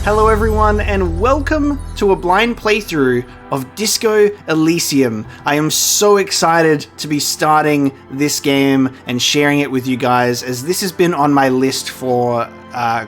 Hello everyone, and welcome to a blind playthrough of Disco Elysium. I am so excited to be starting this game and sharing it with you guys, as this has been on my list for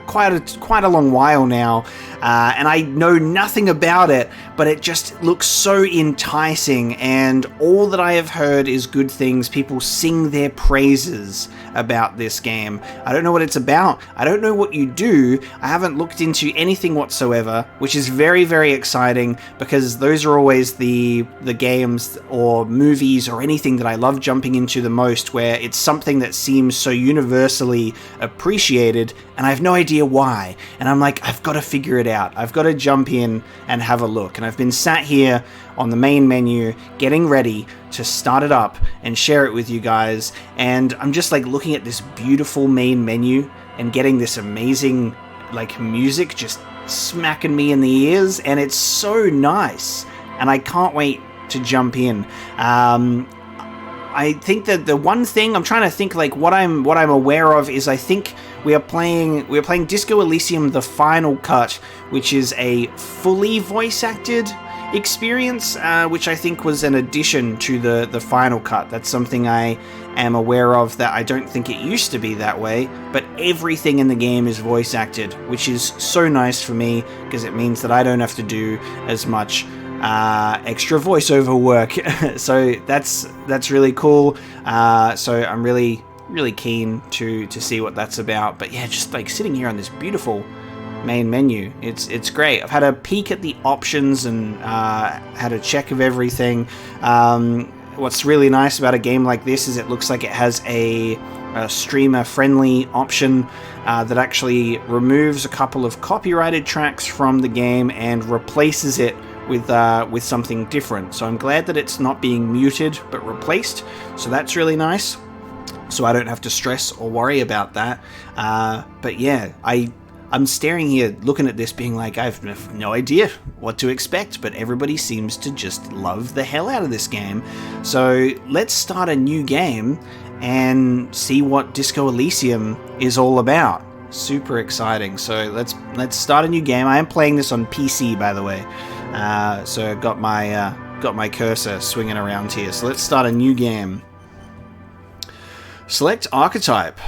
quite a long while now, and I know nothing about it, but it just looks so enticing, and all that I have heard is good things. People sing their praises about this game. I don't know what it's about. I don't know what you do. I haven't looked into anything whatsoever, which is very, very exciting, because those are always the games or movies or anything that I love jumping into the most, where it's something that seems so universally appreciated, and I have no idea why. And I'm like, I've got to figure it out. I've got to jump in and have a look. And I've been sat here on the main menu getting ready to start it up and share it with you guys, and I'm just like looking at this beautiful main menu and getting this amazing like music just smacking me in the ears, and it's so nice, and I can't wait to jump in. I think that the one thing I'm trying to think, like what I'm aware of, is I think we're playing Disco Elysium the Final Cut, which is a fully voice acted experience, which I think was an addition to the Final Cut. That's something I am aware of, that I don't think it used to be that way, but everything in the game is voice acted, which is so nice for me, because it means that I don't have to do as much extra voiceover work. So that's really cool. So I'm really keen to see what that's about. But yeah, just like sitting here on this beautiful main menu, it's great. I've had a peek at the options and had a check of everything. What's really nice about a game like this is it looks like it has a streamer friendly option that actually removes a couple of copyrighted tracks from the game and replaces it with something different. So I'm glad that it's not being muted but replaced, so that's really nice, so I don't have to stress or worry about that. But yeah, I'm staring here looking at this being like, I have no idea what to expect, but everybody seems to just love the hell out of this game. So let's start a new game and see what Disco Elysium is all about. Super exciting. So let's start a new game. I am playing this on PC, by the way. So I've got my cursor swinging around here. So let's start a new game. Select archetype.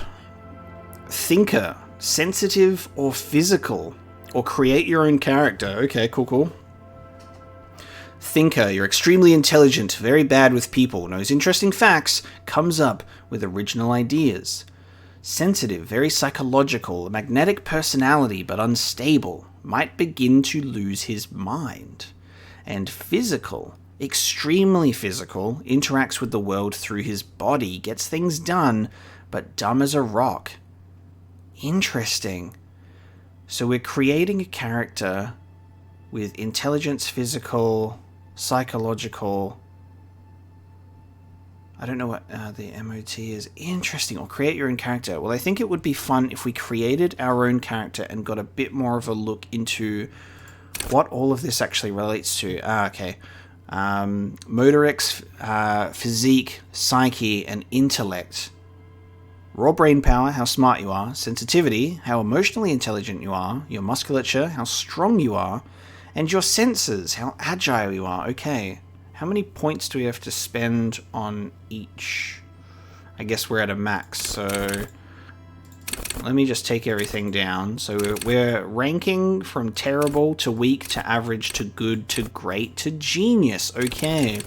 Thinker. Sensitive or physical, or create your own character. Okay, cool. Thinker, you're extremely intelligent, very bad with people, knows interesting facts, comes up with original ideas. Sensitive, very psychological, a magnetic personality but unstable, might begin to lose his mind. And physical, extremely physical, interacts with the world through his body, gets things done, but dumb as a rock. Interesting. So we're creating a character with intelligence, physical, psychological. I don't know what the MOT is. Interesting. Or create your own character. Well, I think it would be fun if we created our own character and got a bit more of a look into what all of this actually relates to. Okay. Motorix, physique, psyche, and intellect. Raw brain power, how smart you are. Sensitivity, how emotionally intelligent you are. Your musculature, how strong you are. And your senses, how agile you are. Okay. How many points do we have to spend on each? I guess we're at a max, so let me just take everything down. So we're ranking from terrible to weak to average to good to great to genius. Okay.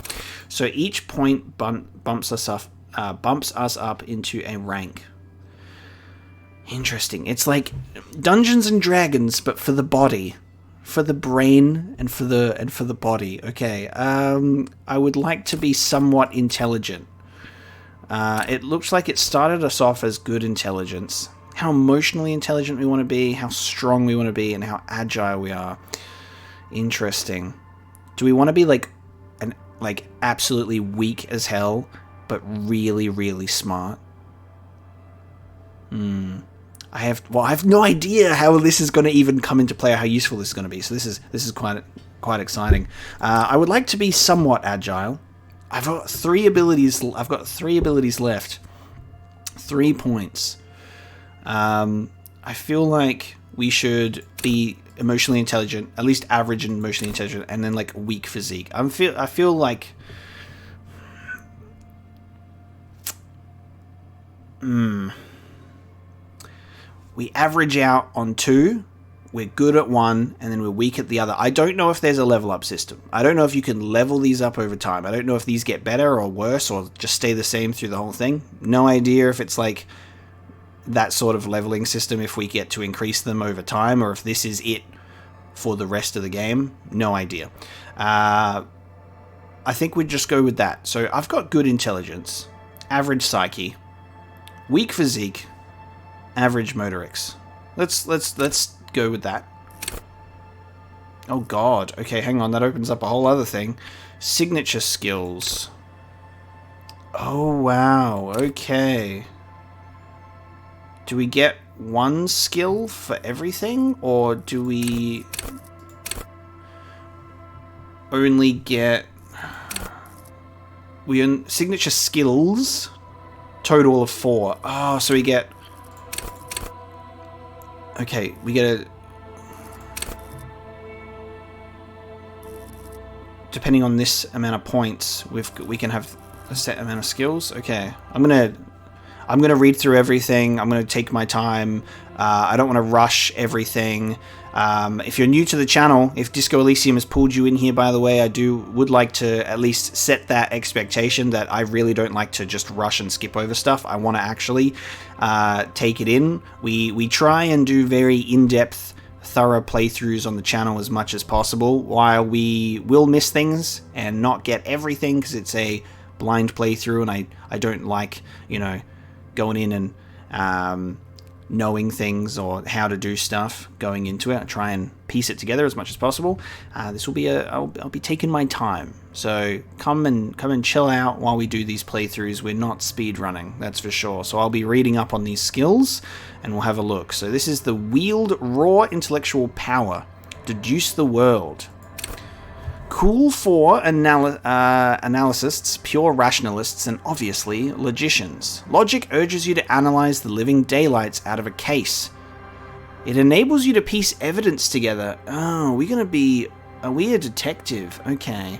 So each point bumps us up into a rank. Interesting. It's like Dungeons and Dragons, but for the body, for the brain, and for the body. Okay. I would like to be somewhat intelligent. It looks like it started us off as good intelligence. How emotionally intelligent we want to be, how strong we want to be, and how agile we are. Interesting. Do we want to be like absolutely weak as hell, but really, really smart? I have no idea how this is going to even come into play, or how useful this is going to be. So this is quite exciting. I would like to be somewhat agile. I've got 3 abilities. I've got 3 abilities left. 3 points. I feel like we should be emotionally intelligent, at least average and emotionally intelligent, and then like weak physique. I feel like we average out on 2, we're good at 1, and then we're weak at the other. I don't know if there's a level up system. I don't know if you can level these up over time. I don't know if these get better or worse or just stay the same through the whole thing. No idea if it's like that sort of leveling system, if we get to increase them over time, or if this is it for the rest of the game. No idea. I think we'd just go with that. So I've got good intelligence, average psyche, weak physique, average Motorix. Let's go with that. Oh god. Okay, hang on. That opens up a whole other thing. Signature skills. Oh wow. Okay. Do we get 1 skill for everything, or do we only get signature skills total of 4? Oh, so we get, okay, we get a, depending on this amount of points, we can have a set amount of skills. Okay, I'm gonna read through everything. I'm gonna take my time. I don't want to rush everything. If you're new to the channel, if Disco Elysium has pulled you in here, by the way, I would like to at least set that expectation that I really don't like to just rush and skip over stuff. I want to actually take it in. We try and do very in-depth, thorough playthroughs on the channel as much as possible, while we will miss things and not get everything because it's a blind playthrough, and I don't like, you know, going in and knowing things or how to do stuff going into it. I try and piece it together as much as possible. This will be I'll be taking my time, so come and chill out while we do these playthroughs. We're not speed running, that's for sure. So I'll be reading up on these skills and we'll have a look. So this is the wield raw intellectual power, deduce the world. Cool for analysts, pure rationalists, and obviously logicians. Logic urges you to analyze the living daylights out of a case. It enables you to piece evidence together. Oh, are we a detective? Okay.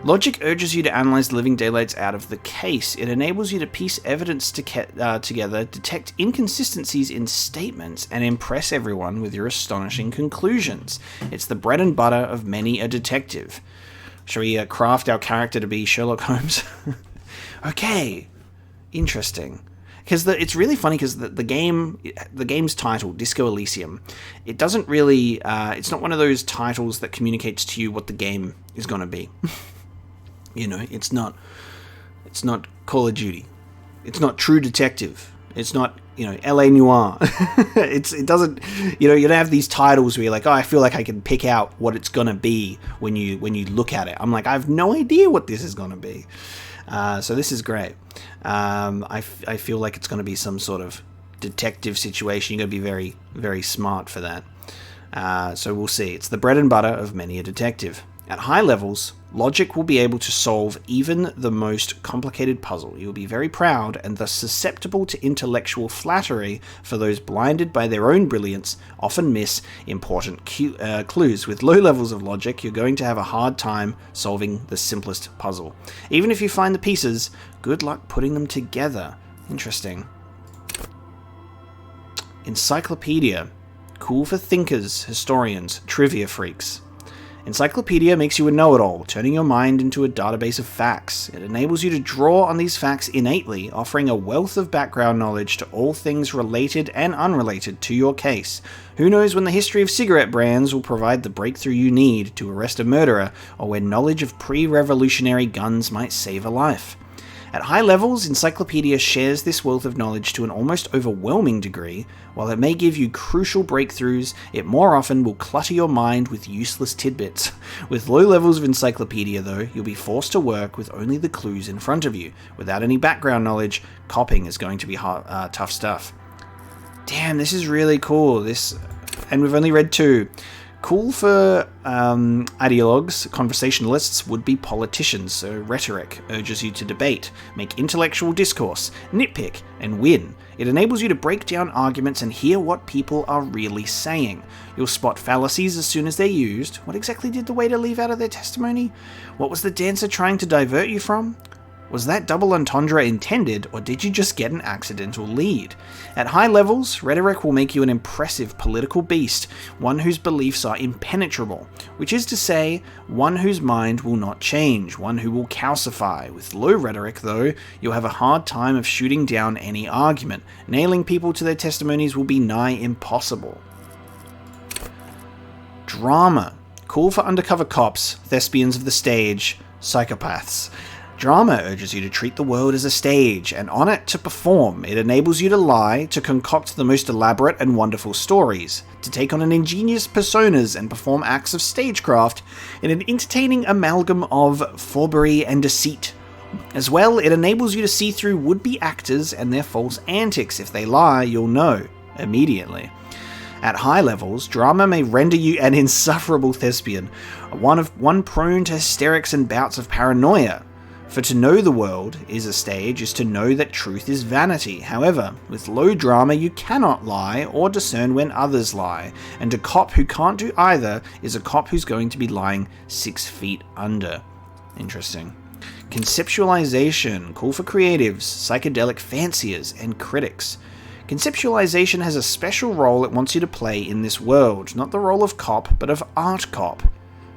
Logic urges you to analyze the living daylights out of the case. It enables you to piece evidence together, detect inconsistencies in statements, and impress everyone with your astonishing conclusions. It's the bread and butter of many a detective. Shall we craft our character to be Sherlock Holmes? Okay, interesting. Because it's really funny because the game's title, Disco Elysium, it doesn't really, it's not one of those titles that communicates to you what the game is going to be. You know, it's not Call of Duty. It's not True Detective. It's not, you know, LA Noire. It doesn't, you know, you don't have these titles where you're like, oh, I feel like I can pick out what it's going to be when you look at it. I'm like, I have no idea what this is going to be. So this is great. I feel like it's going to be some sort of detective situation. You're going to be very, very smart for that. So we'll see. It's the bread and butter of many a detective. At high levels, logic will be able to solve even the most complicated puzzle. You will be very proud and thus susceptible to intellectual flattery, for those blinded by their own brilliance often miss important clues. With low levels of logic, you're going to have a hard time solving the simplest puzzle. Even if you find the pieces, good luck putting them together. Interesting. Encyclopedia. Cool for thinkers, historians, trivia freaks. Encyclopedia makes you a know-it-all, turning your mind into a database of facts. It enables you to draw on these facts innately, offering a wealth of background knowledge to all things related and unrelated to your case. Who knows when the history of cigarette brands will provide the breakthrough you need to arrest a murderer, or when knowledge of pre-revolutionary guns might save a life. At high levels, Encyclopedia shares this wealth of knowledge to an almost overwhelming degree. While it may give you crucial breakthroughs, it more often will clutter your mind with useless tidbits. With low levels of Encyclopedia, though, you'll be forced to work with only the clues in front of you. Without any background knowledge, copying is going to be tough stuff. Damn, this is really cool. And we've only read 2. Cool for ideologues, conversationalists, would-be politicians, so rhetoric urges you to debate, make intellectual discourse, nitpick, and win. It enables you to break down arguments and hear what people are really saying. You'll spot fallacies as soon as they're used. What exactly did the waiter leave out of their testimony? What was the dancer trying to divert you from? Was that double entendre intended, or did you just get an accidental lead? At high levels, rhetoric will make you an impressive political beast, one whose beliefs are impenetrable, which is to say, one whose mind will not change, one who will calcify. With low rhetoric, though, you'll have a hard time of shooting down any argument. Nailing people to their testimonies will be nigh impossible. Drama. Cool for undercover cops, thespians of the stage, psychopaths. Drama urges you to treat the world as a stage, and on it to perform. It enables you to lie, to concoct the most elaborate and wonderful stories, to take on an ingenious personas and perform acts of stagecraft in an entertaining amalgam of forbery and deceit. As well, it enables you to see through would-be actors and their false antics. If they lie, you'll know immediately. At high levels, drama may render you an insufferable thespian, one prone to hysterics and bouts of paranoia. For to know the world is a stage is to know that truth is vanity. However, with low drama you cannot lie or discern when others lie, and a cop who can't do either is a cop who's going to be lying 6 feet under. Interesting. Conceptualization, cool for creatives, psychedelic fanciers, and critics. Conceptualization has a special role it wants you to play in this world, not the role of cop, but of art cop.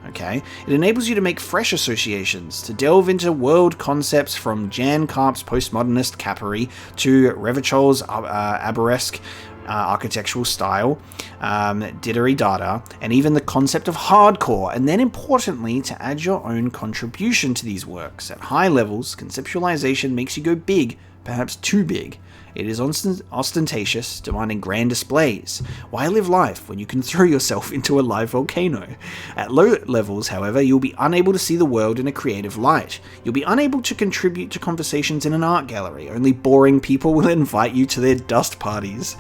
Okay, it enables you to make fresh associations, to delve into world concepts from Jan Karp's postmodernist capery to Revachol's arboresque architectural style, didgeridoo, and even the concept of hardcore, and then importantly, to add your own contribution to these works. At high levels, conceptualization makes you go big, perhaps too big. It is ostentatious, demanding grand displays. Why live life when you can throw yourself into a live volcano? At low levels, however, you'll be unable to see the world in a creative light. You'll be unable to contribute to conversations in an art gallery. Only boring people will invite you to their dust parties.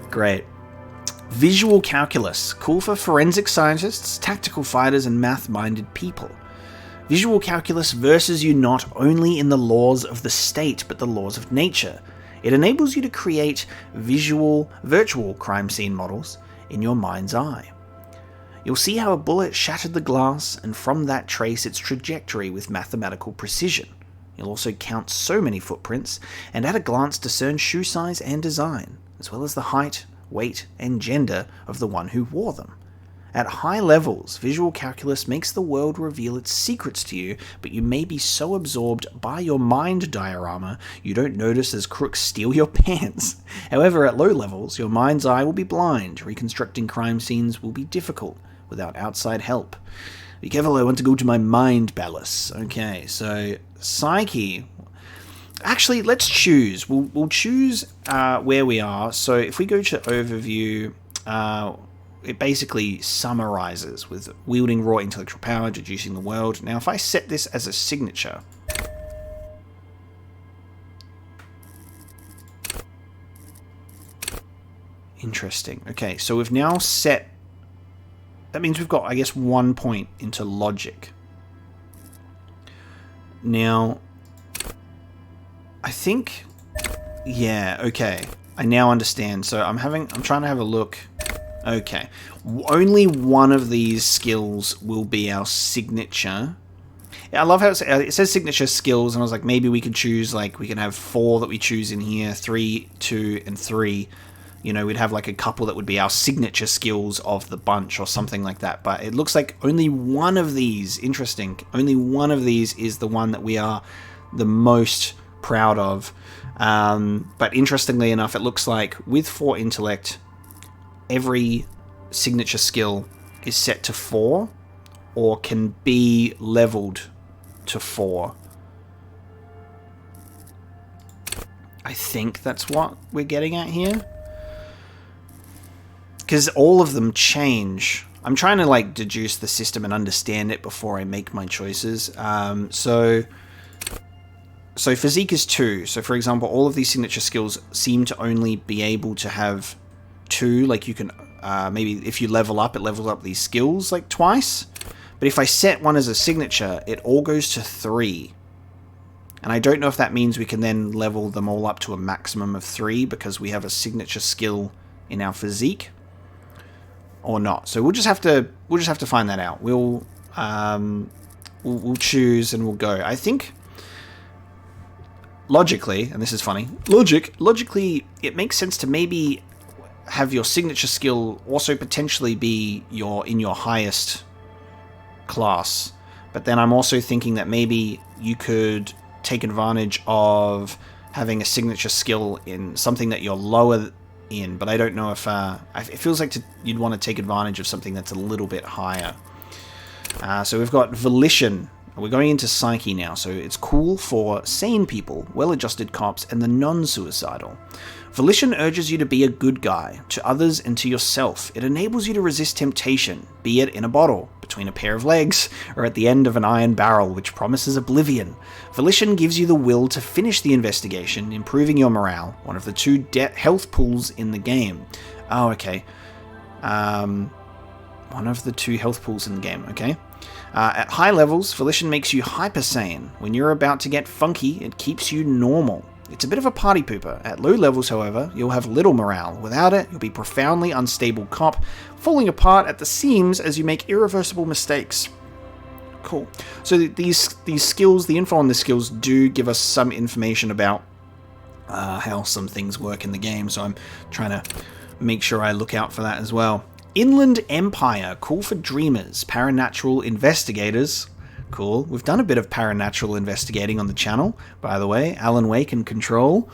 Great. Visual calculus, cool for forensic scientists, tactical fighters, and math-minded people. Visual calculus verses you not only in the laws of the state, but the laws of nature. It enables you to create virtual crime scene models in your mind's eye. You'll see how a bullet shattered the glass, and from that trace its trajectory with mathematical precision. You'll also count so many footprints, and at a glance discern shoe size and design, as well as the height, weight, and gender of the one who wore them. At high levels, visual calculus makes the world reveal its secrets to you, but you may be so absorbed by your mind diorama you don't notice as crooks steal your pants. However, at low levels, your mind's eye will be blind. Reconstructing crime scenes will be difficult without outside help. Be careful, I want to go to my mind palace. Okay, so Psyche. Actually, let's choose. We'll choose where we are. So if we go to overview, it basically summarizes with wielding raw intellectual power, deducing the world. Now, if I set this as a signature, interesting. Okay, so we've now set, that means we've got, I guess, 1 point into logic. Now, I think, yeah, okay. I now understand. So I'm trying to have a look. Okay, only one of these skills will be our signature. I love how it says signature skills, and I was like, maybe we could choose, like, we can have 4 that we choose in here, 3, 2, and 3. You know, we'd have like a couple that would be our signature skills of the bunch or something like that. But it looks like only one of these, interesting, only one of these is the one that we are the most proud of. But interestingly enough, it looks like with 4 intellect, every signature skill is set to 4 or can be leveled to 4. I think that's what we're getting at here. Because all of them change. I'm trying to like deduce the system and understand it before I make my choices. So physique is 2. So for example, all of these signature skills seem to only be able to have 2. Like you can maybe if you level up, it levels up these skills like twice. But if I set one as a signature, it all goes to 3. And I don't know if that means we can then level them all up to a maximum of 3 because we have a signature skill in our physique, or not. So we'll just have to find that out. We'll choose and we'll go. I think logically, and this is funny, logically it makes sense to maybe have your signature skill also potentially be in your highest class. But then I'm also thinking that maybe you could take advantage of having a signature skill in something that you're lower in, but I don't know if it feels like you'd want to take advantage of something that's a little bit higher. So we've got Volition. We're going into Psyche now, so it's cool for sane people, well-adjusted cops, and the non-suicidal. Volition urges you to be a good guy, to others and to yourself. It enables you to resist temptation, be it in a bottle, between a pair of legs, or at the end of an iron barrel which promises oblivion. Volition gives you the will to finish the investigation, improving your morale, one of the 2 health pools in the game. Oh, okay. One of the 2 health pools in the game, okay. At high levels, Volition makes you hyper sane. When you're about to get funky, it keeps you normal. It's a bit of a party pooper. At low levels, however, you'll have little morale. Without it, you'll be profoundly unstable cop, falling apart at the seams as you make irreversible mistakes. Cool. So these skills, the info on the skills do give us some information about how some things work in the game, so I'm trying to make sure I look out for that as well. Inland Empire, cool for dreamers, paranatural investigators. Cool. We've done a bit of paranatural investigating on the channel, by the way. Alan Wake and Control.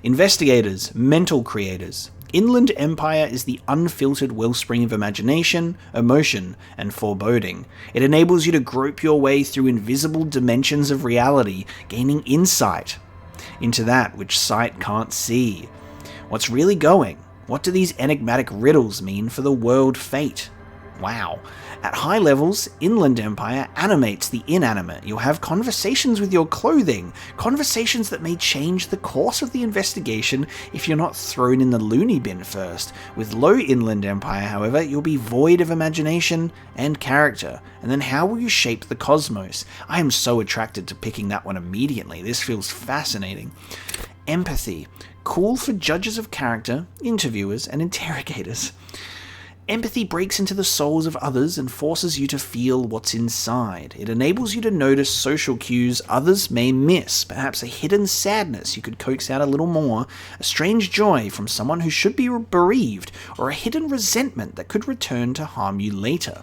Investigators, mental creators. Inland Empire is the unfiltered wellspring of imagination, emotion, and foreboding. It enables you to grope your way through invisible dimensions of reality, gaining insight into that which sight can't see. What's really going? What do these enigmatic riddles mean for the world fate? Wow. At high levels, Inland Empire animates the inanimate. You'll have conversations with your clothing, conversations that may change the course of the investigation if you're not thrown in the loony bin first. With low Inland Empire, however, you'll be void of imagination and character. And then how will you shape the cosmos? I am so attracted to picking that one immediately. This feels fascinating. Empathy. Cool for judges of character, interviewers, and interrogators. Empathy breaks into the souls of others and forces you to feel what's inside. It enables you to notice social cues others may miss, perhaps a hidden sadness you could coax out a little more, a strange joy from someone who should be bereaved, or a hidden resentment that could return to harm you later.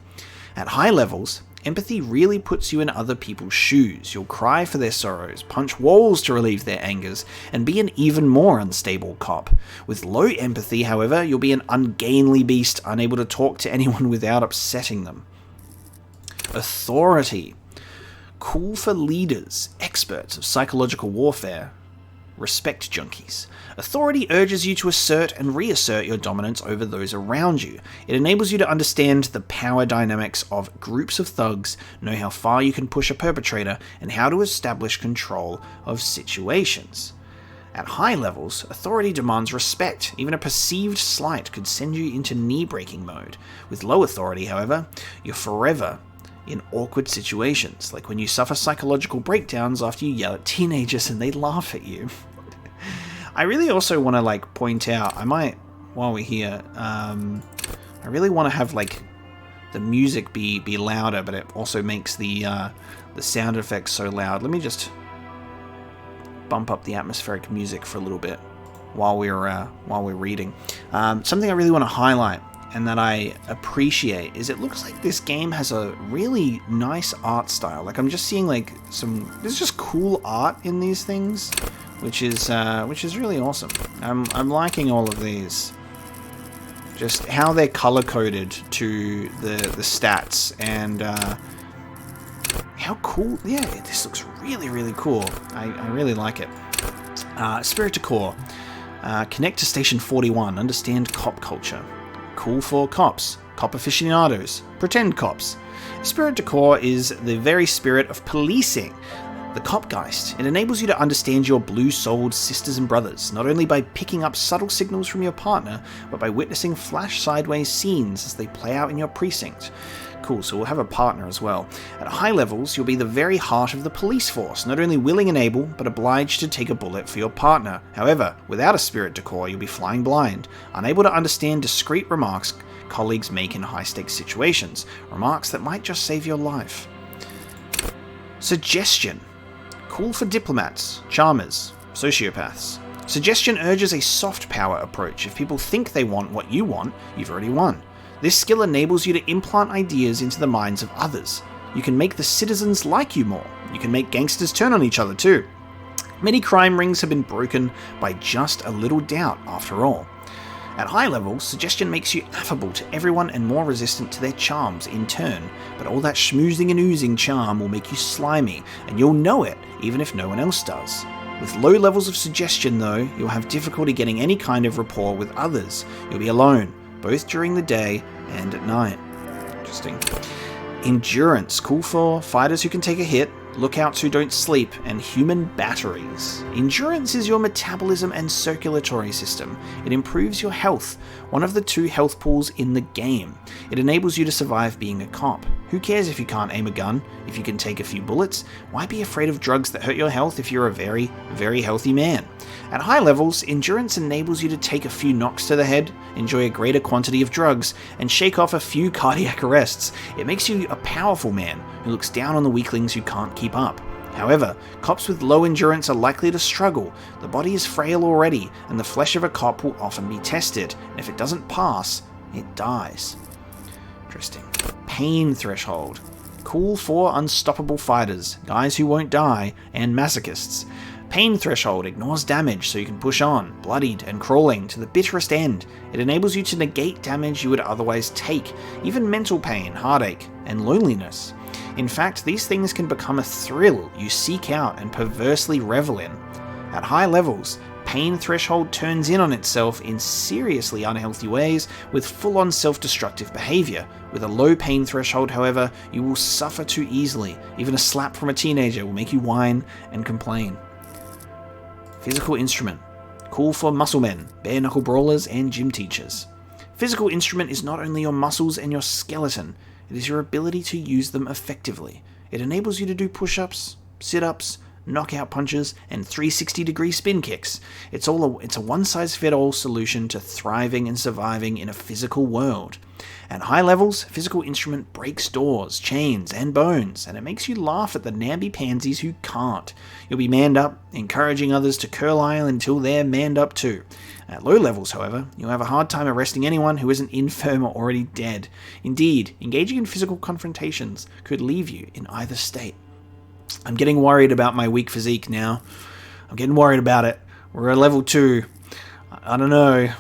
At high levels, empathy really puts you in other people's shoes. You'll cry for their sorrows, punch walls to relieve their angers, and be an even more unstable cop. With low empathy, however, you'll be an ungainly beast, unable to talk to anyone without upsetting them. Authority. Cool for leaders, experts of psychological warfare. Respect junkies. Authority urges you to assert and reassert your dominance over those around you. It enables you to understand the power dynamics of groups of thugs, know how far you can push a perpetrator, and how to establish control of situations. At high levels, authority demands respect. Even a perceived slight could send you into knee-breaking mode. With low authority, however, you're forever in awkward situations, like when you suffer psychological breakdowns after you yell at teenagers and they laugh at you. I really also want to point out, I might, while we're here, I really want to have the music be louder, but it also makes the sound effects so loud. Let me just bump up the atmospheric music for a little bit while we're reading. Something I really want to highlight and that I appreciate is it looks like this game has a really nice art style. I'm just seeing there's just cool art in these things, which is really awesome. I'm liking all of these. Just how they're color coded to the stats and how cool. Yeah, this looks really, really cool. I really like it. Spirit to Core. Connect to Station 41. Understand cop culture. Cool for cops, cop aficionados, pretend cops. Spirit to Core is the very spirit of policing. The Kopgeist. It enables you to understand your blue-souled sisters and brothers, not only by picking up subtle signals from your partner, but by witnessing flash sideways scenes as they play out in your precinct. Cool, so we'll have a partner as well. At high levels, you'll be the very heart of the police force, not only willing and able, but obliged to take a bullet for your partner. However, without a spirit decor, you'll be flying blind, unable to understand discreet remarks colleagues make in high-stakes situations, remarks that might just save your life. Suggestion. Cool for diplomats, charmers, sociopaths. Suggestion urges a soft power approach. If people think they want what you want, you've already won. This skill enables you to implant ideas into the minds of others. You can make the citizens like you more. You can make gangsters turn on each other too. Many crime rings have been broken by just a little doubt, after all. At high levels, suggestion makes you affable to everyone and more resistant to their charms in turn, but all that schmoozing and oozing charm will make you slimy, and you'll know it, even if no one else does. With low levels of suggestion though, you'll have difficulty getting any kind of rapport with others. You'll be alone, both during the day and at night. Interesting. Endurance, cool for fighters who can take a hit, lookouts who don't sleep, and human batteries. Endurance is your metabolism and circulatory system. It improves your health, one of the 2 health pools in the game. It enables you to survive being a cop. Who cares if you can't aim a gun? If you can take a few bullets? Why be afraid of drugs that hurt your health if you're a very, very healthy man? At high levels, endurance enables you to take a few knocks to the head, enjoy a greater quantity of drugs, and shake off a few cardiac arrests. It makes you a powerful man who looks down on the weaklings who can't keep up. However, cops with low endurance are likely to struggle. The body is frail already, and the flesh of a cop will often be tested, and if it doesn't pass, it dies. Interesting. Pain threshold. Cool for unstoppable fighters, guys who won't die, and masochists. Pain threshold ignores damage so you can push on, bloodied and crawling, to the bitterest end. It enables you to negate damage you would otherwise take, even mental pain, heartache, and loneliness. In fact, these things can become a thrill you seek out and perversely revel in. At high levels, pain threshold turns in on itself in seriously unhealthy ways with full-on self-destructive behavior. With a low pain threshold, however, you will suffer too easily. Even a slap from a teenager will make you whine and complain. Physical instrument. Cool for muscle men, bare-knuckle brawlers, and gym teachers. Physical instrument is not only your muscles and your skeleton, it is your ability to use them effectively. It enables you to do push-ups, sit-ups, knockout punches, and 360-degree spin kicks. It's a one-size-fits-all solution to thriving and surviving in a physical world. At high levels, physical instrument breaks doors, chains, and bones, and it makes you laugh at the namby-pansies who can't. You'll be manned up, encouraging others to curl-isle until they're manned up too. At low levels, however, you'll have a hard time arresting anyone who isn't infirm or already dead. Indeed, engaging in physical confrontations could leave you in either state. I'm getting worried about my weak physique now. I'm getting worried about it. We're at level 2. I don't know.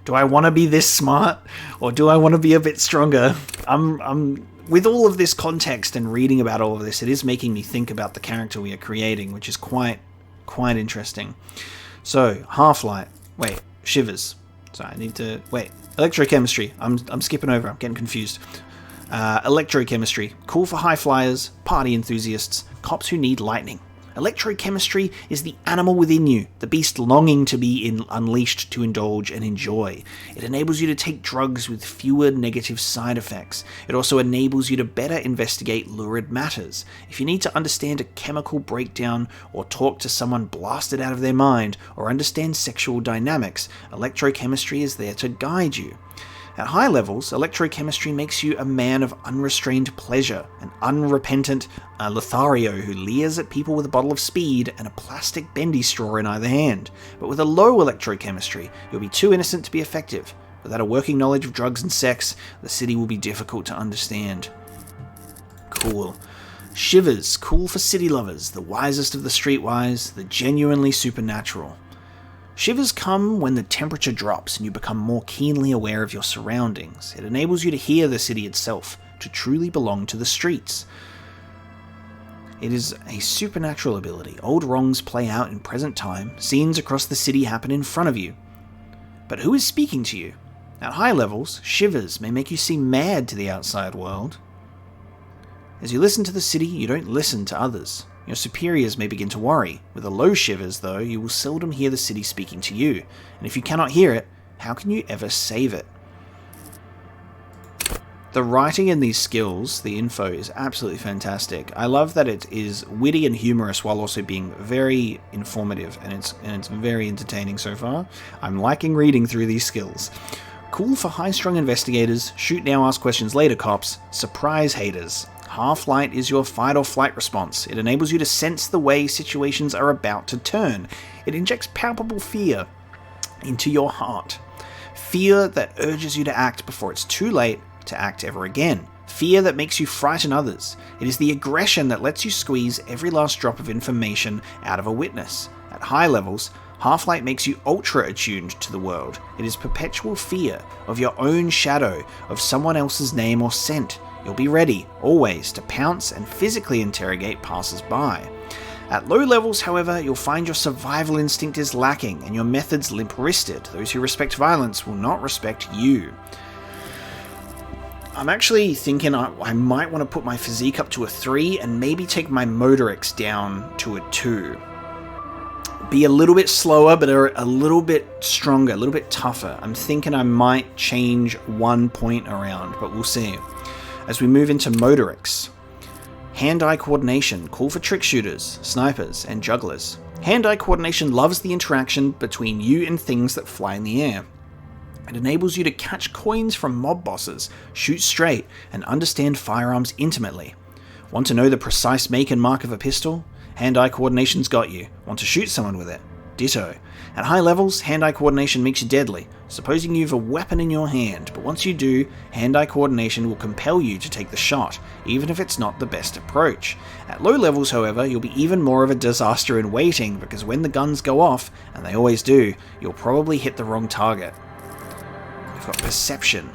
Do I want to be this smart? Or do I want to be a bit stronger? I'm with all of this context and reading about all of this, it is making me think about the character we are creating, which is quite interesting. So, Half-Light. Wait, Shivers. So I need to... Wait. Electrochemistry. I'm skipping over. I'm getting confused. Electrochemistry. Cool for high flyers, party enthusiasts, cops who need lightning. Electrochemistry is the animal within you, the beast longing to be unleashed to indulge and enjoy. It enables you to take drugs with fewer negative side effects. It also enables you to better investigate lurid matters. If you need to understand a chemical breakdown, or talk to someone blasted out of their mind, or understand sexual dynamics, electrochemistry is there to guide you. At high levels, electrochemistry makes you a man of unrestrained pleasure, an unrepentant Lothario who leers at people with a bottle of speed and a plastic bendy straw in either hand. But with a low electrochemistry, you'll be too innocent to be effective. Without a working knowledge of drugs and sex, the city will be difficult to understand. Cool. Shivers, cool for city lovers, the wisest of the streetwise, the genuinely supernatural. Shivers come when the temperature drops and you become more keenly aware of your surroundings. It enables you to hear the city itself, to truly belong to the streets. It is a supernatural ability. Old wrongs play out in present time. Scenes across the city happen in front of you. But who is speaking to you? At high levels, Shivers may make you seem mad to the outside world. As you listen to the city, you don't listen to others. Your superiors may begin to worry. With a low shivers, though, you will seldom hear the city speaking to you. And if you cannot hear it, how can you ever save it? The writing in these skills, the info, is absolutely fantastic. I love that it is witty and humorous while also being very informative, and it's very entertaining so far. I'm liking reading through these skills. Cool for high-strung investigators, shoot now, ask questions later cops, surprise haters. Half-light is your fight or flight response. It enables you to sense the way situations are about to turn. It injects palpable fear into your heart. Fear that urges you to act before it's too late to act ever again. Fear that makes you frighten others. It is the aggression that lets you squeeze every last drop of information out of a witness. At high levels, Half-Light makes you ultra-attuned to the world. It is perpetual fear of your own shadow, of someone else's name or scent. You'll be ready, always, to pounce and physically interrogate passers-by. At low levels, however, you'll find your survival instinct is lacking and your methods limp-wristed. Those who respect violence will not respect you. I'm actually thinking I might want to put my physique up to a 3 and maybe take my Motorix down to a 2. Be a little bit slower, but a little bit stronger, a little bit tougher. I'm thinking I might change 1 point around, but we'll see. As we move into Motorix. Hand-eye coordination, cool for trick shooters, snipers, and jugglers. Hand-eye coordination loves the interaction between you and things that fly in the air. It enables you to catch coins from mob bosses, shoot straight, and understand firearms intimately. Want to know the precise make and mark of a pistol? Hand-eye coordination's got you. Want to shoot someone with it? Ditto. At high levels, hand-eye coordination makes you deadly, supposing you have a weapon in your hand, but once you do, hand-eye coordination will compel you to take the shot, even if it's not the best approach. At low levels, however, you'll be even more of a disaster in waiting, because when the guns go off, and they always do, you'll probably hit the wrong target. We've got perception.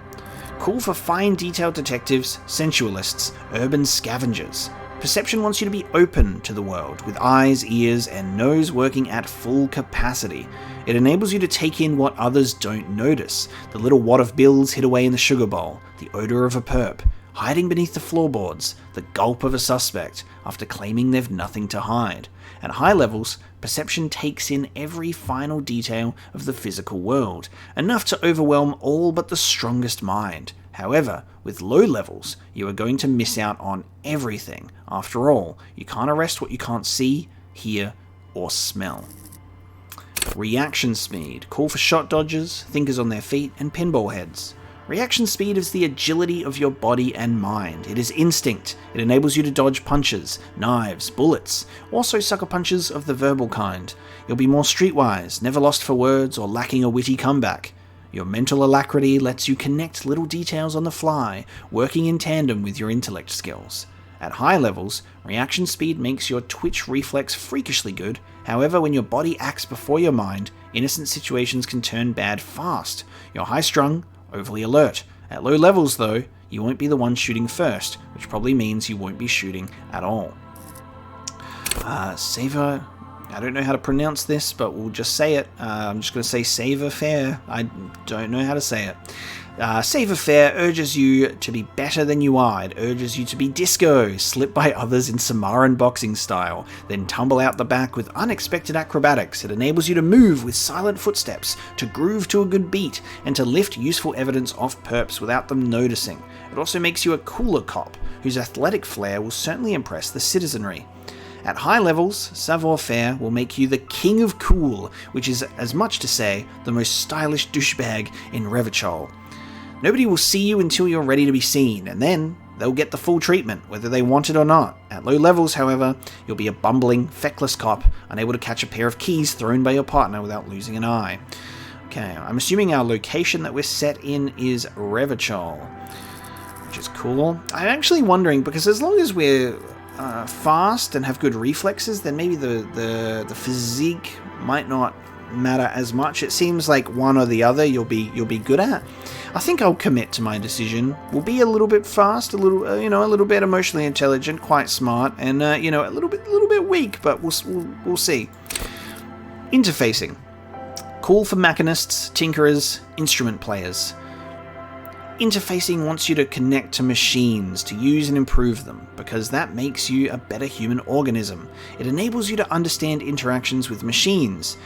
Cool for fine detailed detectives, sensualists, urban scavengers. Perception wants you to be open to the world, with eyes, ears, and nose working at full capacity. It enables you to take in what others don't notice. The little wad of bills hid away in the sugar bowl, the odour of a perp, hiding beneath the floorboards, the gulp of a suspect, after claiming they've nothing to hide. At high levels, perception takes in every final detail of the physical world, enough to overwhelm all but the strongest mind. However, with low levels, you are going to miss out on everything. After all, you can't arrest what you can't see, hear, or smell. Reaction speed. Call for shot dodgers, thinkers on their feet, and pinball heads. Reaction speed is the agility of your body and mind. It is instinct. It enables you to dodge punches, knives, bullets, also sucker punches of the verbal kind. You'll be more streetwise, never lost for words, or lacking a witty comeback. Your mental alacrity lets you connect little details on the fly, working in tandem with your intellect skills. At high levels, reaction speed makes your twitch reflex freakishly good. However, when your body acts before your mind, innocent situations can turn bad fast. You're high-strung, overly alert. At low levels, though, you won't be the one shooting first, which probably means you won't be shooting at all. Saver... I don't know how to pronounce this, but we'll just say it. I'm just going to say Saver Fair. I don't know how to say it. Saver Fair urges you to be better than you are. It urges you to be disco, slip by others in Samaran boxing style, then tumble out the back with unexpected acrobatics. It enables you to move with silent footsteps, to groove to a good beat, and to lift useful evidence off perps without them noticing. It also makes you a cooler cop, whose athletic flair will certainly impress the citizenry. At high levels, savoir-faire will make you the king of cool, which is as much to say the most stylish douchebag in Revachol. Nobody will see you until you're ready to be seen, and then they'll get the full treatment, whether they want it or not. At low levels, however, you'll be a bumbling, feckless cop, unable to catch a pair of keys thrown by your partner without losing an eye. Okay, I'm assuming our location that we're set in is Revachol, which is cool. I'm actually wondering, because as long as we're fast and have good reflexes, then maybe the physique might not matter as much. It seems like one or the other you'll be good at. I think I'll commit to my decision. We'll be a little bit fast, a little bit emotionally intelligent, quite smart, and a little bit weak, but we'll see. Interfacing. Cool for mechanists, tinkerers, instrument players. Interfacing wants you to connect to machines, to use and improve them, because that makes you a better human organism. It enables you to understand interactions with machines,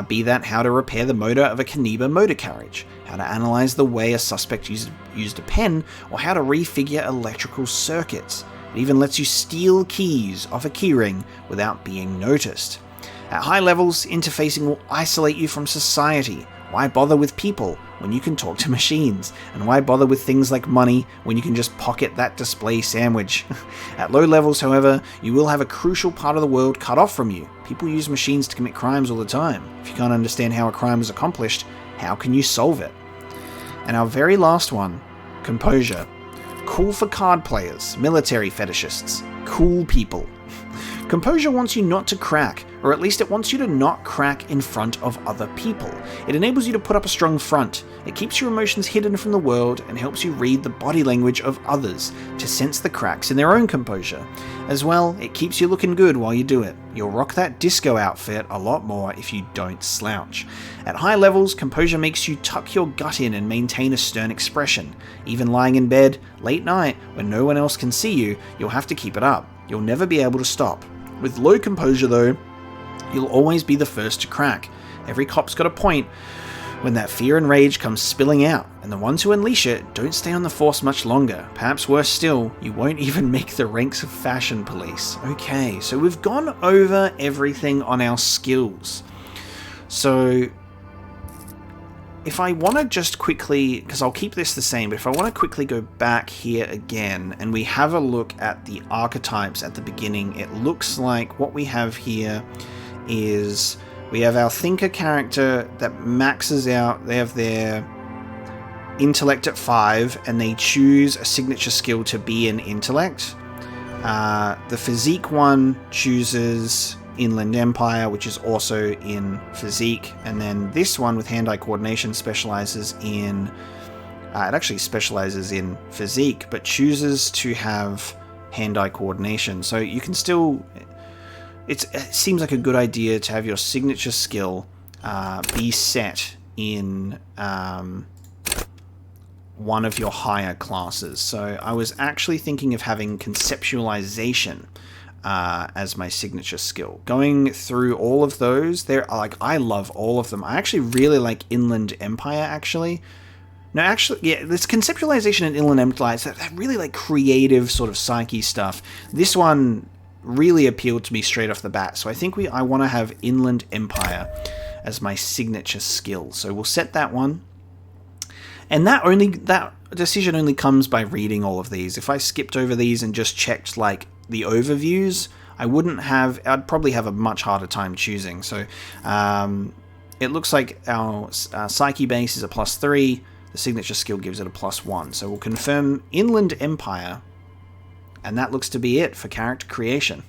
be that how to repair the motor of a Kaniba motor carriage, how to analyze the way a suspect used a pen, or how to refigure electrical circuits. It even lets you steal keys off a keyring without being noticed. At high levels, interfacing will isolate you from society. Why bother with people when you can talk to machines? And why bother with things like money when you can just pocket that display sandwich? At low levels, however, you will have a crucial part of the world cut off from you. People use machines to commit crimes all the time. If you can't understand how a crime was accomplished, how can you solve it? And our very last one, composure. Cool for card players, military fetishists, cool people. Composure wants you not to crack, or at least it wants you to not crack in front of other people. It enables you to put up a strong front. It keeps your emotions hidden from the world and helps you read the body language of others to sense the cracks in their own composure. As well, it keeps you looking good while you do it. You'll rock that disco outfit a lot more if you don't slouch. At high levels, composure makes you tuck your gut in and maintain a stern expression. Even lying in bed, late night, when no one else can see you, you'll have to keep it up. You'll never be able to stop. With low composure though, you'll always be the first to crack. Every cop's got a point when that fear and rage comes spilling out, and the ones who unleash it don't stay on the force much longer. Perhaps worse still, you won't even make the ranks of fashion police. Okay, so we've gone over everything on our skills. So if I want to just quickly, because I'll keep this the same, but if I want to quickly go back here again and we have a look at the archetypes at the beginning, it looks like what we have here is we have our thinker character that maxes out. They have their intellect at 5 and they choose a signature skill to be an intellect. The physique one chooses Inland Empire, which is also in physique, and then this one with hand-eye coordination specializes in it actually specializes in physique but chooses to have hand-eye coordination. So you can still, it seems like a good idea to have your signature skill be set in one of your higher classes. So I was actually thinking of having conceptualization as my signature skill. Going through all of those, they're like, I love all of them. I actually really like Inland Empire, actually. No, actually, yeah, this conceptualization and Inland Empire, it's that really like creative sort of psyche stuff. This one really appealed to me straight off the bat. So I think I want to have Inland Empire as my signature skill. So we'll set that one. And that decision only comes by reading all of these. If I skipped over these and just checked like the overviews, I'd probably have a much harder time choosing. So it looks like our psyche base is a +3, the signature skill gives it a +1. So we'll confirm Inland Empire, and that looks to be it for character creation.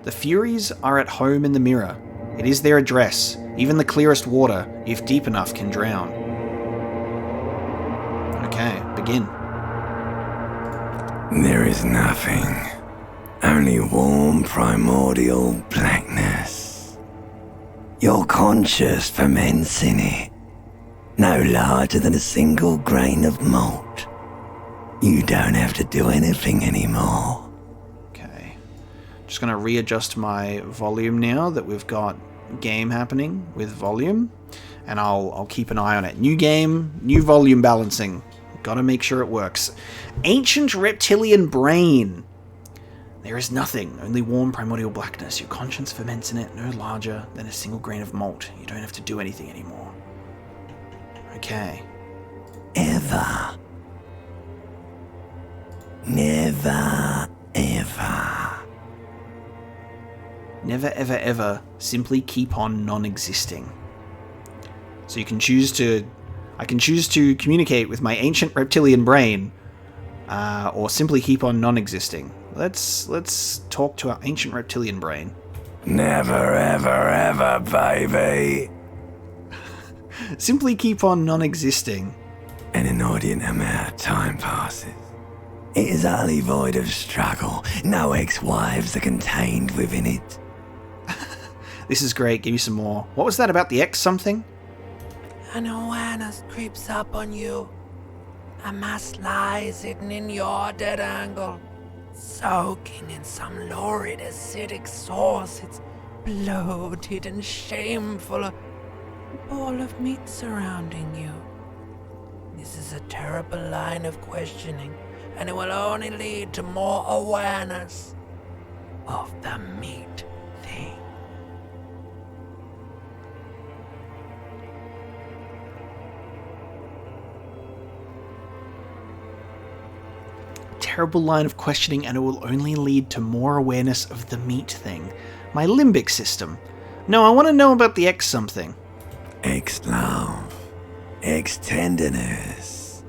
The Furies are at home in the mirror. It is their address. Even the clearest water, if deep enough, can drown. Okay, begin. There is nothing. Only warm primordial blackness. Your conscious ferments in it. No larger than a single grain of malt. You don't have to do anything anymore. Okay. Just going to readjust my volume now that we've got game happening with volume. And I'll keep an eye on it. New game, new volume balancing. Gotta make sure it works. Ancient reptilian brain. There is nothing, only warm primordial blackness. Your conscience ferments in it, no larger than a single grain of malt. You don't have to do anything anymore. Okay. Ever. Never, ever. Never, ever, ever. Simply keep on non-existing. So you can choose to... I can choose to communicate with my ancient reptilian brain, or simply keep on non-existing. Let's talk to our ancient reptilian brain. Never, ever, ever, baby. Simply keep on non-existing. An inordinate amount of time passes. It is utterly void of struggle. No ex-wives are contained within it. This is great. Give me some more. What was that about the X something? An awareness creeps up on you. A mass lies hidden in your dead angle, soaking in some lurid acidic source. It's bloated and shameful, a ball of meat surrounding you. This is a terrible line of questioning, and it will only lead to more awareness of the meat thing. Terrible line of questioning, and it will only lead to more awareness of the meat thing. My limbic system. No, I want to know about the X something. X love, X tenderness.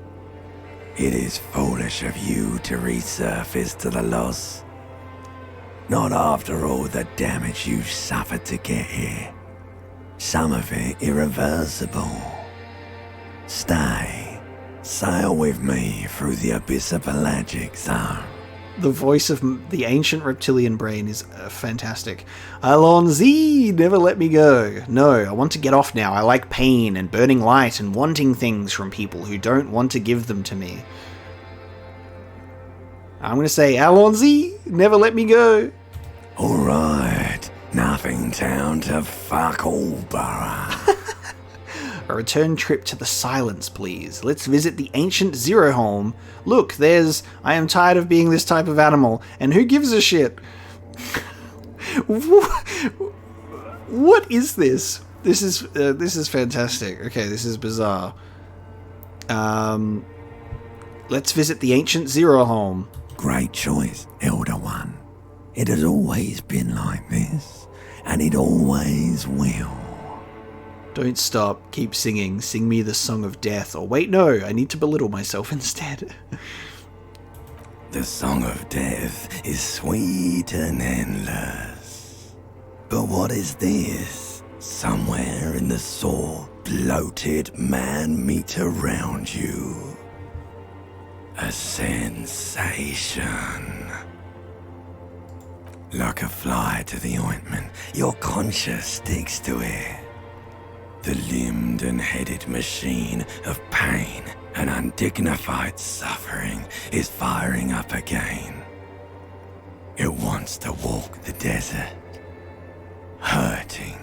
It is foolish of you to resurface to the loss. Not after all the damage you've suffered to get here. Some of it irreversible. Stay. Sail with me through the abyss of pelagic zone. The voice of the ancient reptilian brain is fantastic. Alonzi, never let me go. No, I want to get off now. I like pain and burning light and wanting things from people who don't want to give them to me. I'm going to say, Alonzi, never let me go. Alright, nothing town to fuck all borough. A return trip to the silence, please. Let's visit the ancient Zero Home. Look, there's... I am tired of being this type of animal, and who gives a shit? What is this? This is fantastic. Okay, this is bizarre. Let's visit the ancient Zero Home. Great choice, Elder One. It has always been like this, and it always will. Don't stop. Keep singing. Sing me the song of death. Or wait, no. I need to belittle myself instead. The song of death is sweet and endless. But what is this? Somewhere in the sore, bloated man meat around you. A sensation. Like a fly to the ointment, your conscience sticks to it. The limbed and headed machine of pain and undignified suffering is firing up again. It wants to walk the desert, hurting,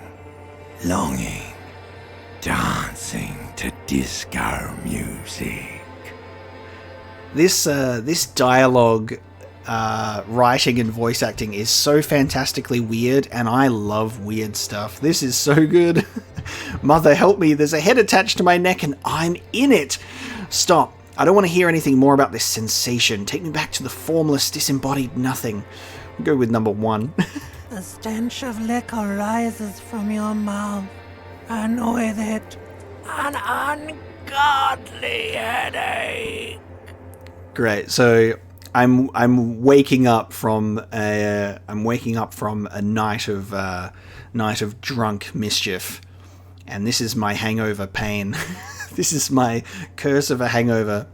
longing, dancing to disco music. This dialogue, writing and voice acting is so fantastically weird, and I love weird stuff. This is so good. Mother, help me. There's a head attached to my neck and I'm in it. Stop. I don't want to hear anything more about this sensation. Take me back to the formless, disembodied nothing. I'll go with number 1. The stench of liquor rises from your mouth, and with it, an ungodly headache. Great. So I'm waking up from a night of drunk mischief. And this is my hangover pain. This is my curse of a hangover.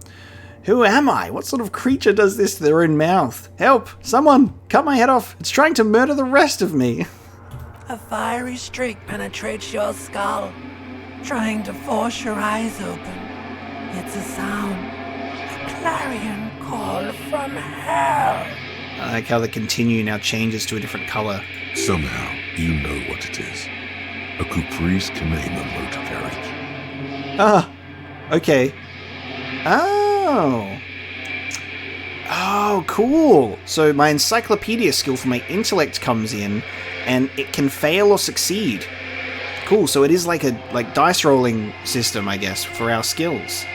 Who am I? What sort of creature does this to their own mouth? Help! Someone! Cut my head off! It's trying to murder the rest of me! A fiery streak penetrates your skull, trying to force your eyes open. It's a sound. A clarion call from hell. I like how the continue now changes to a different colour. Somehow, you know what it is. A caprice Kanema motor carriage. Ah, okay. Oh. Oh, cool. So my encyclopedia skill for my intellect comes in, and it can fail or succeed. Cool, so it is like a dice rolling system, I guess, for our skills.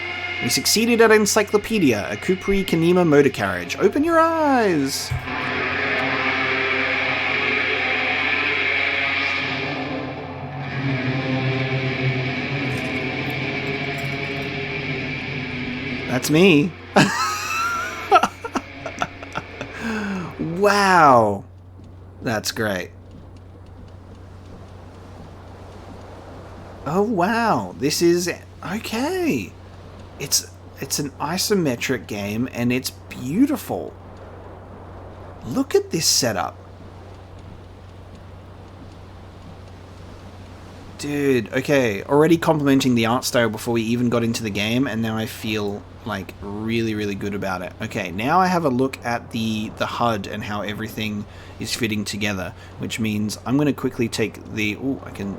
We succeeded at encyclopedia, a Capri Kanema motor carriage. Open your eyes! That's me. Wow. That's great. Oh wow. This is okay. It's an isometric game and it's beautiful. Look at this setup. Dude, okay. Already complimenting the art style before we even got into the game, and now I feel like really, really good about it. Okay, now I have a look at the HUD and how everything is fitting together, which means I'm going to quickly take the... Ooh, I can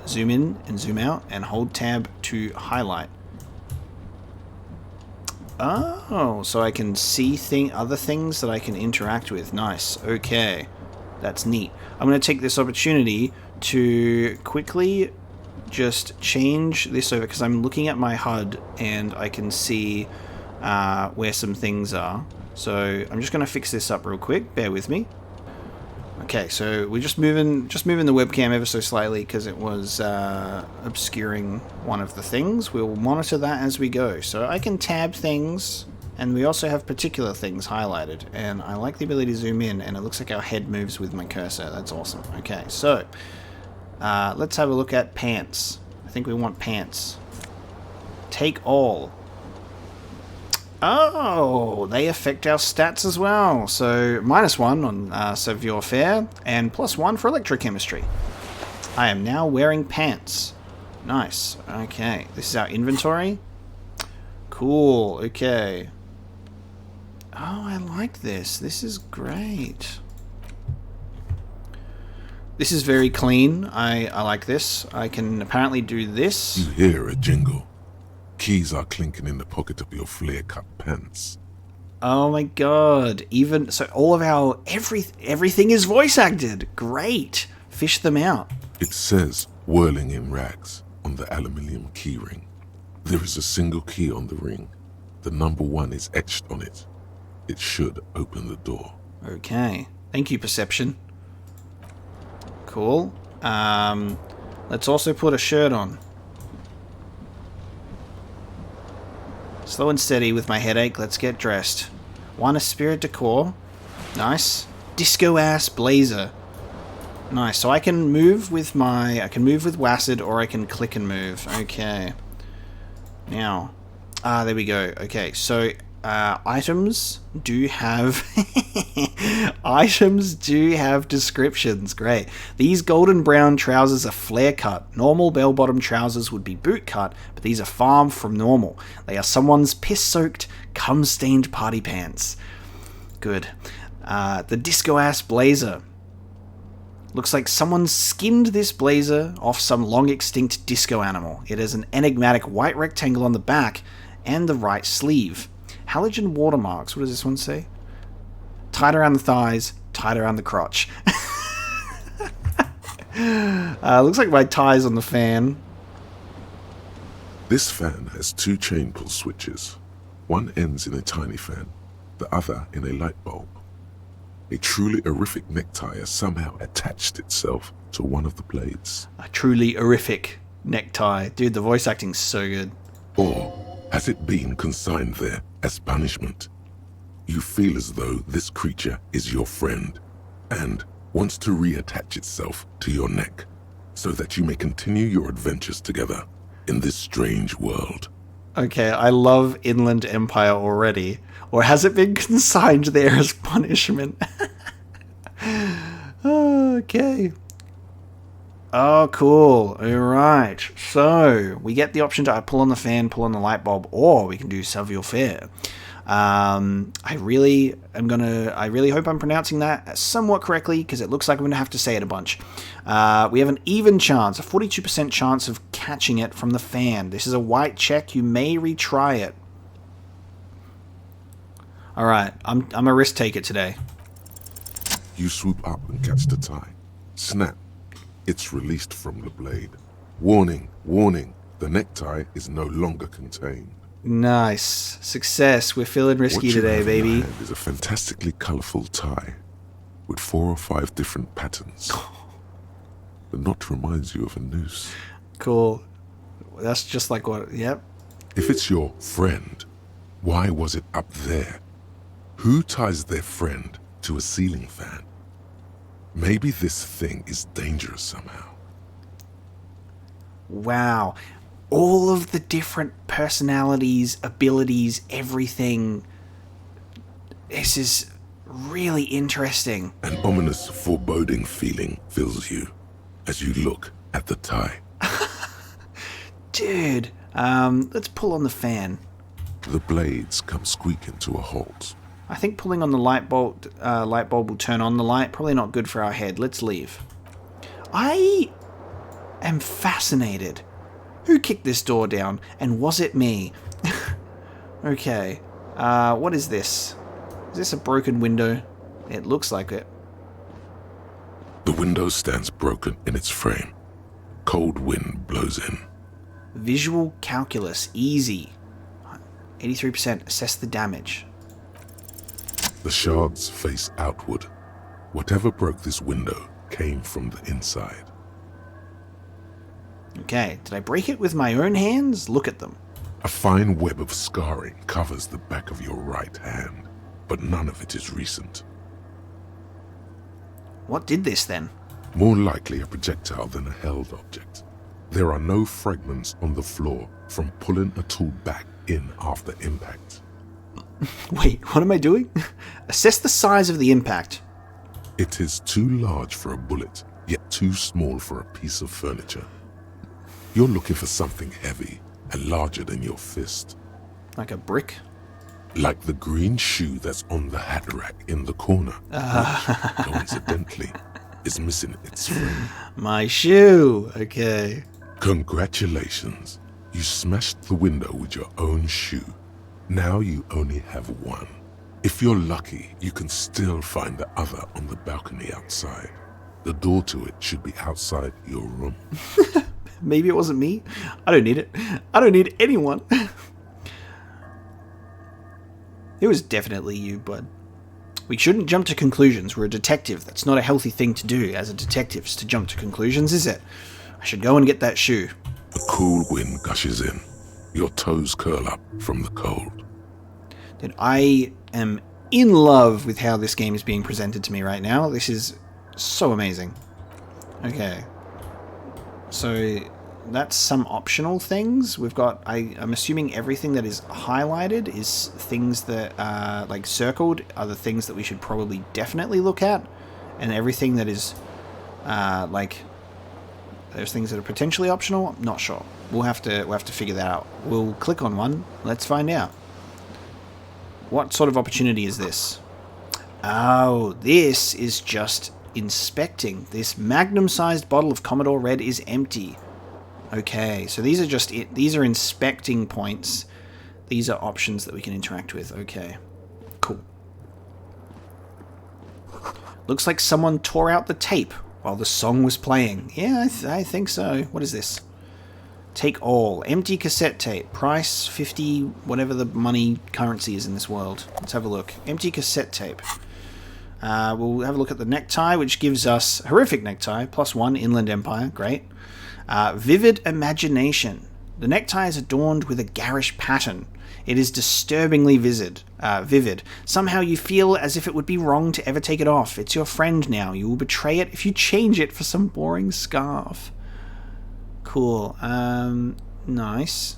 zoom in and zoom out and hold tab to highlight. Oh, so I can see other things that I can interact with. Nice. Okay. That's neat. I'm going to take this opportunity to quickly just change this over, because I'm looking at my HUD and I can see where some things are. So I'm just going to fix this up real quick. Bear with me. Okay, so we're just moving the webcam ever so slightly because it was obscuring one of the things. We'll monitor that as we go. So I can tab things, and we also have particular things highlighted. And I like the ability to zoom in, and it looks like our head moves with my cursor. That's awesome. Okay, so let's have a look at pants. I think we want pants. Take all. Oh, they affect our stats as well. So -1 on Savoir Faire and +1 for electrochemistry. I am now wearing pants. Nice. Okay, this is our inventory. Cool. Okay. Oh, I like this. This is great. This is very clean. I like this. I can apparently do this. You hear a jingle. Keys are clinking in the pocket of your flare-cut pants. Oh my god. Even so, all of our everything is voice acted. Great. Fish them out. It says whirling in rags on the aluminium key ring. There is a single key on the ring. The number 1 is etched on it. It should open the door. Okay. Thank you, perception. Cool. Let's also put a shirt on. Slow and steady with my headache. Let's get dressed. Want a spirit decor? Nice. Disco ass blazer. Nice. So I can move with WASD, or I can click and move. Okay. Now, there we go. Okay, so items do have descriptions. Great. These golden brown trousers are flare cut. Normal bell bottom trousers would be boot cut, but these are far from normal. They are someone's piss soaked, cum stained party pants. Good. The disco ass blazer. Looks like someone skinned this blazer off some long extinct disco animal. It has an enigmatic white rectangle on the back and the right sleeve. Halogen watermarks. What does this one say? Tight around the thighs, tight around the crotch. Looks like my tie's on the fan. This fan has 2 chain pull switches. One ends in a tiny fan, the other in a light bulb. A truly horrific necktie has somehow attached itself to one of the blades. A truly horrific necktie. Dude, the voice acting's so good. Or has it been consigned there as punishment? You feel as though this creature is your friend and wants to reattach itself to your neck so that you may continue your adventures together in this strange world. Okay, I love Inland Empire already. Or has it been consigned there as punishment? Okay. Oh, cool. Alright. So, we get the option to pull on the fan, pull on the light bulb, or we can do Savoir Faire. I really hope I'm pronouncing that somewhat correctly, because it looks like I'm going to have to say it a bunch. We have an even chance, a 42% chance of catching it from the fan. This is a white check. You may retry it. Alright, I'm a risk taker today. You swoop up and catch the tie. Snap. It's released from the blade. Warning, warning, the necktie is no longer contained. Nice. Success. We're feeling risky today, baby. What you have in your hand is a fantastically colourful tie with 4 or 5 different patterns. The knot reminds you of a noose. Cool. That's just like what... Yep. If it's your friend, why was it up there? Who ties their friend to a ceiling fan? Maybe this thing is dangerous somehow. Wow. All of the different personalities, abilities, everything. This is really interesting. An ominous, foreboding feeling fills you as you look at the tie. Dude, let's pull on the fan. The blades come squeaking to a halt. I think pulling on the light bulb will turn on the light. Probably not good for our head. Let's leave. I am fascinated. Who kicked this door down? And was it me? Okay. What is this? Is this a broken window? It looks like it. The window stands broken in its frame. Cold wind blows in. Visual calculus. Easy. 83%. Assess the damage. The shards face outward. Whatever broke this window came from the inside. Okay. Did I break it with my own hands? Look at them. A fine web of scarring covers the back of your right hand, but none of it is recent. What did this then? More likely a projectile than a held object. There are no fragments on the floor from pulling a tool back in after impact. Wait, what am I doing? Assess the size of the impact. It is too large for a bullet, yet too small for a piece of furniture. You're looking for something heavy and larger than your fist. Like a brick? Like the green shoe that's on the hat rack in the corner. Which, coincidentally, is missing its frame. My shoe. Okay. Congratulations. You smashed the window with your own shoe. Now you only have one. If you're lucky, you can still find the other on the balcony outside. The door to it should be outside your room. Maybe it wasn't me. I don't need it. I don't need anyone. It was definitely you, bud. We shouldn't jump to conclusions. We're a detective. That's not a healthy thing to do as a detective, to jump to conclusions, is it? I should go and get that shoe. A cool wind gushes in. Your toes curl up from the cold. Dude, I am in love with how this game is being presented to me right now. This is so amazing. Okay. So that's some optional things. We've got, I'm assuming everything that is highlighted is things that are like circled are the things that we should probably definitely look at. And everything that is like there's things that are potentially optional. I'm not sure. We'll have to figure that out. We'll click on one. Let's find out. What sort of opportunity is this? Oh, this is just inspecting. This magnum-sized bottle of Commodore Red is empty. Okay, so these are just it. These are inspecting points. These are options that we can interact with. Okay, cool. Looks like someone tore out the tape while the song was playing. Yeah, I think so. What is this? Take all. Empty cassette tape. Price 50, whatever the money currency is in this world. Let's have a look. Empty cassette tape. We'll have a look at the necktie, which gives us horrific necktie, +1 Inland Empire. Great. Vivid imagination. The necktie is adorned with a garish pattern. It is disturbingly vivid. Somehow you feel as if it would be wrong to ever take it off. It's your friend now. You will betray it if you change it for some boring scarf. Cool. Nice.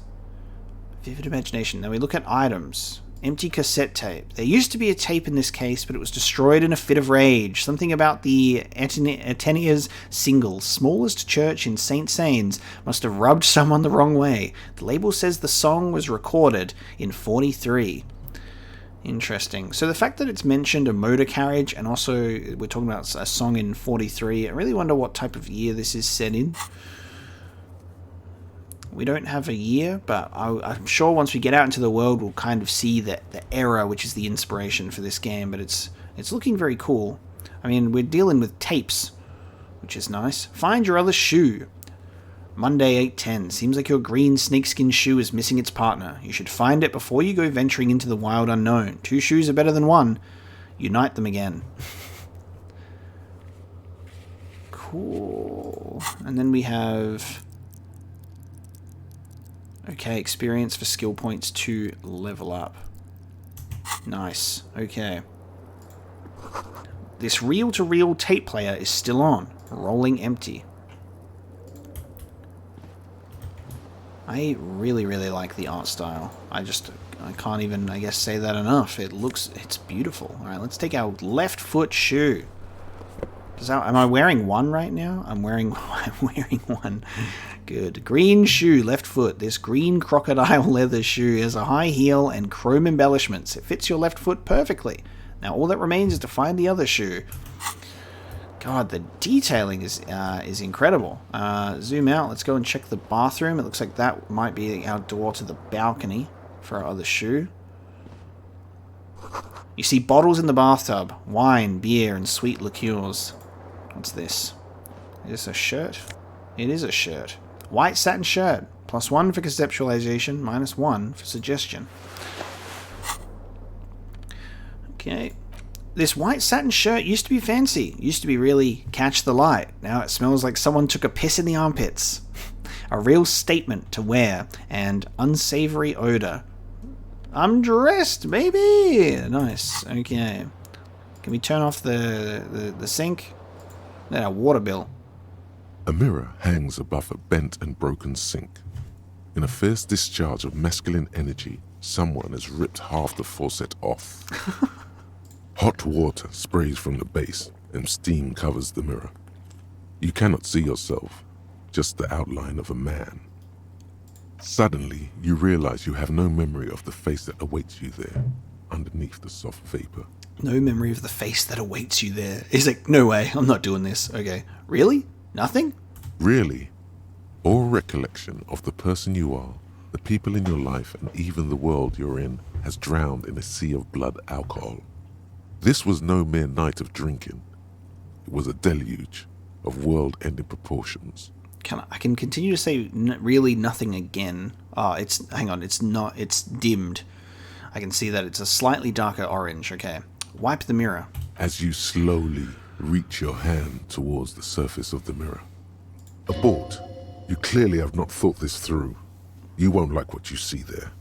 Vivid imagination. Now we look at items. Empty cassette tape. There used to be a tape in this case, but it was destroyed in a fit of rage. Something about the Atenia's single, Smallest Church in St. Sains, must have rubbed someone the wrong way. The label says the song was recorded in 43. Interesting. So the fact that it's mentioned a motor carriage, and also we're talking about a song in 43, I really wonder what type of year this is set in. We don't have a year, but I'm sure once we get out into the world, we'll kind of see the era, which is the inspiration for this game. But it's looking very cool. I mean, we're dealing with tapes, which is nice. Find your other shoe. Monday 8:10. Seems like your green snakeskin shoe is missing its partner. You should find it before you go venturing into the wild unknown. 2 shoes are better than 1. Unite them again. Cool. And then we have... Okay, experience for skill points to level up. Nice. Okay. This reel-to-reel tape player is still on. Rolling empty. I really, really like the art style. I can't even, I guess, say that enough. It's beautiful. Alright, let's take our left foot shoe. Am I wearing one right now? I'm wearing one. Good. Green shoe, left foot. This green crocodile leather shoe has a high heel and chrome embellishments. It fits your left foot perfectly. Now all that remains is to find the other shoe. God, the detailing is incredible. Zoom out. Let's go and check the bathroom. It looks like that might be our door to the balcony for our other shoe. You see bottles in the bathtub. Wine, beer, and sweet liqueurs. What's this? Is this a shirt? It is a shirt. White satin shirt. +1 for conceptualization, -1 for suggestion. Okay. This white satin shirt used to be fancy. Used to be really catch the light. Now it smells like someone took a piss in the armpits. A real statement to wear, and unsavory odor. I'm dressed, baby! Nice. Okay. Can we turn off the sink? Then our water bill. A mirror hangs above a bent and broken sink. In a fierce discharge of masculine energy, someone has ripped half the faucet off. Hot water sprays from the base, and steam covers the mirror. You cannot see yourself, just the outline of a man. Suddenly, you realize you have no memory of the face that awaits you there, underneath the soft vapor. No memory of the face that awaits you there. He's like, no way, I'm not doing this. Okay. Really? Nothing? Really, all recollection of the person you are, the people in your life, and even the world you're in has drowned in a sea of blood alcohol. This was no mere night of drinking. It was a deluge of world-ending proportions. I can continue to say really nothing again. Hang on, it's not, it's dimmed. I can see that it's a slightly darker orange. Okay. Wipe the mirror. As you slowly reach your hand towards the surface of the mirror. Abort. You clearly have not thought this through. You won't like what you see there,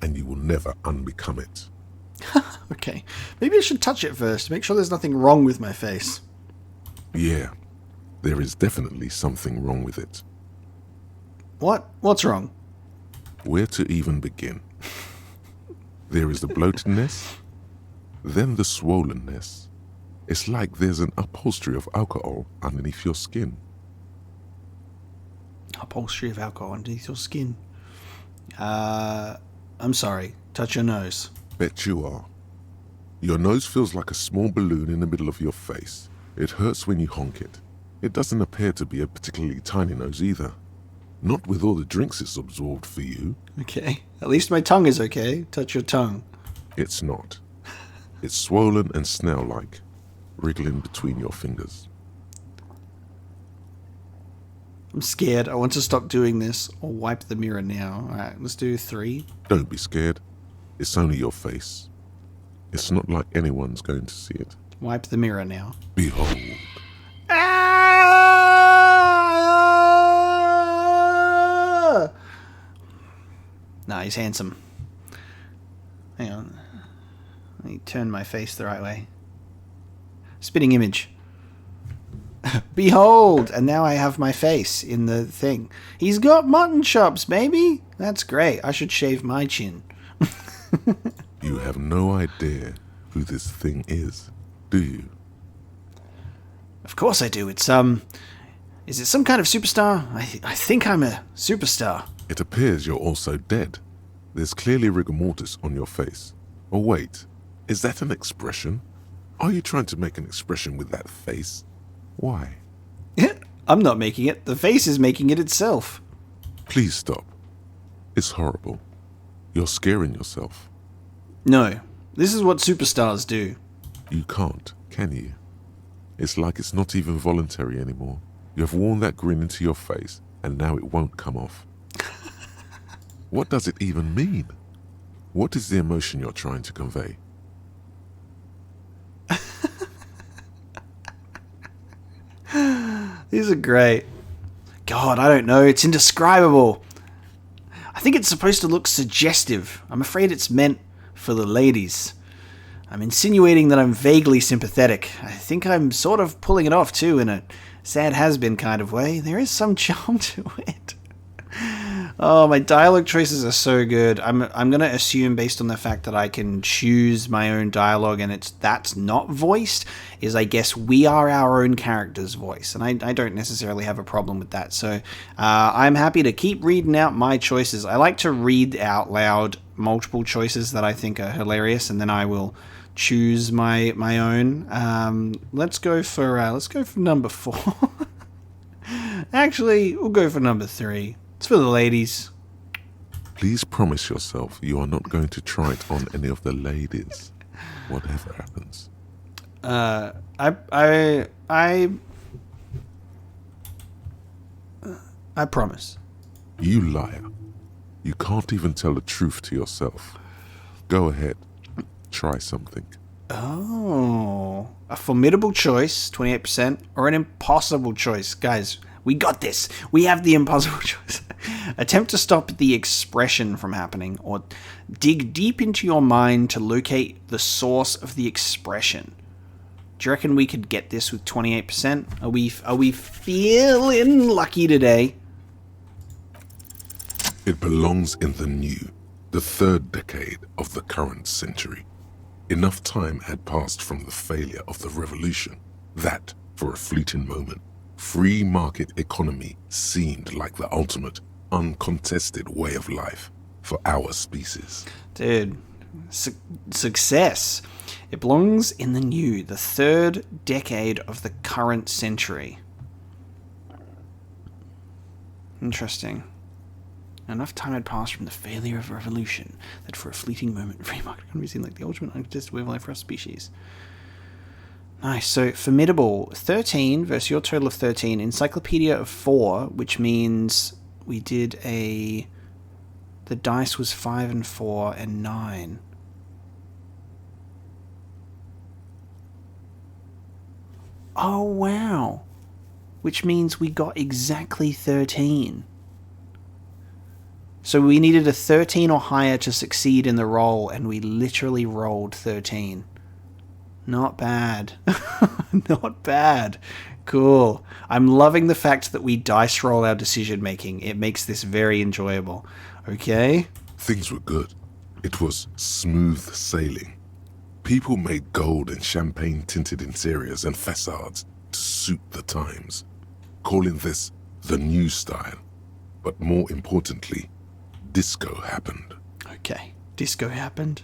and you will never unbecome it. Okay. Maybe I should touch it first to make sure there's nothing wrong with my face. Yeah, there is definitely something wrong with it. What? What's wrong? Where to even begin? There is the bloatedness, then the swollenness. It's like there's an upholstery of alcohol underneath your skin. Upholstery of alcohol underneath your skin. I'm sorry. Touch your nose. Bet you are. Your nose feels like a small balloon in the middle of your face. It hurts when you honk it. It doesn't appear to be a particularly tiny nose either. Not with all the drinks it's absorbed for you. Okay. At least my tongue is okay. Touch your tongue. It's not. It's swollen and snail-like, wriggling between your fingers. I'm scared. I want to stop doing this or wipe the mirror now. Alright, let's do 3. Don't be scared. It's only your face. It's not like anyone's going to see it. Wipe the mirror now. Behold. Ah! Nah, he's handsome. Hang on. Let me turn my face the right way. Spitting image. Behold! And now I have my face in the thing. He's got mutton chops, baby! That's great. I should shave my chin. You have no idea who this thing is, do you? Of course I do. It's, is it some kind of superstar? I think I'm a superstar. It appears you're also dead. There's clearly rigor mortis on your face. Oh wait, is that an expression? Are you trying to make an expression with that face? Why? I'm not making it. The face is making it itself. Please stop. It's horrible. You're scaring yourself. No. This is what superstars do. You can't, can you? It's like it's not even voluntary anymore. You have worn that grin into your face, and now it won't come off. What does it even mean? What is the emotion you're trying to convey? These are great. God, I don't know. It's indescribable. I think it's supposed to look suggestive. I'm afraid it's meant for the ladies. I'm insinuating that I'm vaguely sympathetic. I think I'm sort of pulling it off too in a sad has-been kind of way. There is some charm to it. Oh, my dialogue choices are so good. I'm gonna assume, based on the fact that I can choose my own dialogue and that's not voiced, is I guess we are our own character's voice, and I don't necessarily have a problem with that. So I'm happy to keep reading out my choices. I like to read out loud multiple choices that I think are hilarious, and then I will choose my own. Let's go for number 4. Actually, we'll go for number 3. It's for the ladies. Please promise yourself you are not going to try it on any of the ladies, whatever happens. I promise. You liar. You can't even tell the truth to yourself. Go ahead. Try something. Oh, a formidable choice, 28%, or an impossible choice. Guys, we got this. We have the impossible choice. Attempt to stop the expression from happening, or dig deep into your mind to locate the source of the expression. Do you reckon we could get this with 28%? Are we feeling lucky today? It belongs in the new, the 3rd decade of the current century. Enough time had passed from the failure of the revolution that, for a fleeting moment, free market economy seemed like the ultimate, uncontested way of life for our species. Dude, success. It belongs in the new, the 3rd decade of the current century. Interesting. Enough time had passed from the failure of revolution that for a fleeting moment, free market economy seemed like the ultimate uncontested way of life for our species. Nice. So, formidable. 13 versus your total of 13. Encyclopedia of 4, which means we did the dice was 5 and 4 and 9. Oh, wow. Which means we got exactly 13. So we needed a 13 or higher to succeed in the roll, and we literally rolled 13. Not bad. Not bad. Cool. I'm loving the fact that we dice roll our decision making. It makes this very enjoyable. Okay? Things were good. It was smooth sailing. People made gold and champagne-tinted interiors and facades to suit the times, calling this the new style. But more importantly, disco happened. Okay. Disco happened.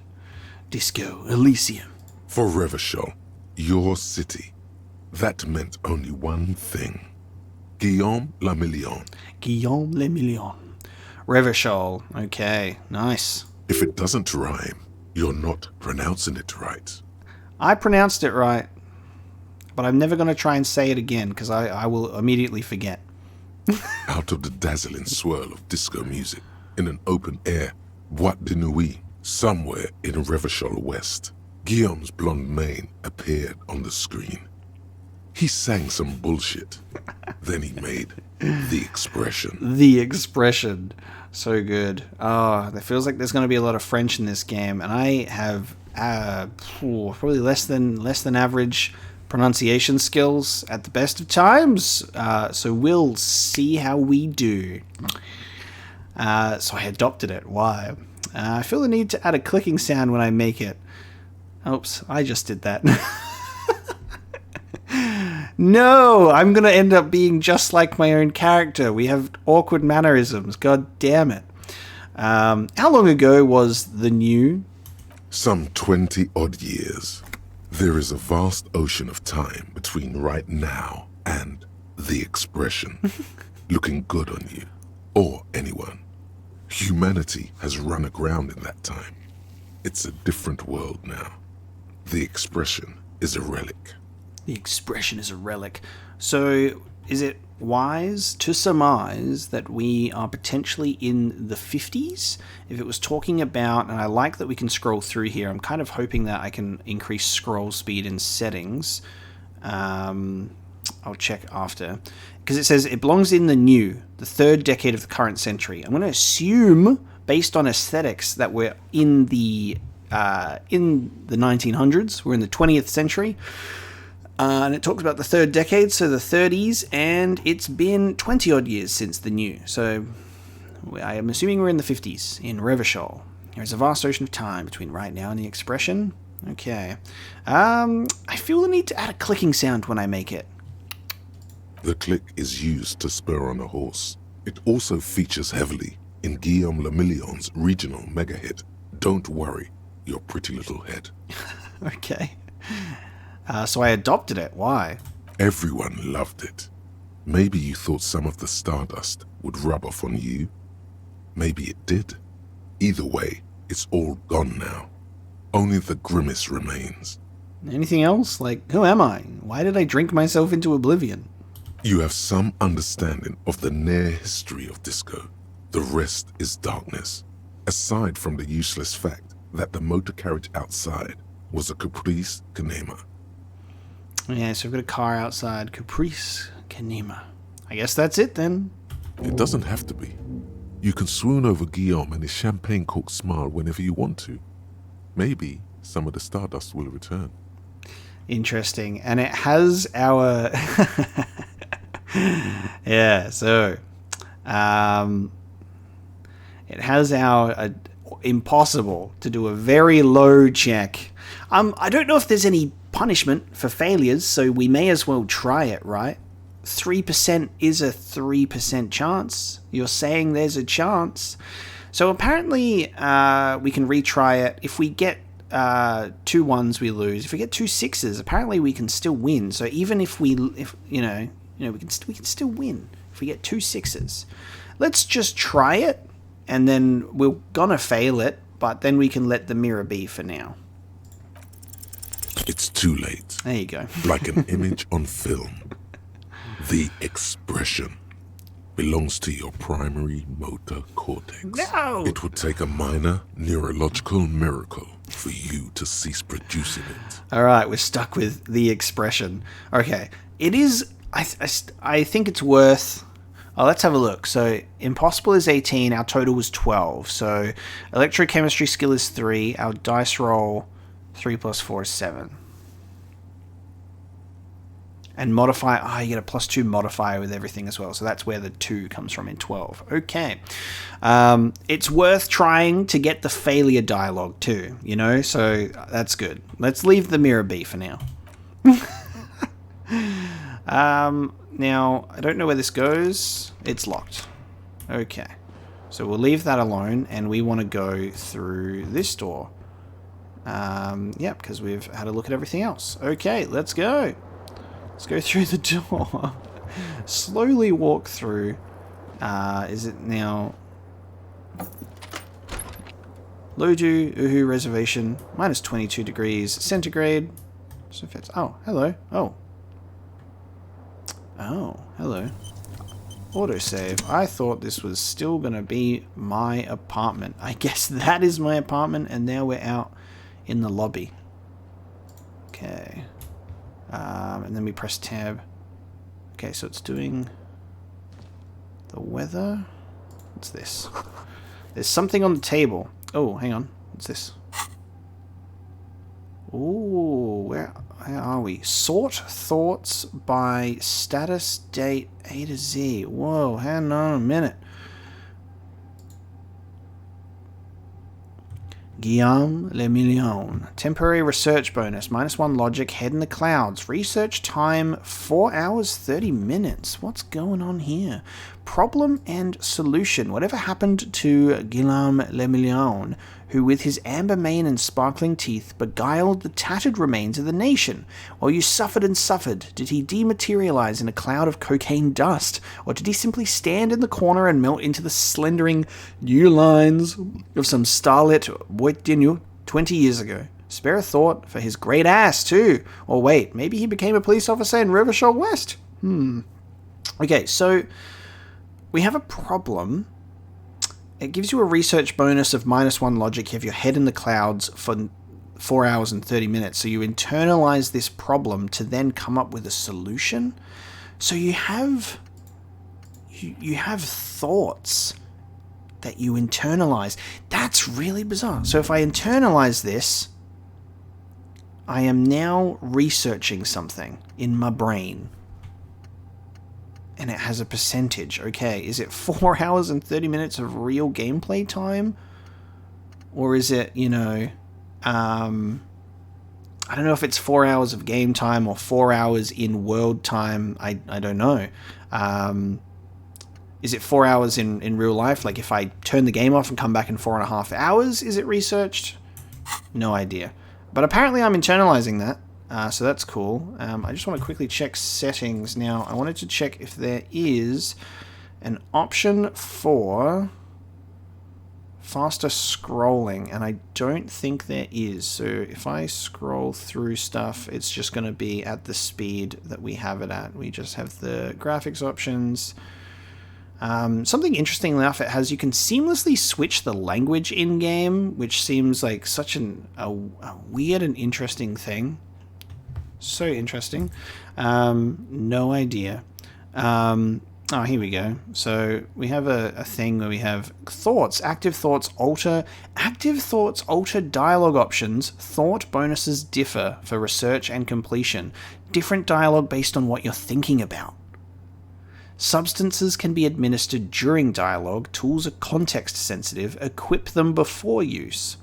Disco Elysium. For Revachol, your city, that meant only one thing. Guillaume le Million. Guillaume le Million. Revachol. Okay. Nice. If it doesn't rhyme, you're not pronouncing it right. I pronounced it right, but I'm never going to try and say it again because I will immediately forget. Out of the dazzling swirl of disco music, in an open-air boîte de nuit, somewhere in Revachol West, Guillaume's blonde mane appeared on the screen. He sang some bullshit. Then he made the expression. The expression. So good. Oh, it feels like there's going to be a lot of French in this game, and I have probably less than average pronunciation skills at the best of times. So we'll see how we do. So I adopted it. Why? I feel the need to add a clicking sound when I make it. Oops, I just did that. No, I'm going to end up being just like my own character. We have awkward mannerisms. God damn it. How long ago was the new? Some 20-odd years. There is a vast ocean of time between right now and the expression. Looking good on you. Or anyone. Humanity has run aground in that time. It's a different world now. The expression is a relic. The expression is a relic. So, is it wise to surmise that we are potentially in the 50s? If it was talking about, and I like that we can scroll through here, I'm kind of hoping that I can increase scroll speed in settings. I'll check after. Because it says it belongs in the new, the 3rd decade of the current century. I'm going to assume, based on aesthetics, that we're in the 1900s. We're in the 20th century. And it talks about the 3rd decade, so the 30s, and it's been 20-odd years since the new. So I am assuming we're in the 50s, in Revachol. There is a vast ocean of time between right now and the expression. Okay. I feel the need to add a clicking sound when I make it. The click is used to spur on a horse. It also features heavily in Guillaume Lemillion's regional mega hit, Don't Worry, Your Pretty Little Head. Okay. So I adopted it. Why? Everyone loved it. Maybe you thought some of the stardust would rub off on you. Maybe it did. Either way, it's all gone now. Only the grimace remains. Anything else? Like, who am I? Why did I drink myself into oblivion? You have some understanding of the near history of disco. The rest is darkness. Aside from the useless fact that the motor carriage outside was a Caprice Canema. Yeah, so we've got a car outside. Caprice Canema. I guess that's it then. It doesn't have to be. You can swoon over Guillaume and his champagne-corked smile whenever you want to. Maybe some of the stardust will return. Interesting. And it has our... yeah, so... it has our... impossible to do a very low check. I don't know if there's any punishment for failures, so we may as well try it, right? 3% is a 3% chance. You're saying there's a chance. So apparently we can retry it. If we get 2 1s, we lose. If we get 2 6s, apparently we can still win. So even if we can still win if we get 2 6s. Let's just try it, and then we're gonna fail it, but then we can let the mirror be for now. It's too late. There you go. Like an image on film. The expression belongs to your primary motor cortex. No! It would take a minor neurological miracle for you to cease producing it. All right, we're stuck with the expression. Okay, it is... I think it's worth... Oh, let's have a look. So, Impossible is 18, our total was 12. So, Electrochemistry skill is 3, our dice roll 3 plus 4 is 7. And modifier, you get a +2 modifier with everything as well. So that's where the 2 comes from in 12. Okay. It's worth trying to get the failure dialogue too, so that's good. Let's leave the mirror be for now. Now, I don't know where this goes. It's locked. Okay. So we'll leave that alone, and we want to go through this door. Yeah, because we've had a look at everything else. Okay, let's go. Let's go through the door. Slowly walk through. Is it now? Loju Uhu reservation. Minus 22 degrees centigrade. So if it's... Oh, hello. Oh, hello. Autosave. I thought this was still going to be my apartment. I guess that is my apartment, and now we're out in the lobby. Okay. And then we press tab. Okay, so it's doing the weather. What's this? There's something on the table. Oh, hang on. What's this? Ooh, where are we? Sort thoughts by status date A to Z. Whoa, hang on a minute. Guillaume Lemillon. Temporary research bonus. -1 logic. Head in the clouds. Research time 4 hours 30 minutes. What's going on here? Problem and solution. Whatever happened to Guillaume Lemillon, who with his amber mane and sparkling teeth beguiled the tattered remains of the nation? While you suffered and suffered, did he dematerialize in a cloud of cocaine dust? Or did he simply stand in the corner and melt into the slendering new lines of some starlit Boitinu 20 years ago? Spare a thought for his great ass, too. Or wait, maybe he became a police officer in Revachol West? Okay, so we have a problem. It gives you a research bonus of -1 logic. You have your head in the clouds for 4 hours and 30 minutes. So you internalize this problem to then come up with a solution. So you have thoughts that you internalize. That's really bizarre. So if I internalize this, I am now researching something in my brain. and it has a percentage. Okay, is it 4 hours and 30 minutes of real gameplay time? Or is it, you know, I don't know if it's 4 hours of game time or 4 hours in world time. I don't know. Is it 4 hours in real life? Like if I turn the game off and come back in 4.5 hours, is it researched? No idea. But apparently I'm internalizing that, so that's cool. I just want to quickly check settings. Now, I wanted to check if there is an option for faster scrolling, and I don't think there is. So if I scroll through stuff, it's just going to be at the speed that we have it at. We just have the graphics options. Something interesting enough, it has you can seamlessly switch the language in-game, which seems like such a weird and interesting thing. So interesting. No idea. Oh, here we go. So we have a thing where we have thoughts. Active thoughts alter dialogue options. Thought bonuses differ for research and completion. Different dialogue based on what you're thinking about. Substances can be administered during dialogue. Tools are context sensitive. Equip them before use.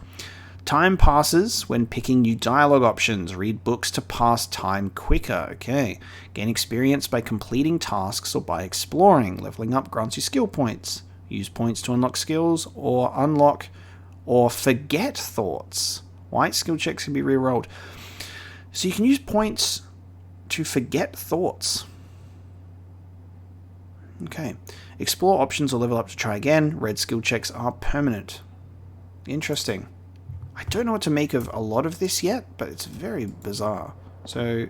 Time passes when picking new dialogue options. Read books to pass time quicker. Okay. Gain experience by completing tasks or by exploring. Leveling up grants you skill points. Use points to unlock skills or unlock or forget thoughts. White skill checks can be rerolled. So you can use points to forget thoughts. Okay. Explore options or level up to try again. Red skill checks are permanent. Interesting. I don't know what to make of a lot of this yet, but it's very bizarre. So,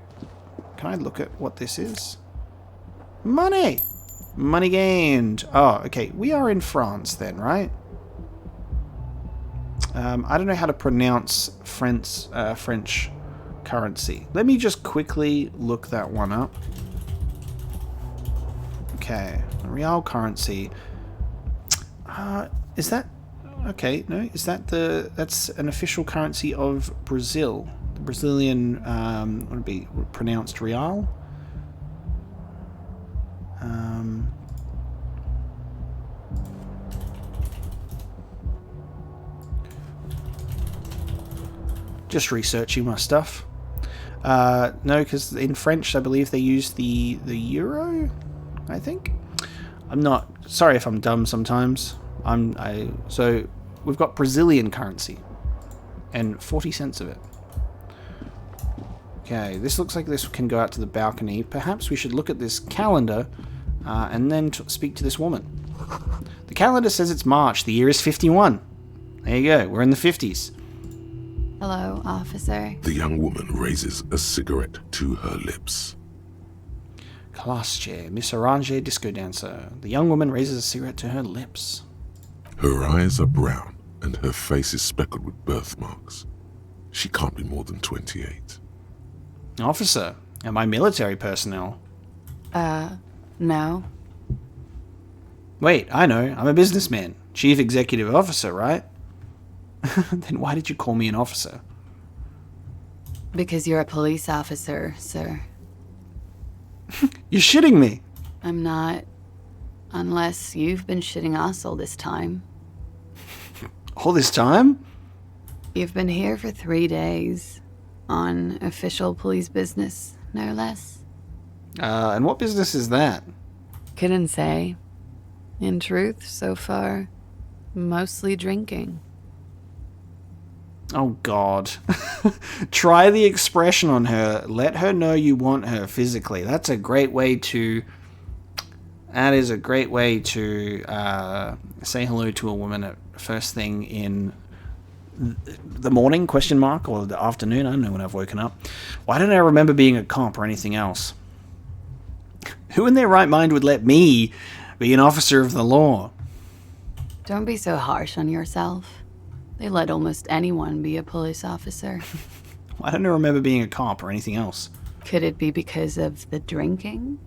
can I look at what this is? Money! Money gained. Oh, okay. We are in France then, right? I don't know how to pronounce French currency. Let me just quickly look that one up. Okay, real currency. Is that okay? No, is that that's an official currency of Brazil? The Brazilian would it be pronounced real? Just researching my stuff. No, because in French, I believe they use the euro. I think. I'm not sorry if I'm dumb sometimes. So we've got Brazilian currency and 40 cents of it. Okay, this looks like this can go out to the balcony. Perhaps we should look at this calendar and then speak to this woman. The calendar says it's March. The year is 51. There you go. We're in the 50s. Hello, officer. The young woman raises a cigarette to her lips. Classe, Miss Orange disco dancer. The young woman raises a cigarette to her lips. Her eyes are brown, and her face is speckled with birthmarks. She can't be more than 28. Officer, am I military personnel? No. Wait, I know. I'm a businessman. Chief executive officer, right? Then why did you call me an officer? Because you're a police officer, sir. You're shitting me. I'm not. Unless you've been shitting us all this time. All this time? You've been here for 3 days. On official police business, no less. And what business is that? Couldn't say. In truth, so far, mostly drinking. Oh, God. Try the expression on her. Let her know you want her physically. That's a great way to... That is a great way to say hello to a woman at first thing in the morning, question mark, or the afternoon. I don't know when I've woken up. Why don't I remember being a cop or anything else? Who in their right mind would let me be an officer of the law? Don't be so harsh on yourself. They let almost anyone be a police officer. I don't remember being a cop or anything else. Could it be because of the drinking?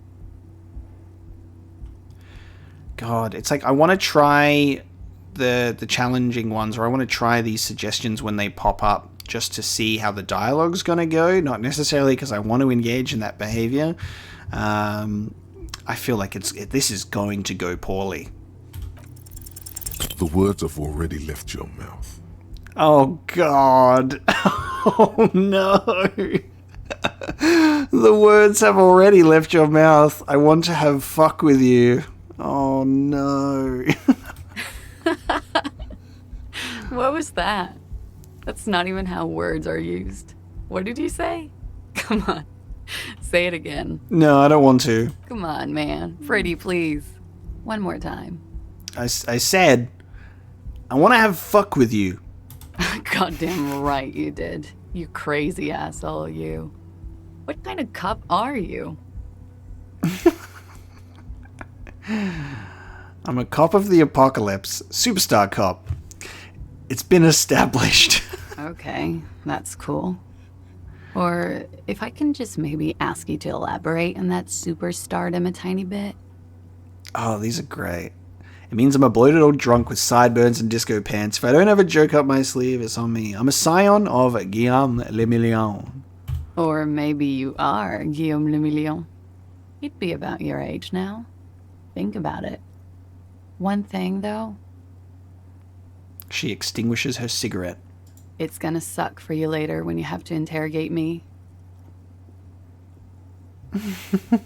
God, it's like I want to try the challenging ones, or I want to try these suggestions when they pop up just to see how the dialogue's going to go, not necessarily because I want to engage in that behavior. I feel like this is going to go poorly. The words have already left your mouth. Oh, God. Oh, no. The words have already left your mouth. I want to have fuck with you. Oh, no. What was that? That's not even how words are used. What did you say? Come on. Say it again. No, I don't want to. Come on, man. Pretty please. One more time. I said, I want to have fuck with you. Goddamn right you did. You crazy asshole, you. What kind of cop are you? I'm a cop of the apocalypse. Superstar cop. It's been established. Okay, that's cool. Or if I can just maybe ask you to elaborate on that superstardom a tiny bit. Oh, these are great. It means I'm a bloated old drunk with sideburns and disco pants. If I don't have a joke up my sleeve, it's on me. I'm a scion of Guillaume le Million. Or maybe you are Guillaume le Million. He'd be about your age now. Think about it. One thing, though. She extinguishes her cigarette. It's gonna suck for you later when you have to interrogate me. Okay.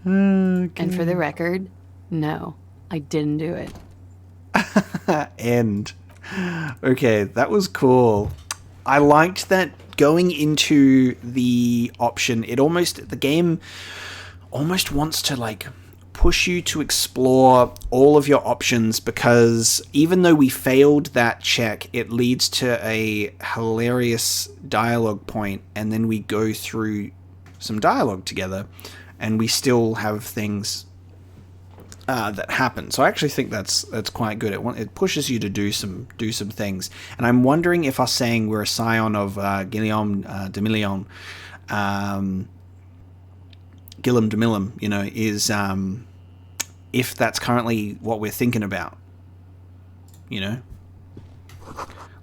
And for the record, no, I didn't do it. End. Okay, that was cool. I liked that going into the option, the game almost wants to like push you to explore all of your options, because even though we failed that check, it leads to a hilarious dialogue point, and then we go through some dialogue together, and we still have things that happen. So I actually think that's quite good. It pushes you to do some things, and I'm wondering if us saying we're a scion of Guillaume de Million, Guillaume de Million, is if that's currently what we're thinking about.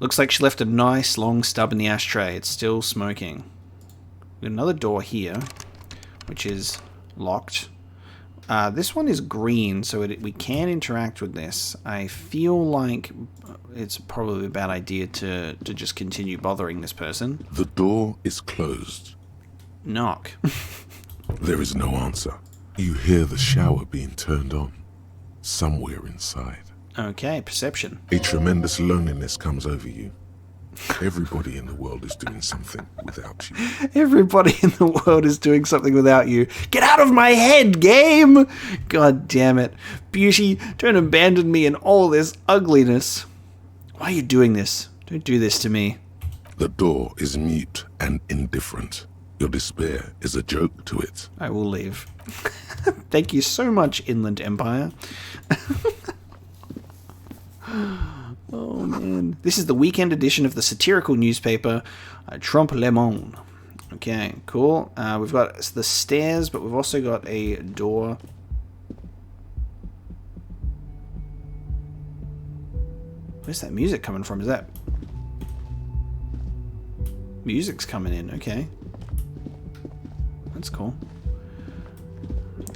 Looks like she left a nice long stub in the ashtray. It's still smoking. We got another door here, which is locked. This one is green, so we can interact with this. I feel like it's probably a bad idea to just continue bothering this person. The door is closed. Knock. There is no answer. You hear the shower being turned on, somewhere inside. Okay, perception. A tremendous loneliness comes over you. Everybody in the world is doing something without you. Everybody in the world is doing something without you. Get out of my head, game! God damn it. Beauty, don't abandon me in all this ugliness. Why are you doing this? Don't do this to me. The door is mute and indifferent. Your despair is a joke to it. I will leave. Thank you so much, Inland Empire. Oh, man. This is the weekend edition of the satirical newspaper, Trompe Le Monde. Okay, cool. We've got the stairs, but we've also got a door. Where's that music coming from? Is that... Music's coming in, okay. That's cool.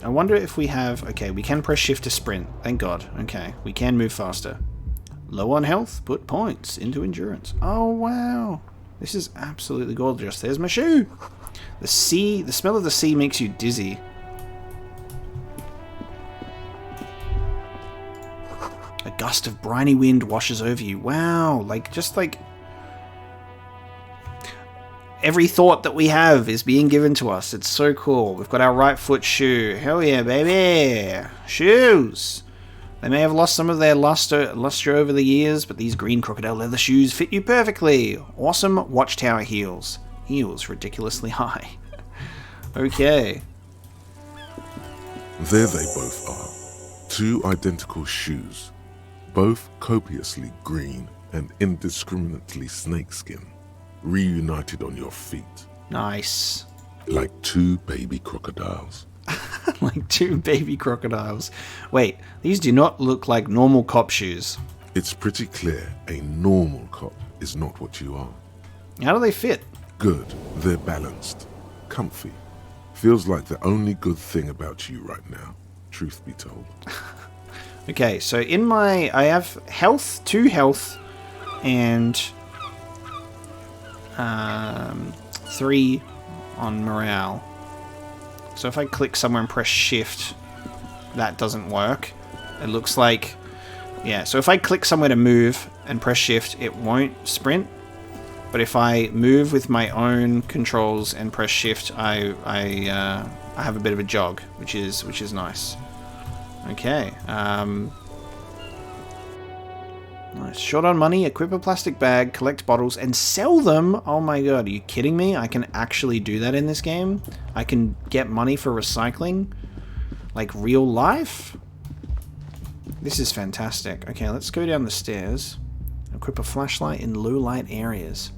I wonder if we have... Okay, we can press shift to sprint. Thank God. Okay, we can move faster. Low on health, put points into endurance. Oh, wow. This is absolutely gorgeous. There's my shoe. The smell of the sea makes you dizzy. A gust of briny wind washes over you. Wow, just like... Every thought that we have is being given to us. It's so cool. We've got our right foot shoe. Hell yeah, baby. Shoes. They may have lost some of their luster over the years, but these green crocodile leather shoes fit you perfectly. Awesome watchtower heels. Heels ridiculously high. Okay. There they both are. Two identical shoes. Both copiously green and indiscriminately snakeskin. Reunited on your feet. Nice. Like two baby crocodiles. Like two baby crocodiles. Wait, these do not look like normal cop shoes. It's pretty clear a normal cop is not what you are. How do they fit? Good. They're balanced, comfy, Feels like the only good thing about you right now, truth be told. Okay, so I have health, 2 health, and 3 on morale. So if I click somewhere and press shift, that doesn't work. It looks like, yeah, so if I click somewhere to move and press shift, it won't sprint. But if I move with my own controls and press shift, I have a bit of a jog, which is nice. Okay. Nice. Short on money, equip a plastic bag, collect bottles, and sell them? Oh my god, are you kidding me? I can actually do that in this game? I can get money for recycling? Like real life? This is fantastic. Okay, let's go down the stairs. Equip a flashlight in low light areas.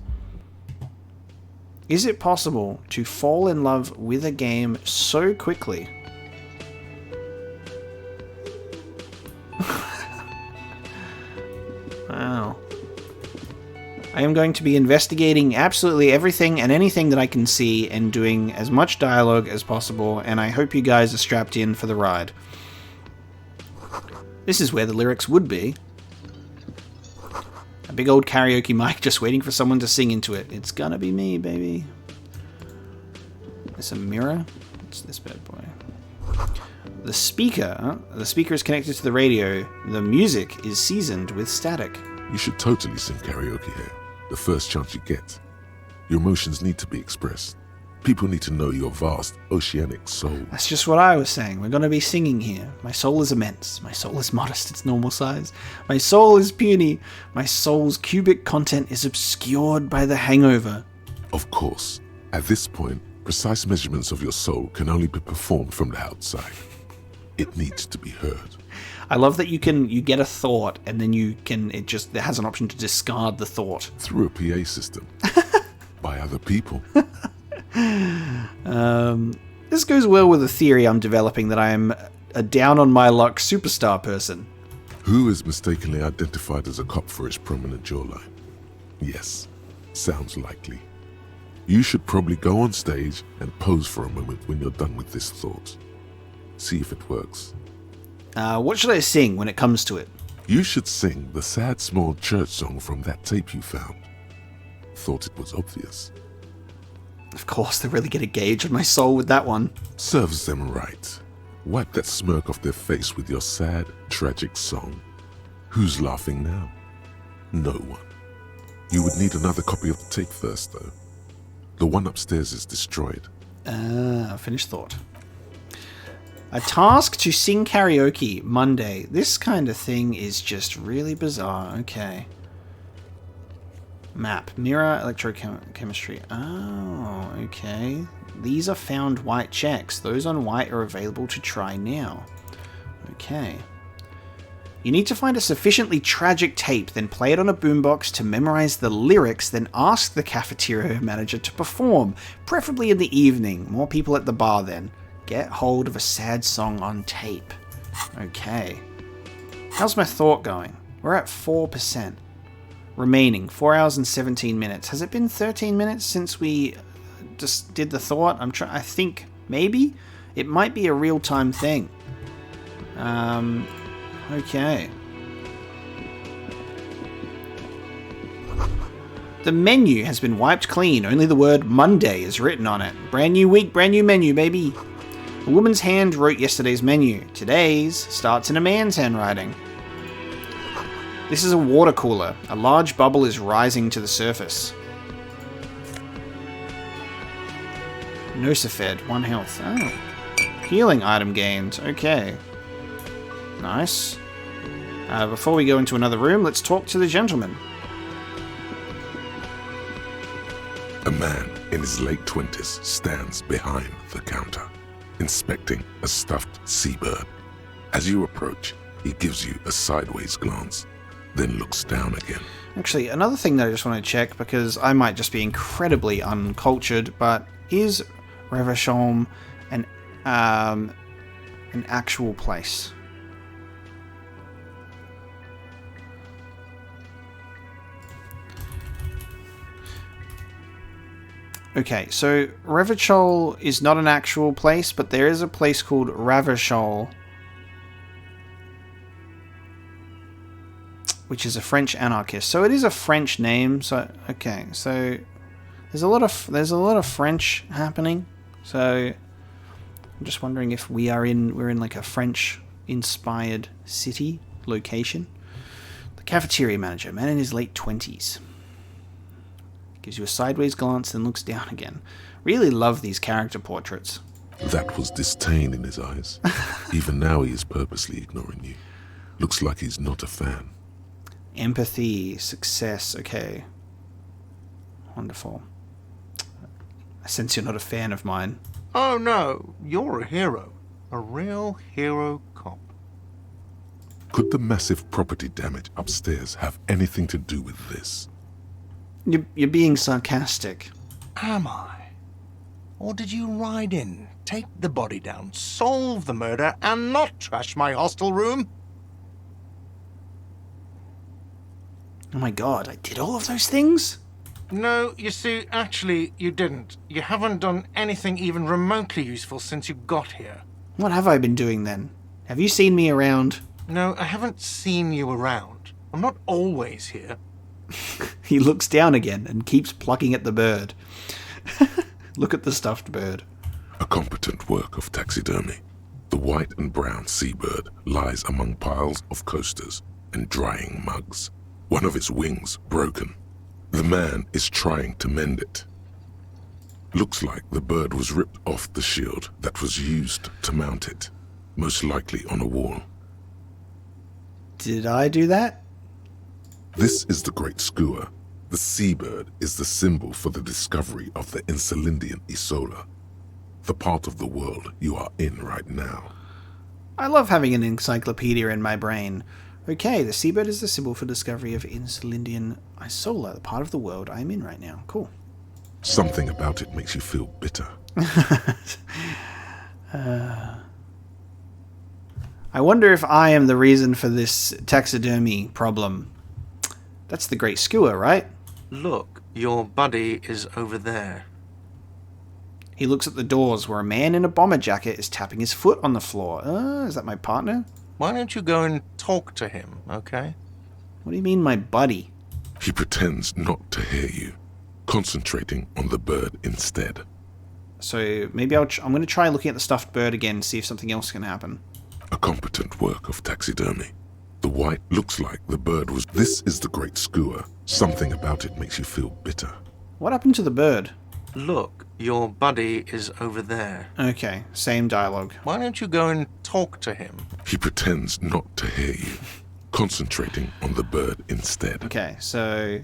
Is it possible to fall in love with a game so quickly? Wow. I am going to be investigating absolutely everything and anything that I can see and doing as much dialogue as possible, and I hope you guys are strapped in for the ride. This is where the lyrics would be. A big old karaoke mic just waiting for someone to sing into it. It's gonna be me, baby. There's a mirror. What's this bad boy? The speaker is connected to the radio. The music is seasoned with static. You should totally sing karaoke here, the first chance you get. Your emotions need to be expressed. People need to know your vast, oceanic soul. That's just what I was saying. We're going to be singing here. My soul is immense. My soul is modest, its normal size. My soul is puny. My soul's cubic content is obscured by the hangover. Of course, at this point, precise measurements of your soul can only be performed from the outside. It needs to be heard. I love that you get a thought and then it has an option to discard the thought. Through a PA system. By other people. This goes well with a theory I'm developing that I am a down on my luck superstar person. Who is mistakenly identified as a cop for his prominent jawline? Yes, sounds likely. You should probably go on stage and pose for a moment when you're done with this thought. See if it works. What should I sing when it comes to it? You should sing the sad small church song from that tape you found. Thought it was obvious. Of course, they're really going to gauge on my soul with that one. Serves them right. Wipe that smirk off their face with your sad, tragic song. Who's laughing now? No one. You would need another copy of the tape first, though. The one upstairs is destroyed. Finished thought. A task to sing karaoke, Monday. This kind of thing is just really bizarre. Okay. Map. Mirror electrochemistry. Oh, okay. These are found white checks. Those on white are available to try now. Okay. You need to find a sufficiently tragic tape, then play it on a boombox to memorize the lyrics, then ask the cafeteria manager to perform, preferably in the evening. More people at the bar then. Get hold of a sad song on tape. Okay. How's my thought going? We're at 4%. Remaining 4 hours and 17 minutes. Has it been 13 minutes since we just did the thought? I think maybe it might be a real-time thing. Okay. The menu has been wiped clean. Only the word Monday is written on it. Brand new week, brand new menu, baby. A woman's hand wrote yesterday's menu. Today's starts in a man's handwriting. This is a water cooler. A large bubble is rising to the surface. Nosifed, 1 health. Oh. Healing item gained. Okay. Nice. Before we go into another room, let's talk to the gentleman. A man in his late 20s stands behind the counter, inspecting a stuffed seabird. As you approach, he gives you a sideways glance, then looks down again. Actually, another thing that I just want to check, because I might just be incredibly uncultured, but is Revachol an actual place? Okay, so Revachol is not an actual place, but there is a place called Ravachol, which is a French anarchist. So it is a French name. So okay, so there's a lot of French happening. So I'm just wondering if we're in like a French inspired city location. The cafeteria manager, man in his late 20s. Gives you a sideways glance, then looks down again. Really love these character portraits. That was disdain in his eyes. Even now he is purposely ignoring you. Looks like he's not a fan. Empathy, success, okay. Wonderful. I sense you're not a fan of mine. Oh no, you're a hero. A real hero cop. Could the massive property damage upstairs have anything to do with this? You're being sarcastic. Am I? Or did you ride in, take the body down, solve the murder, and not trash my hostel room? Oh my god, I did all of those things? No, you see, actually, you didn't. You haven't done anything even remotely useful since you got here. What have I been doing then? Have you seen me around? No, I haven't seen you around. I'm not always here. He looks down again and keeps plucking at the bird. Look at the stuffed bird. A competent work of taxidermy. The white and brown seabird lies among piles of coasters and drying mugs. One of its wings broken. The man is trying to mend it. Looks like the bird was ripped off the shield that was used to mount it, most likely on a wall. Did I do that? This is the Great Skua. The seabird is the symbol for the discovery of the Insulindian Isola, the part of the world you are in right now. I love having an encyclopedia in my brain. Okay, the seabird is the symbol for discovery of Insulindian Isola, the part of the world I am in right now. Cool. Something about it makes you feel bitter. I wonder if I am the reason for this taxidermy problem. That's the Great Skua, right? Look, your buddy is over there. He looks at the doors where a man in a bomber jacket is tapping his foot on the floor. Is that my partner? Why don't you go and talk to him, okay? What do you mean, my buddy? He pretends not to hear you, concentrating on the bird instead. So maybe I'm going to try looking at the stuffed bird again, see if something else can happen. A competent work of taxidermy. The white looks like the bird was... This is the Great Skua. Something about it makes you feel bitter. What happened to the bird? Look, your buddy is over there. Okay, same dialogue. Why don't you go and talk to him? He pretends not to hear you, concentrating on the bird instead. Okay, so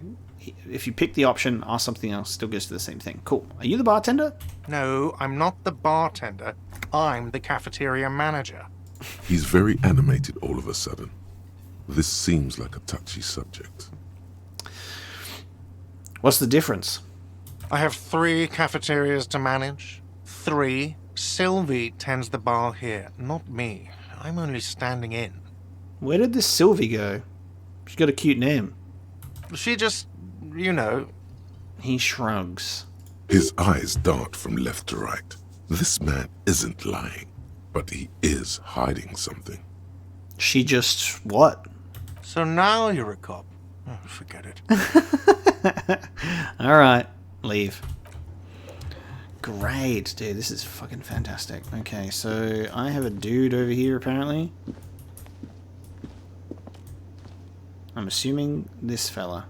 if you pick the option, ask something else, still goes to the same thing. Cool. Are you the bartender? No, I'm not the bartender. I'm the cafeteria manager. He's very animated all of a sudden. This seems like a touchy subject. What's the difference? I have 3 cafeterias to manage. 3. Sylvie tends the bar here, not me. I'm only standing in. Where did this Sylvie go? She's got a cute name. She just, you know... He shrugs. His eyes dart from left to right. This man isn't lying, but he is hiding something. She just... what? So now you're a cop. Oh, forget it. Alright, leave. Great, dude, this is fucking fantastic. Okay, so I have a dude over here apparently. I'm assuming this fella.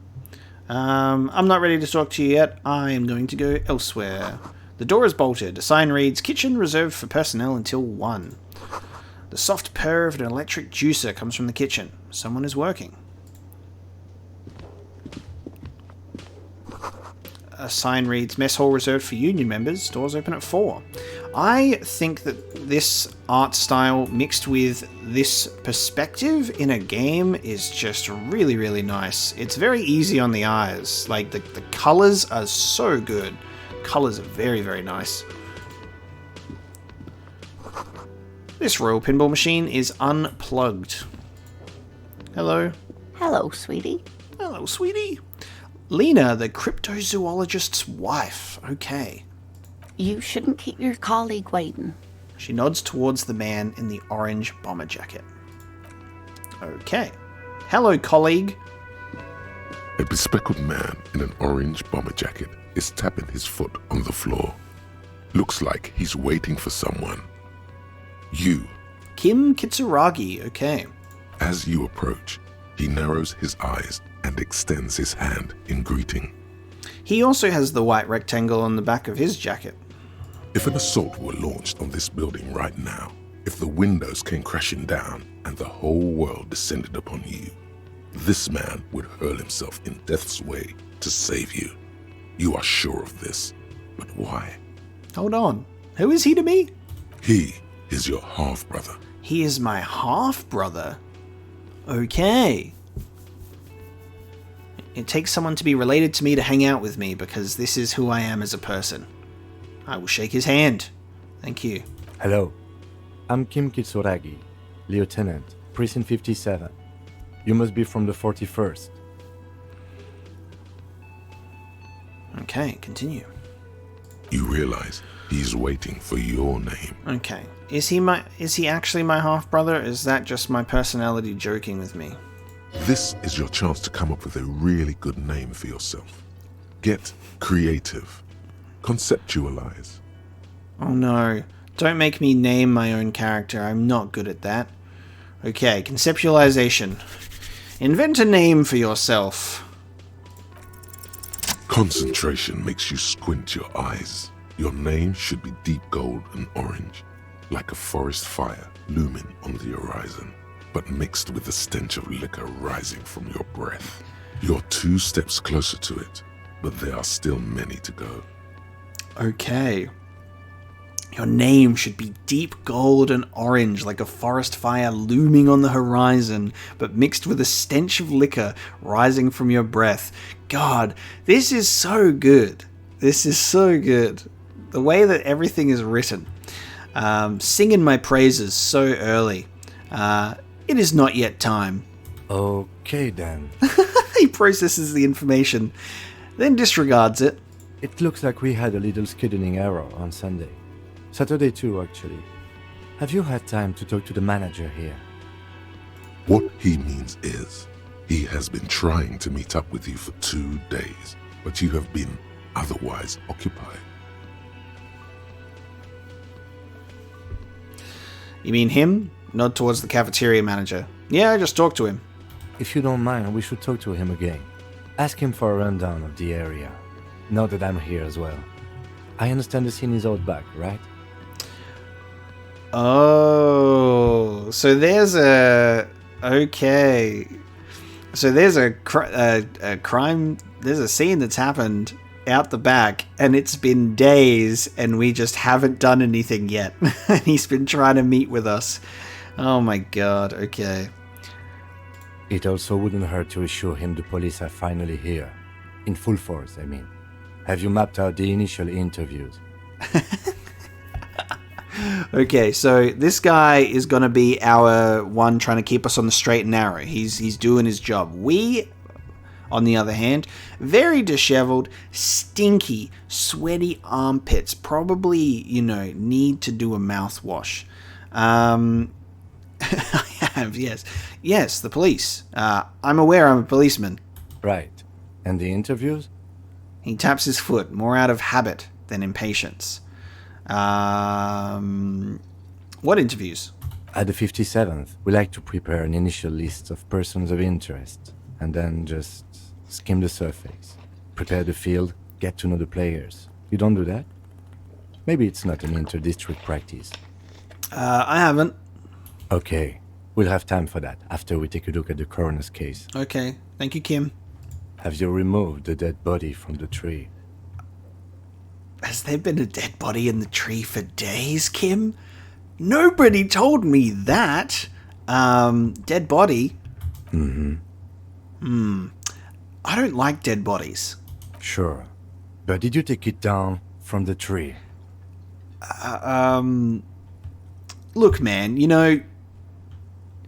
I'm not ready to talk to you yet. I am going to go elsewhere. The door is bolted. A sign reads, "Kitchen reserved for personnel until 1. The soft purr of an electric juicer comes from the kitchen. Someone is working. A sign reads, "Mess hall reserved for union members. Doors open at 4. I think that this art style mixed with this perspective in a game is just really, really nice. It's very easy on the eyes. Like, the colors are so good. Colors are very, very nice. This Royal Pinball machine is unplugged. Hello. Hello, sweetie. Hello, sweetie. Lena, the cryptozoologist's wife. Okay. You shouldn't keep your colleague waiting. She nods towards the man in the orange bomber jacket. Okay. Hello, colleague. A bespectacled man in an orange bomber jacket is tapping his foot on the floor. Looks like he's waiting for someone. You. Kim Kitsuragi. Okay. As you approach, he narrows his eyes and extends his hand in greeting. He also has the white rectangle on the back of his jacket. If an assault were launched on this building right now, if the windows came crashing down and the whole world descended upon you, this man would hurl himself in death's way to save you. You are sure of this, but why? Hold on. Who is he to me? He is your half-brother. He is my half-brother. Okay. It takes someone to be related to me to hang out with me, because this is who I am as a person. I will shake his hand. Thank you. Hello. I'm Kim Kitsuragi, Lieutenant, Precinct 57. You must be from the 41st. Okay, continue. You realize he's waiting for your name. Okay. Is he actually my half-brother? Or is that just my personality joking with me? This is your chance to come up with a really good name for yourself. Get creative. Conceptualize. Oh no. Don't make me name my own character. I'm not good at that. Okay, conceptualization. Invent a name for yourself. Concentration makes you squint your eyes. Your name should be deep gold and orange, like a forest fire looming on the horizon, but mixed with the stench of liquor rising from your breath. You're 2 steps closer to it, but there are still many to go. Okay. Your name should be deep gold and orange, like a forest fire looming on the horizon, but mixed with a stench of liquor rising from your breath. God, this is so good. This is so good. The way that everything is written. Singing my praises so early. It is not yet time. Okay then. He processes the information, then disregards it. It looks like we had a little scheduling error on Sunday. Saturday too, actually. Have you had time to talk to the manager here? What he means is, he has been trying to meet up with you for 2 days, but you have been otherwise occupied. You mean him? Nod towards the cafeteria manager. Yeah, I just talked to him. If you don't mind, we should talk to him again. Ask him for a rundown of the area. Now that I'm here as well. I understand the scene is out back, right? Oh, so there's a... Okay. So there's a crime... There's a scene that's happened out the back, and it's been days, and we just haven't done anything yet. And he's been trying to meet with us. Oh my god, okay. It also wouldn't hurt to assure him the police are finally here. In full force, I mean. Have you mapped out the initial interviews? Okay, so this guy is going to be our one trying to keep us on the straight and narrow. He's doing his job. We, on the other hand, very disheveled, stinky, sweaty armpits. Probably, need to do a mouthwash. I have, yes. Yes, the police. I'm aware I'm a policeman. Right. And the interviews? He taps his foot, more out of habit than impatience. What interviews? At the 57th, we like to prepare an initial list of persons of interest, and then just skim the surface. Prepare the field, get to know the players. You don't do that? Maybe it's not an inter-district practice. I haven't. Okay, we'll have time for that after we take a look at the coroner's case. Okay, thank you, Kim. Have you removed the dead body from the tree? Has there been a dead body in the tree for days, Kim? Nobody told me that. Dead body? Mm-hmm. I don't like dead bodies. Sure. But did you take it down from the tree? Look, man,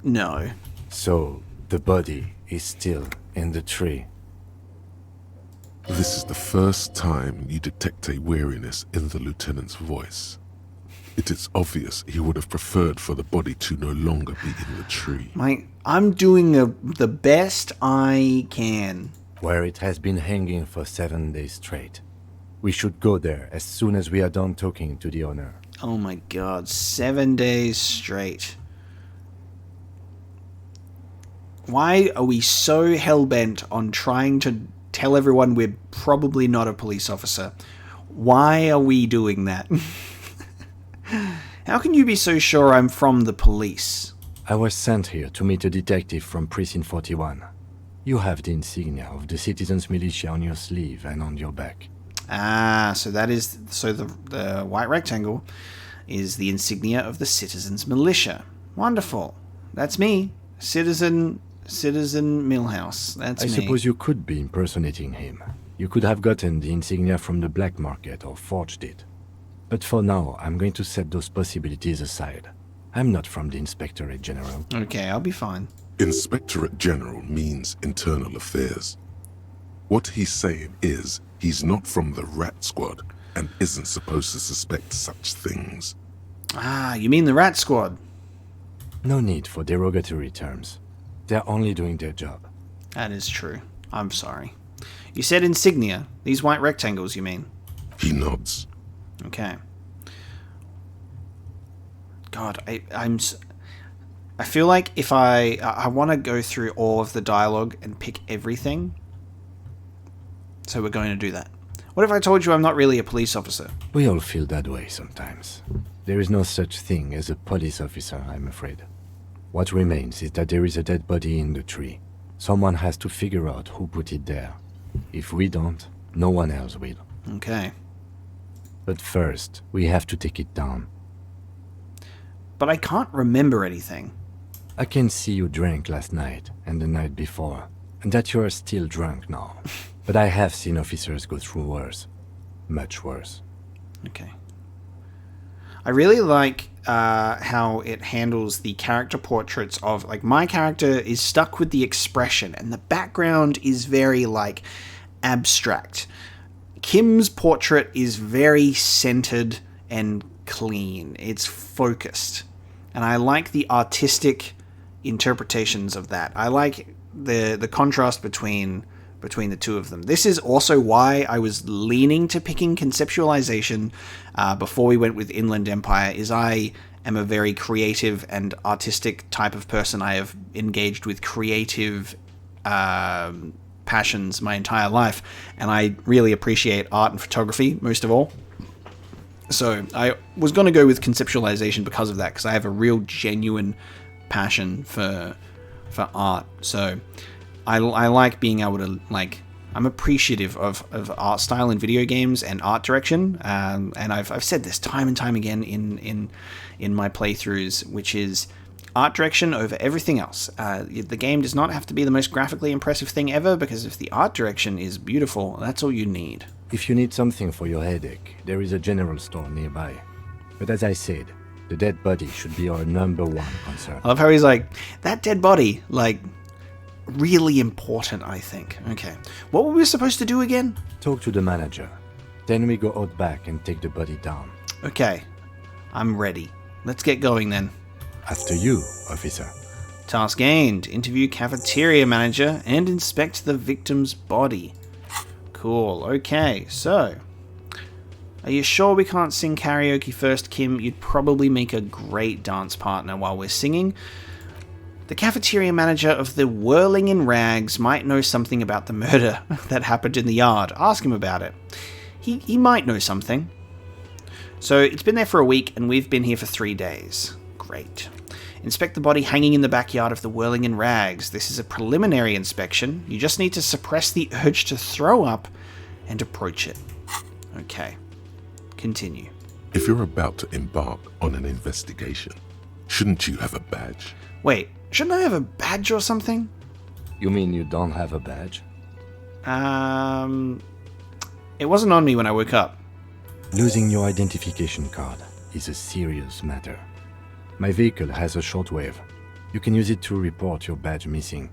no. So, the body is still in the tree. This is the first time you detect a weariness in the lieutenant's voice. It is obvious he would have preferred for the body to no longer be in the tree. I'm doing the best I can. Where it has been hanging for 7 days straight. We should go there as soon as we are done talking to the owner. Oh my god, 7 days straight. Why are we so hell-bent on trying to tell everyone we're probably not a police officer? Why are we doing that? How can you be so sure I'm from the police? I was sent here to meet a detective from Precinct 41. You have the insignia of the Citizens Militia on your sleeve and on your back. Ah, so the white rectangle is the insignia of the Citizens Militia. Wonderful. That's me. Citizen Millhouse. That's me. I suppose you could be impersonating him. You could have gotten the insignia from the black market or forged it. But for now, I'm going to set those possibilities aside. I'm not from the Inspectorate General. Okay, I'll be fine. Inspectorate General means internal affairs. What he's saying is he's not from the Rat Squad and isn't supposed to suspect such things. Ah, you mean the Rat Squad? No need for derogatory terms. They're only doing their job. That is true. I'm sorry. You said insignia. These white rectangles, you mean? He nods. Okay. God, I feel like if I want to go through all of the dialogue and pick everything. So we're going to do that. What if I told you I'm not really a police officer? We all feel that way sometimes. There is no such thing as a police officer, I'm afraid. What remains is that there is a dead body in the tree. Someone has to figure out who put it there. If we don't, no one else will. Okay. But first, we have to take it down. But I can't remember anything. I can see you drank last night and the night before, and that you are still drunk now. But I have seen officers go through worse. Much worse. Okay. I really like how it handles the character portraits of, like, my character is stuck with the expression, and the background is very, like, abstract. Kim's portrait is very centered and clean. It's focused. And I like the artistic interpretations of that. I like the contrast between the two of them. This is also why I was leaning to picking conceptualization before we went with Inland Empire, is I am a very creative and artistic type of person. I have engaged with creative passions my entire life, and I really appreciate art and photography most of all. So I was going to go with conceptualization because of that, because I have a real genuine passion for art. So I like being able to, like, I'm appreciative of art style in video games and art direction, and I've said this time and time again in my playthroughs, which is art direction over everything else. The game does not have to be the most graphically impressive thing ever, because if the art direction is beautiful, that's all you need. If you need something for your headache, there is a general store nearby. But as I said, the dead body should be our #1 concern. I love how he's like, that dead body, like, really important, I think. Okay. What were we supposed to do again? Talk to the manager. Then we go out back and take the body down. Okay. I'm ready. Let's get going then. After you, officer. Task gained. Interview cafeteria manager and inspect the victim's body. Cool. Okay, so are you sure we can't sing karaoke first, Kim? You'd probably make a great dance partner while we're singing. The cafeteria manager of the Whirling in Rags might know something about the murder that happened in the yard. Ask him about it. He might know something. So it's been there for a week, and we've been here for 3 days. Great. Inspect the body hanging in the backyard of the Whirling in Rags. This is a preliminary inspection. You just need to suppress the urge to throw up and approach it. Okay. Continue. If you're about to embark on an investigation, shouldn't you have a badge? Wait, shouldn't I have a badge or something? You mean you don't have a badge? It wasn't on me when I woke up. Losing your identification card is a serious matter. My vehicle has a shortwave. You can use it to report your badge missing.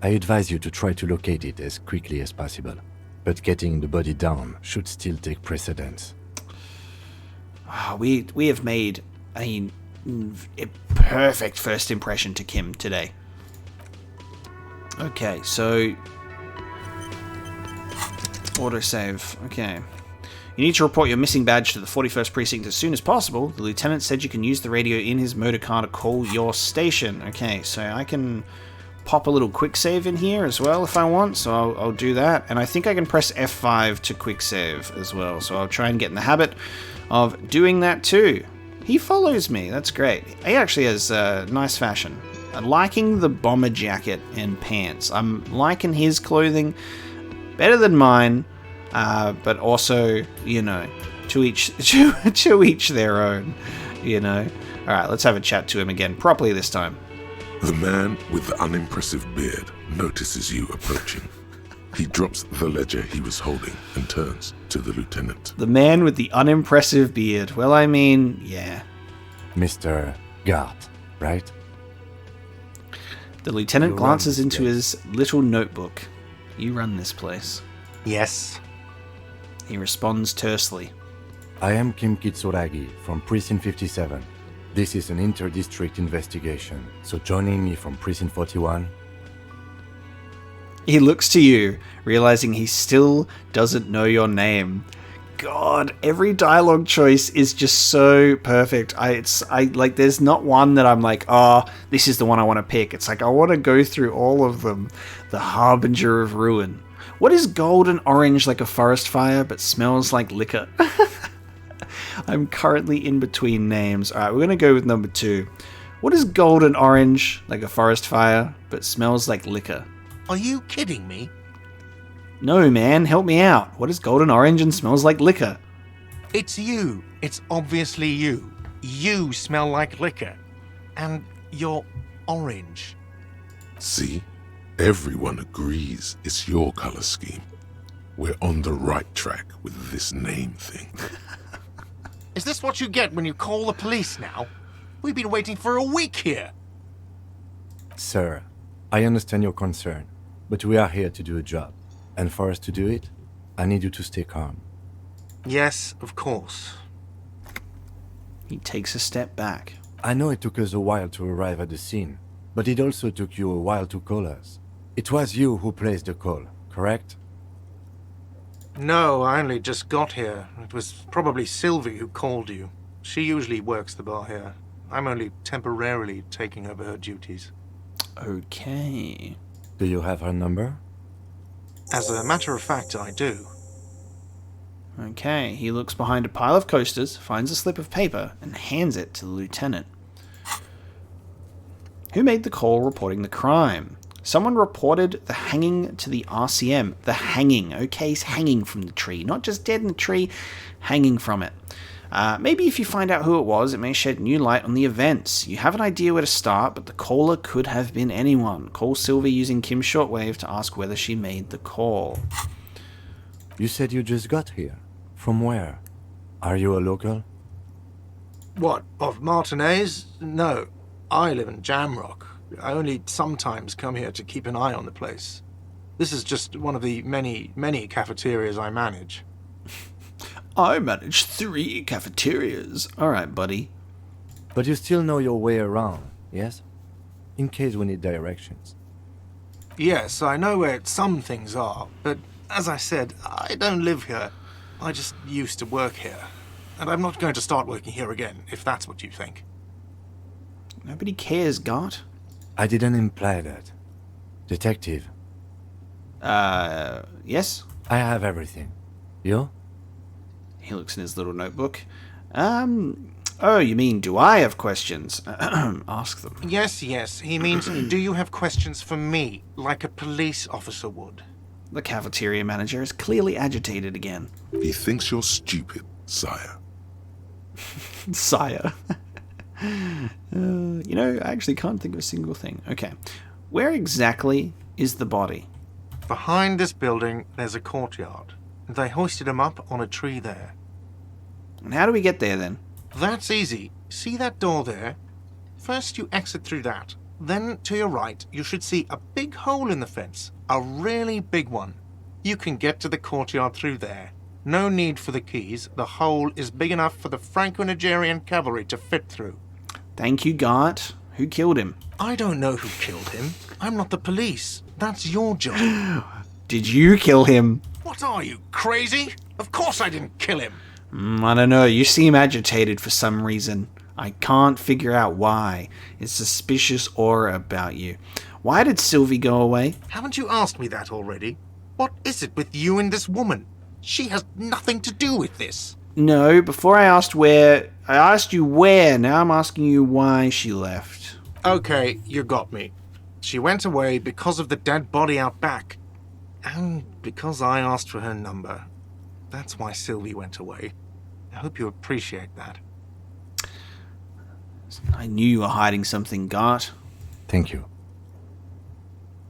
I advise you to try to locate it as quickly as possible. but getting the body down should still take precedence. We have made a perfect first impression to Kim today. Okay, so autosave. Okay. You need to report your missing badge to the 41st Precinct as soon as possible. The lieutenant said you can use the radio in his motor car to call your station. Okay, so I can pop a little quick save in here as well if I want, so I'll do that. And I think I can press F5 to quick save as well, so I'll try and get in the habit of doing that too. He follows me, that's great. He actually has nice fashion. I'm liking the bomber jacket and pants. I'm liking his clothing better than mine. But also, you know, to each their own, you know. All right, let's have a chat to him again, properly this time. The man with the unimpressive beard notices you approaching. He drops the ledger he was holding and turns to the lieutenant. The man with the unimpressive beard. Well, I mean, yeah. Mr. Gart, right? The lieutenant glances into his little notebook. You run this place. Yes. He responds tersely. I am Kim Kitsuragi from Precinct 57. This is an inter-district investigation, so joining me from Precinct 41... He looks to you, realizing he still doesn't know your name. God, every dialogue choice is just so perfect. I like, there's not one that I'm like, oh, this is the one I want to pick. It's like, I want to go through all of them. The Harbinger of Ruin. What is gold and orange like a forest fire but smells like liquor? I'm currently in between names. Alright, we're going to go with number 2. What is gold and orange like a forest fire but smells like liquor? Are you kidding me? No, man, help me out. What is gold and orange and smells like liquor? It's you. It's obviously you. You smell like liquor. And you're orange. See? Everyone agrees it's your color scheme. We're on the right track with this name thing. Is this what you get when you call the police now? We've been waiting for a week here. Sir, I understand your concern, but we are here to do a job. And for us to do it, I need you to stay calm. Yes, of course. He takes a step back. I know it took us a while to arrive at the scene, but it also took you a while to call us. It was you who placed the call, correct? No, I only just got here. It was probably Sylvie who called you. She usually works the bar here. I'm only temporarily taking over her duties. Okay. Do you have her number? As a matter of fact, I do. Okay, he looks behind a pile of coasters, finds a slip of paper, and hands it to the lieutenant. Who made the call reporting the crime? Someone reported the hanging to the RCM. The hanging. Okay, he's hanging from the tree. Not just dead in the tree, hanging from it. Maybe if you find out who it was, it may shed new light on the events. You have an idea where to start, but the caller could have been anyone. Call Sylvie using Kim's shortwave to ask whether she made the call. You said you just got here. From where? Are you a local? What, of Martinez? No, I live in Jamrock. I only sometimes come here to keep an eye on the place. This is just one of the many, many cafeterias I manage. I manage 3 cafeterias. Alright, buddy. But you still know your way around, yes? In case we need directions. Yes, I know where some things are, but as I said, I don't live here. I just used to work here. And I'm not going to start working here again, if that's what you think. Nobody cares, Gart. I didn't imply that. Detective. Yes? I have everything. You? He looks in his little notebook. Oh, you mean, do I have questions? Ask them. Yes. He means, do you have questions for me, like a police officer would? The cafeteria manager is clearly agitated again. He thinks you're stupid, sire. Sire. You know, I actually can't think of a single thing. Okay. Where exactly is the body? Behind this building, there's a courtyard. They hoisted him up on a tree there. And how do we get there, then? That's easy. See that door there? First you exit through that. Then, to your right, you should see a big hole in the fence. A really big one. You can get to the courtyard through there. No need for the keys. The hole is big enough for the Franco-Nigerian cavalry to fit through. Thank you, Gart. Who killed him? I don't know who killed him. I'm not the police. That's your job. Did you kill him? What are you, crazy? Of course I didn't kill him. I don't know. You seem agitated for some reason. I can't figure out why. It's suspicious aura about you. Why did Sylvie go away? Haven't you asked me that already? What is it with you and this woman? She has nothing to do with this. No, before I asked where, I asked you where. Now I'm asking you why she left. Okay, you got me. She went away because of the dead body out back. And because I asked for her number. That's why Sylvie went away. I hope you appreciate that. I knew you were hiding something, Gart. Thank you.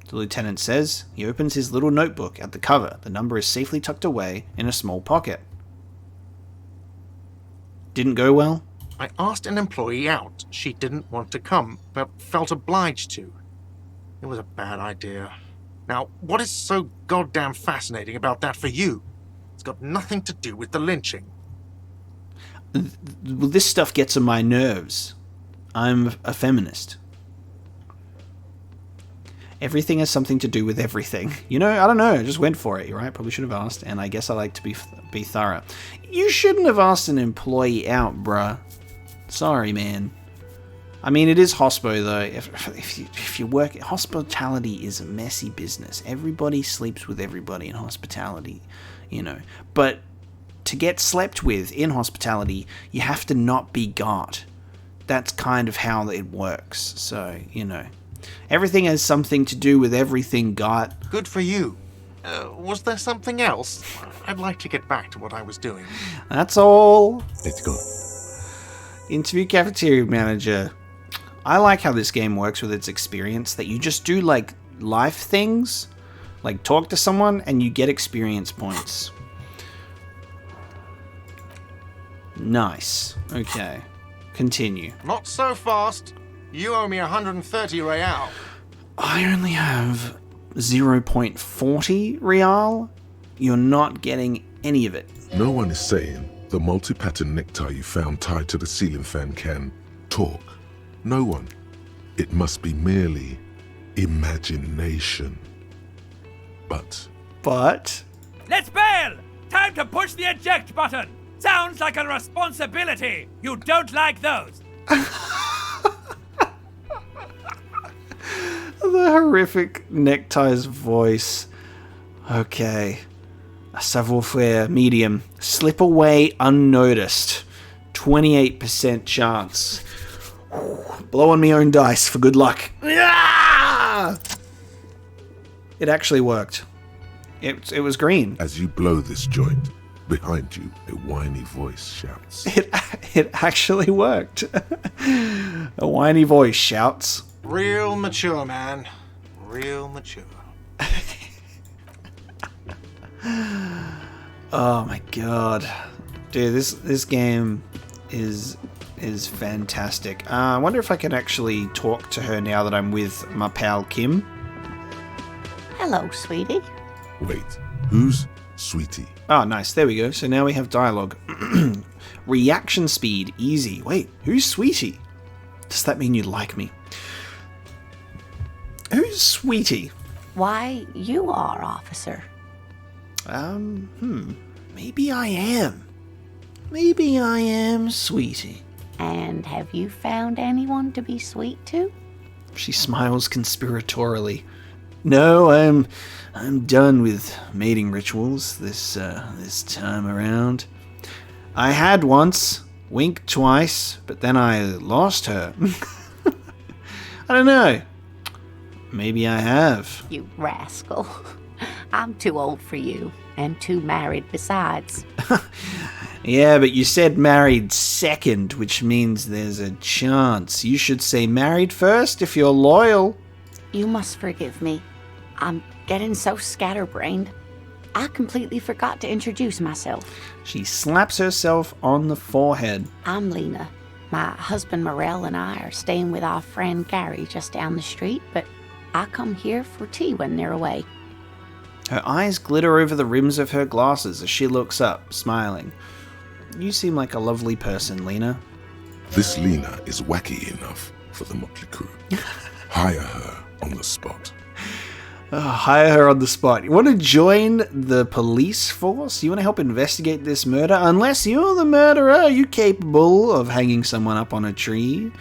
The lieutenant says. He opens his little notebook. At the cover, the number is safely tucked away in a small pocket. Didn't go well? I asked an employee out. She didn't want to come, but felt obliged to. It was a bad idea. Now, what is so goddamn fascinating about that for you? It's got nothing to do with the lynching. Well, this stuff gets on my nerves. I'm a feminist. Everything has something to do with everything. You know, I don't know. I just went for it, right? Probably should have asked, and I guess I like to be thorough. You shouldn't have asked an employee out, bruh. Sorry, man. I mean, it is hospo, though. If you work... Hospitality is a messy business. Everybody sleeps with everybody in hospitality, you know. But to get slept with in hospitality, you have to not be Gart. That's kind of how it works. So, you know. Everything has something to do with everything, Gart. Good for you. Was there something else? I'd like to get back to what I was doing. That's all. Let's go. Interview cafeteria manager. I like how this game works with its experience, that you just do, like, life things. Like, talk to someone and you get experience points. Nice. Okay. Continue. Not so fast. You owe me 130 real. I only have 0.40 real. You're not getting any of it. No one is saying the multi-pattern necktie you found tied to the ceiling fan can talk. No one. It must be merely imagination. But... Let's bail! Time to push the eject button! Sounds like a responsibility! You don't like those! The horrific neckties voice. Okay. A savoir-faire medium. Slip away unnoticed. 28% chance. Blow on my own dice for good luck. It actually worked. It was green. as you blow this joint, behind you, a whiny voice shouts. It actually worked. A whiny voice shouts. Real mature, man. Real mature. Oh my god. Dude, this game is fantastic. I wonder if I can actually talk to her now that I'm with my pal Kim. Hello, sweetie. Wait, who's Sweetie? Oh, nice. There we go. So now we have dialogue. Reaction speed, easy. Wait, who's Sweetie? Does that mean you like me? Who's Sweetie? Why, you are, officer. Maybe I am. Maybe I am Sweetie. And have you found anyone to be sweet to? She smiles conspiratorially. No, I'm done with mating rituals this time around. I had once, winked twice, but then I lost her. I don't know. Maybe I have. You rascal. I'm too old for you, and too married besides. Yeah, but you said married second, which means there's a chance. You should say married first if you're loyal. You must forgive me. I'm getting so scatterbrained. I completely forgot to introduce myself. She slaps herself on the forehead. I'm Lena. My husband Morel and I are staying with our friend Gary just down the street, but I come here for tea when they're away. Her eyes glitter over the rims of her glasses as she looks up, smiling. You seem like a lovely person, Lena. This Lena is wacky enough for the motley crew. Hire her on the spot. Hire her on the spot. You want to join the police force? You want to help investigate this murder? Unless you're the murderer, are you capable of hanging someone up on a tree?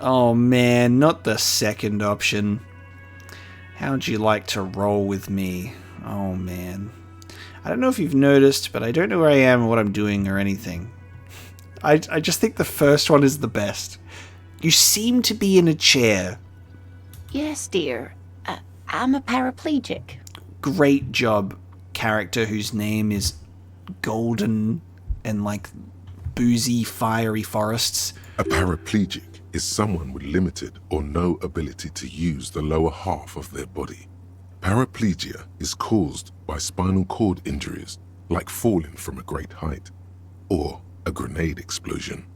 Oh man, not the second option. How'd you like to roll with me? Oh man. I don't know if you've noticed, but I don't know where I am or what I'm doing or anything. I just think the first one is the best. You seem to be in a chair. Yes, dear. I'm a paraplegic. Great job, character whose name is Golden and like boozy, fiery forests. A paraplegic is someone with limited or no ability to use the lower half of their body. Paraplegia is caused by spinal cord injuries, like falling from a great height, or a grenade explosion.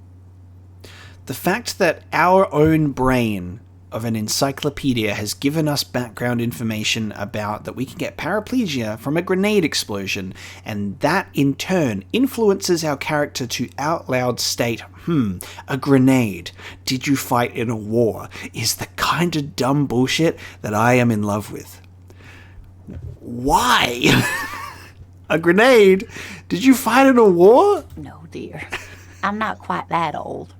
The fact that our own brain of an encyclopedia has given us background information about that we can get paraplegia from a grenade explosion, and that in turn influences our character to out loud state, a grenade, did you fight in a war, is the kind of dumb bullshit that I am in love with. Why? A grenade? Did you fight in a war? No, dear. I'm not quite that old.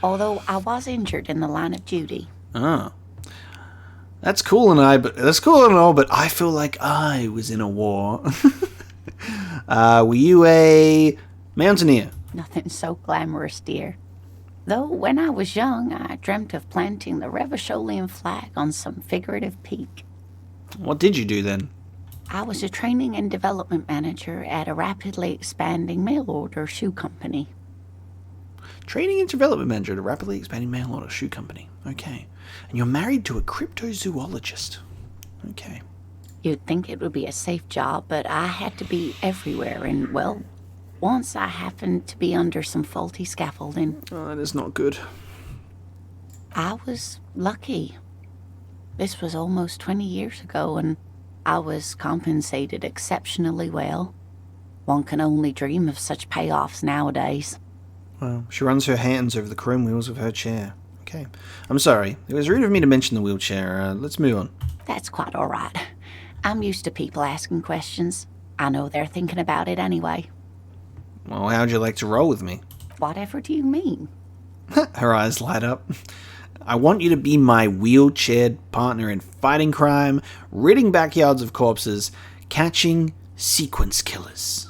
Although I was injured in the line of duty. Oh. That's cool and all, but I feel like I was in a war. Were you a mountaineer? Nothing so glamorous, dear. Though when I was young, I dreamt of planting the Revacholian flag on some figurative peak. What did you do then? I was a training and development manager at a rapidly expanding mail-order shoe company. Training and development manager at a rapidly expanding mail-order shoe company. Okay. And you're married to a cryptozoologist. Okay. You'd think it would be a safe job, but I had to be everywhere, and, well, once I happened to be under some faulty scaffolding. Oh, that is not good. I was lucky. This was almost 20 years ago, and I was compensated exceptionally well. One can only dream of such payoffs nowadays. Well, she runs her hands over the chrome wheels of her chair. Okay. I'm sorry. It was rude of me to mention the wheelchair. Let's move on. That's quite all right. I'm used to people asking questions. I know they're thinking about it anyway. Well, how'd you like to roll with me? Whatever do you mean? Her eyes light up. I want you to be my wheelchaired partner in fighting crime, ridding backyards of corpses, catching sequence killers.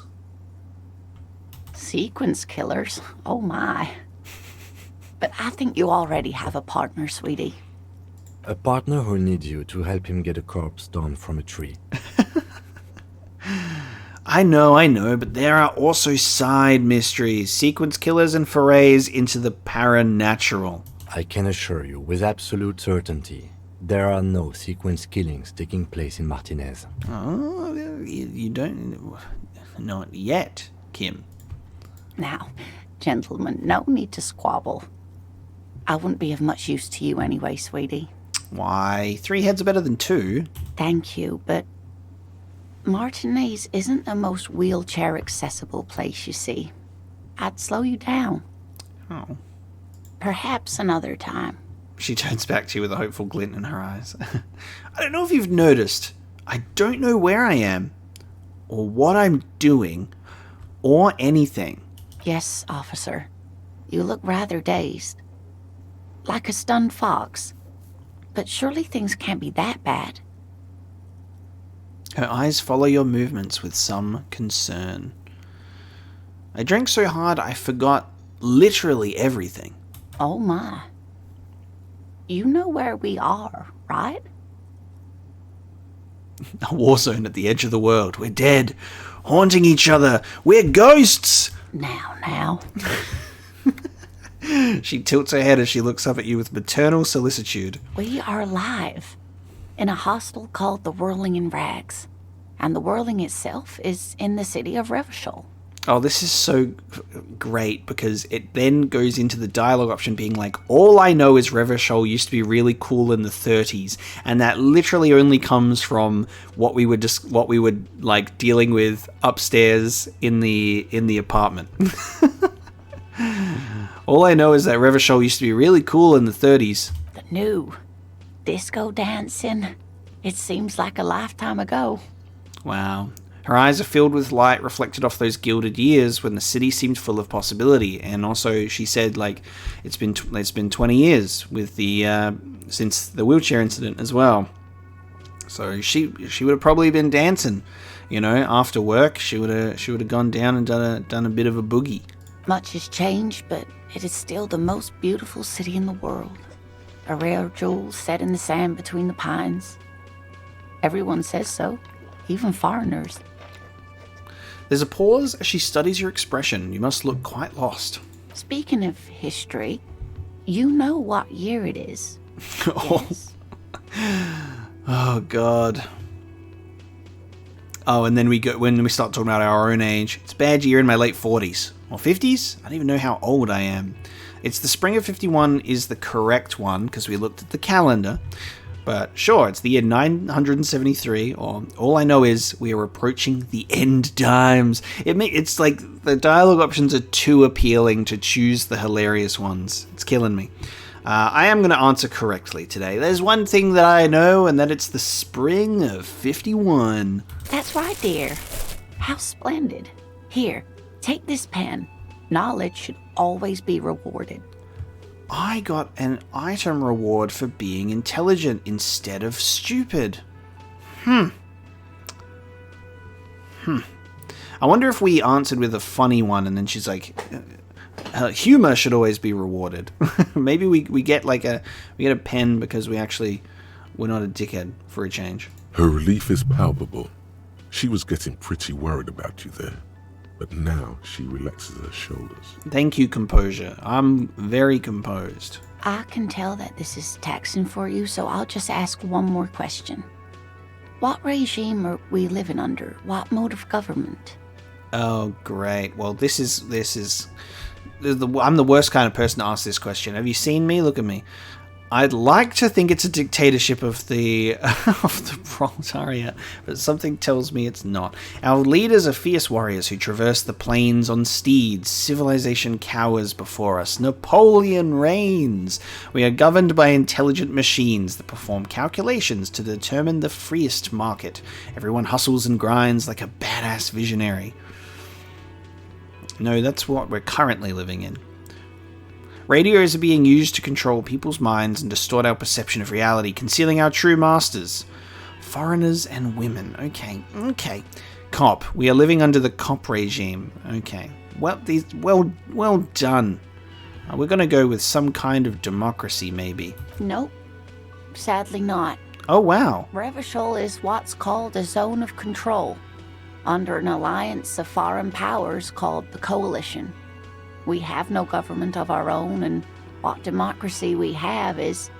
Sequence killers? Oh my. But I think you already have a partner, sweetie. A partner who needs you to help him get a corpse down from a tree. I know, but there are also side mysteries, sequence killers and forays into the paranatural. I can assure you, with absolute certainty, there are no sequence killings taking place in Martinez. Oh, you don't... Not yet, Kim. Now, gentlemen, no need to squabble. I wouldn't be of much use to you anyway, sweetie. Why, 3 heads are better than 2. Thank you, but Martinez isn't the most wheelchair-accessible place, you see. I'd slow you down. Oh. Perhaps another time. She turns back to you with a hopeful glint in her eyes. I don't know if you've noticed. I don't know where I am, or what I'm doing, or anything. Yes, officer. You look rather dazed. Like a stunned fox. But surely things can't be that bad. Her eyes follow your movements with some concern. I drank so hard I forgot literally everything. Oh my. You know where we are, right? A war zone at the edge of the world. We're dead. Haunting each other. We're ghosts! Now. She tilts her head as she looks up at you with maternal solicitude. We are alive. In a hostel called the Whirling in Rags. And the Whirling itself is in the city of Revachol. Oh, this is so great because it then goes into the dialogue option being like, all I know is Revachol used to be really cool in the 30s, and that literally only comes from what we would like dealing with upstairs in the apartment. All I know is that Revachol used to be really cool in the 30s. The new disco dancing. It seems like a lifetime ago. Wow. Her eyes are filled with light reflected off those gilded years when the city seemed full of possibility. And also, she said, like, it's been 20 years with the since the wheelchair incident as well. So she would have probably been dancing, you know, after work. She would have gone down and done a bit of a boogie. Much has changed, but it is still the most beautiful city in the world. A rare jewel set in the sand between the pines. Everyone says so, even foreigners. There's a pause as she studies your expression. You must look quite lost. Speaking of history, you know what year it is. Yes. Oh, God. Oh, and then when we start talking about our own age. It's a bad year in my late 40s. Or 50s? I don't even know how old I am. It's the spring of 51 is the correct one, because we looked at the calendar. But sure, it's the year 973, or all I know is we are approaching the end times. It's like the dialogue options are too appealing to choose the hilarious ones. It's killing me. I am going to answer correctly today. There's one thing that I know, and that it's the spring of 51. That's right, dear. How splendid. Here, take this pen. Knowledge should always be rewarded. I got an item reward for being intelligent instead of stupid. I wonder if we answered with a funny one and then she's like, humor should always be rewarded. Maybe we get a pen because we're not a dickhead for a change. Her relief is palpable. She was getting pretty worried about you there. But now she relaxes her shoulders. Thank you, composure. I'm very composed. I can tell that this is taxing for you, so I'll just ask one more question. What regime are we living under? What mode of government? Oh, great. Well, I'm the worst kind of person to ask this question. Have you seen me? Look at me. I'd like to think it's a dictatorship of the proletariat, but something tells me it's not. Our leaders are fierce warriors who traverse the plains on steeds. Civilization cowers before us. Napoleon reigns. We are governed by intelligent machines that perform calculations to determine the freest market. Everyone hustles and grinds like a badass visionary. No, that's what we're currently living in. Radios are being used to control people's minds and distort our perception of reality, concealing our true masters. Foreigners and women. Okay. Cop. We are living under the cop regime. Okay. Well done. We're going to go with some kind of democracy, maybe. Nope. Sadly not. Oh, wow. Revachol is what's called a zone of control, under an alliance of foreign powers called the Coalition. We have no government of our own, and what democracy we have is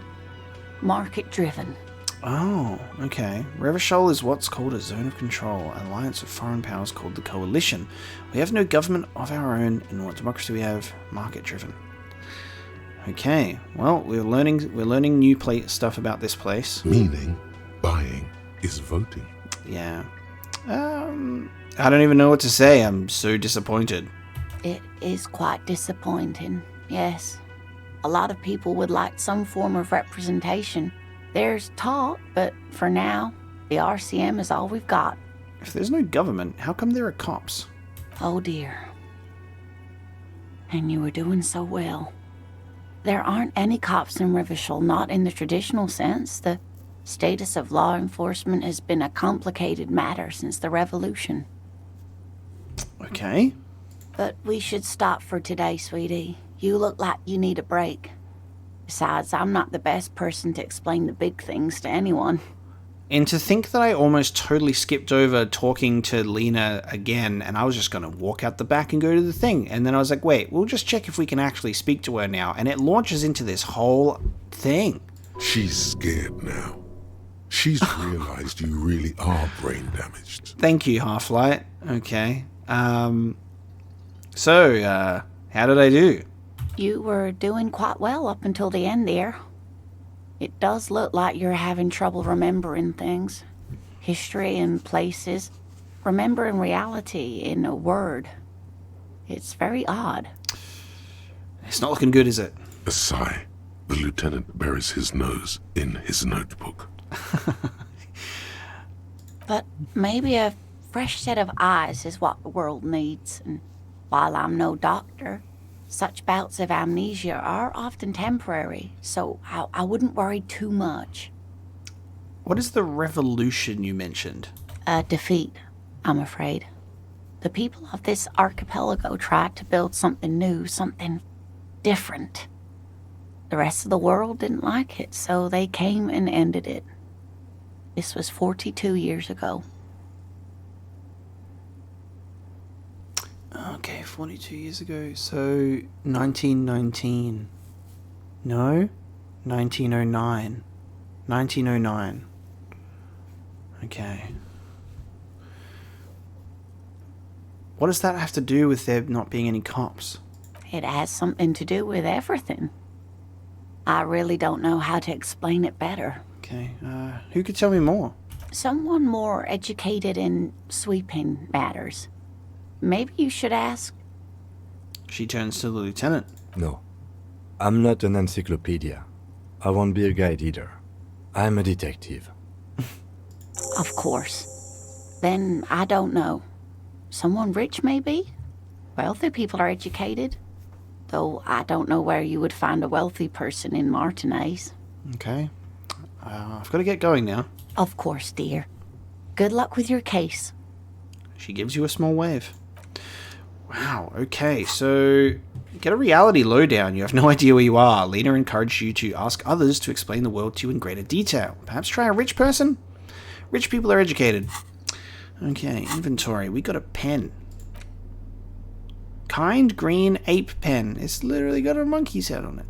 market-driven. Oh, okay. Revachol is what's called a zone of control, an alliance of foreign powers called the Coalition. We have no government of our own, and what democracy we have, market-driven. Okay, well, we're learning new stuff about this place. Meaning, buying is voting. Yeah. I don't even know what to say. I'm so disappointed. It is quite disappointing, yes. A lot of people would like some form of representation. There's talk, but for now, the RCM is all we've got. If there's no government, how come there are cops? Oh dear. And you were doing so well. There aren't any cops in Revachol, not in the traditional sense. The status of law enforcement has been a complicated matter since the revolution. Okay. But we should stop for today, sweetie. You look like you need a break. Besides, I'm not the best person to explain the big things to anyone. And to think that I almost totally skipped over talking to Lena again, and I was just going to walk out the back and go to the thing. And then I was like, wait, we'll just check if we can actually speak to her now. And it launches into this whole thing. She's scared now. She's realized you really are brain damaged. Thank you, Half-Light. Okay. So, how did I do? You were doing quite well up until the end there. It does look like you're having trouble remembering things. History and places. Remembering reality in a word. It's very odd. It's not looking good, is it? A sigh. The lieutenant buries his nose in his notebook. But maybe a fresh set of eyes is what the world needs. And while I'm no doctor, such bouts of amnesia are often temporary, so I wouldn't worry too much. What is the revolution you mentioned? A defeat, I'm afraid. The people of this archipelago tried to build something new, something different. The rest of the world didn't like it, so they came and ended it. This was 42 years ago. Okay, 42 years ago, so 1919. No? 1909. 1909. Okay. What does that have to do with there not being any cops? It has something to do with everything. I really don't know how to explain it better. Okay, who could tell me more? Someone more educated in sweeping matters. Maybe you should ask. She turns to the lieutenant. No. I'm not an encyclopedia. I won't be a guide either. I'm a detective. Of course. Then I don't know. Someone rich, maybe? Wealthy people are educated. Though I don't know where you would find a wealthy person in Martinez. Okay. I've got to get going now. Of course, dear. Good luck with your case. She gives you a small wave. Wow, okay, so get a reality lowdown. You have no idea where you are. Lena encouraged you to ask others to explain the world to you in greater detail. Perhaps try a rich person? Rich people are educated. Okay, inventory. We got a pen. Kind green ape pen. It's literally got a monkey's head on it.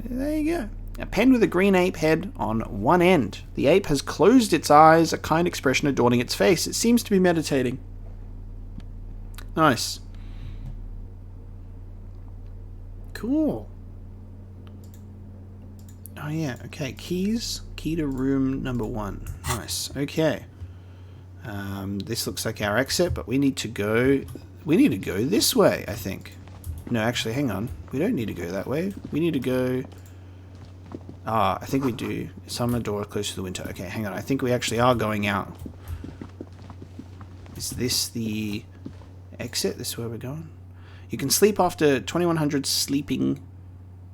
There you go. A pen with a green ape head on one end. The ape has closed its eyes, a kind expression adorning its face. It seems to be meditating. Nice. Cool. Oh yeah, okay. Keys. Key to room number 1. Nice. Okay. This looks like our exit, but we need to go this way, I think. No, actually, hang on. We don't need to go that way. We need to go... Ah, I think we do. Summer door close to the winter. Okay, hang on. I think we actually are going out. Is this the exit? This is where we're going? You can sleep after 2100 sleeping...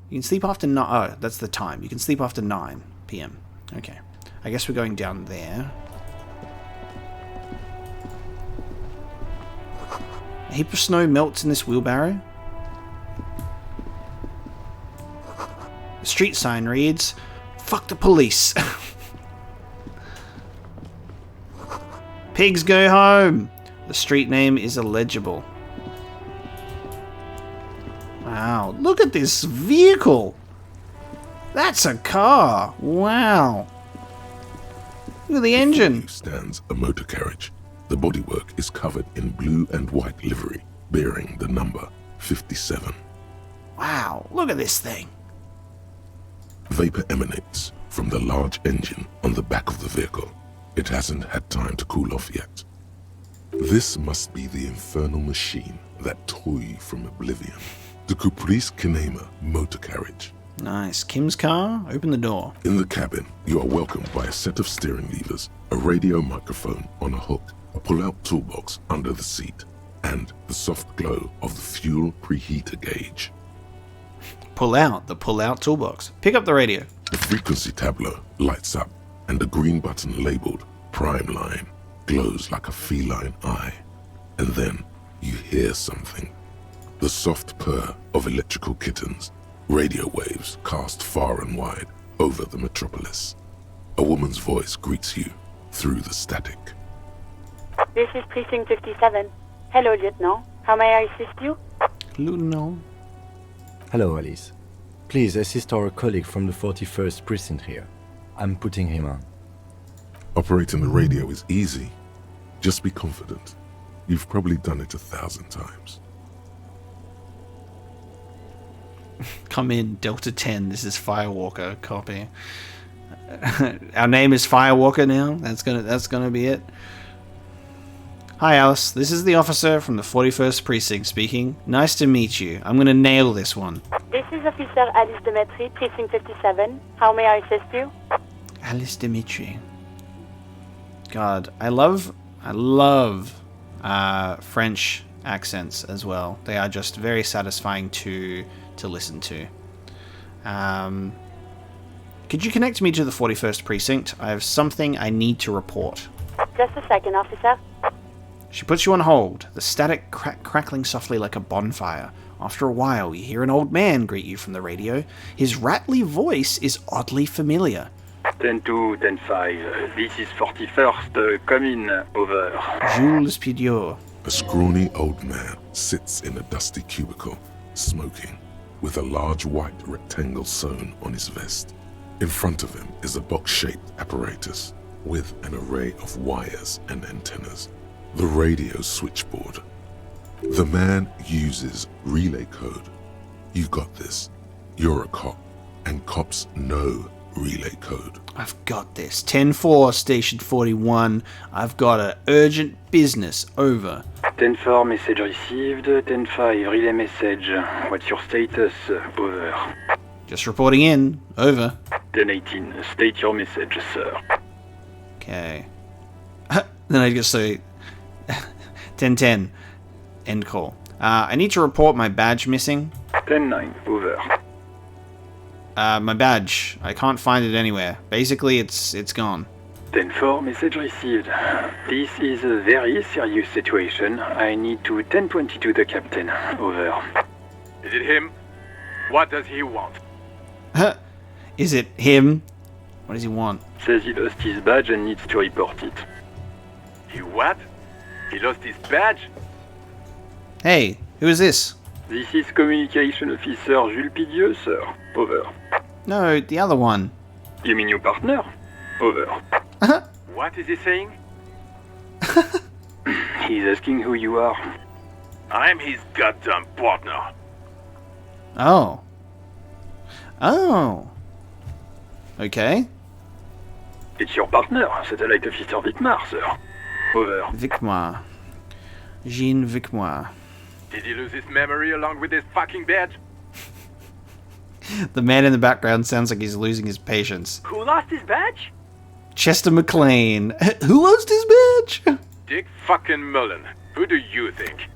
You can sleep after... Oh, that's the time. You can sleep after 9 p.m. Okay. I guess we're going down there. A heap of snow melts in this wheelbarrow. The street sign reads, "Fuck the police." Pigs go home. The street name is illegible. Wow, look at this vehicle. That's a car. Wow. Look at the engine. Stands a motor carriage. The bodywork is covered in blue and white livery, bearing the number 57. Wow, look at this thing. Vapor emanates from the large engine on the back of the vehicle. It hasn't had time to cool off yet. This must be the infernal machine that tore you from oblivion. The Caprice Kinema motor carriage. Nice. Kim's car. Open the door. In the cabin, you are welcomed by a set of steering levers, a radio microphone on a hook, a pull-out toolbox under the seat, and the soft glow of the fuel preheater gauge. Pull out the pull-out toolbox. Pick up the radio. The frequency tableau lights up, and a green button labeled Prime Line glows like a feline eye. And then you hear something. The soft purr of electrical kittens, radio waves cast far and wide over the metropolis. A woman's voice greets you through the static. This is Precinct 57. Hello, Lieutenant. How may I assist you? Lieutenant. Hello, Alice. Please assist our colleague from the 41st precinct here. I'm putting him on. Operating the radio is easy. Just be confident. You've probably done it 1,000 times. Come in, Delta 10. This is Firewalker. Copy. Our name is Firewalker now. That's gonna be it. Hi, Alice. This is the officer from the 41st Precinct speaking. Nice to meet you. I'm gonna nail this one. This is Officer Alice Dimitri, Precinct 57. How may I assist you? Alice Dimitri. God, I love French accents as well. They are just very satisfying to listen to. Could you connect me to the 41st Precinct? I have something I need to report. Just a second, officer. She puts you on hold, the static crackling softly like a bonfire. After a while, you hear an old man greet you from the radio. His rattly voice is oddly familiar. 10-2, 10-5. This is 41st. Come in. Over. Jules Pidiot. A scrawny old man sits in a dusty cubicle, smoking, with a large white rectangle sewn on his vest. In front of him is a box-shaped apparatus with an array of wires and antennas. The radio switchboard. The man uses relay code. You got this. You're a cop, and cops know relay code. I've got this. 10-4, Station 41. I've got an urgent business. Over. 10-4, message received. 10-5, relay message. What's your status? Over. Just reporting in. Over. 10-18, state your message, sir. Okay. Then I just say 10-10. End call. I need to report my badge missing. 10-9, over. My badge. I can't find it anywhere. Basically, it's gone. 10-4, message received. This is a very serious situation. I need to 10-22 the captain. Over. Is it him? What does he want? Is it him? What does he want? Says he lost his badge and needs to report it. He what? He lost his badge? Hey, who is this? This is Communication Officer Jules Pidieux, sir. Over. No, the other one. You mean your partner? Over. What is he saying? He's asking who you are. I'm his goddamn partner. Oh. Oh. Okay. It's your partner, Satellite Officer Vicmar, sir. Over. Vicmar. Jean Vicmar. Did he lose his memory along with his fucking badge? The man in the background sounds like he's losing his patience. Who lost his badge? Chester McLean. Who lost his badge? Dick fucking Mullen. Who do you think?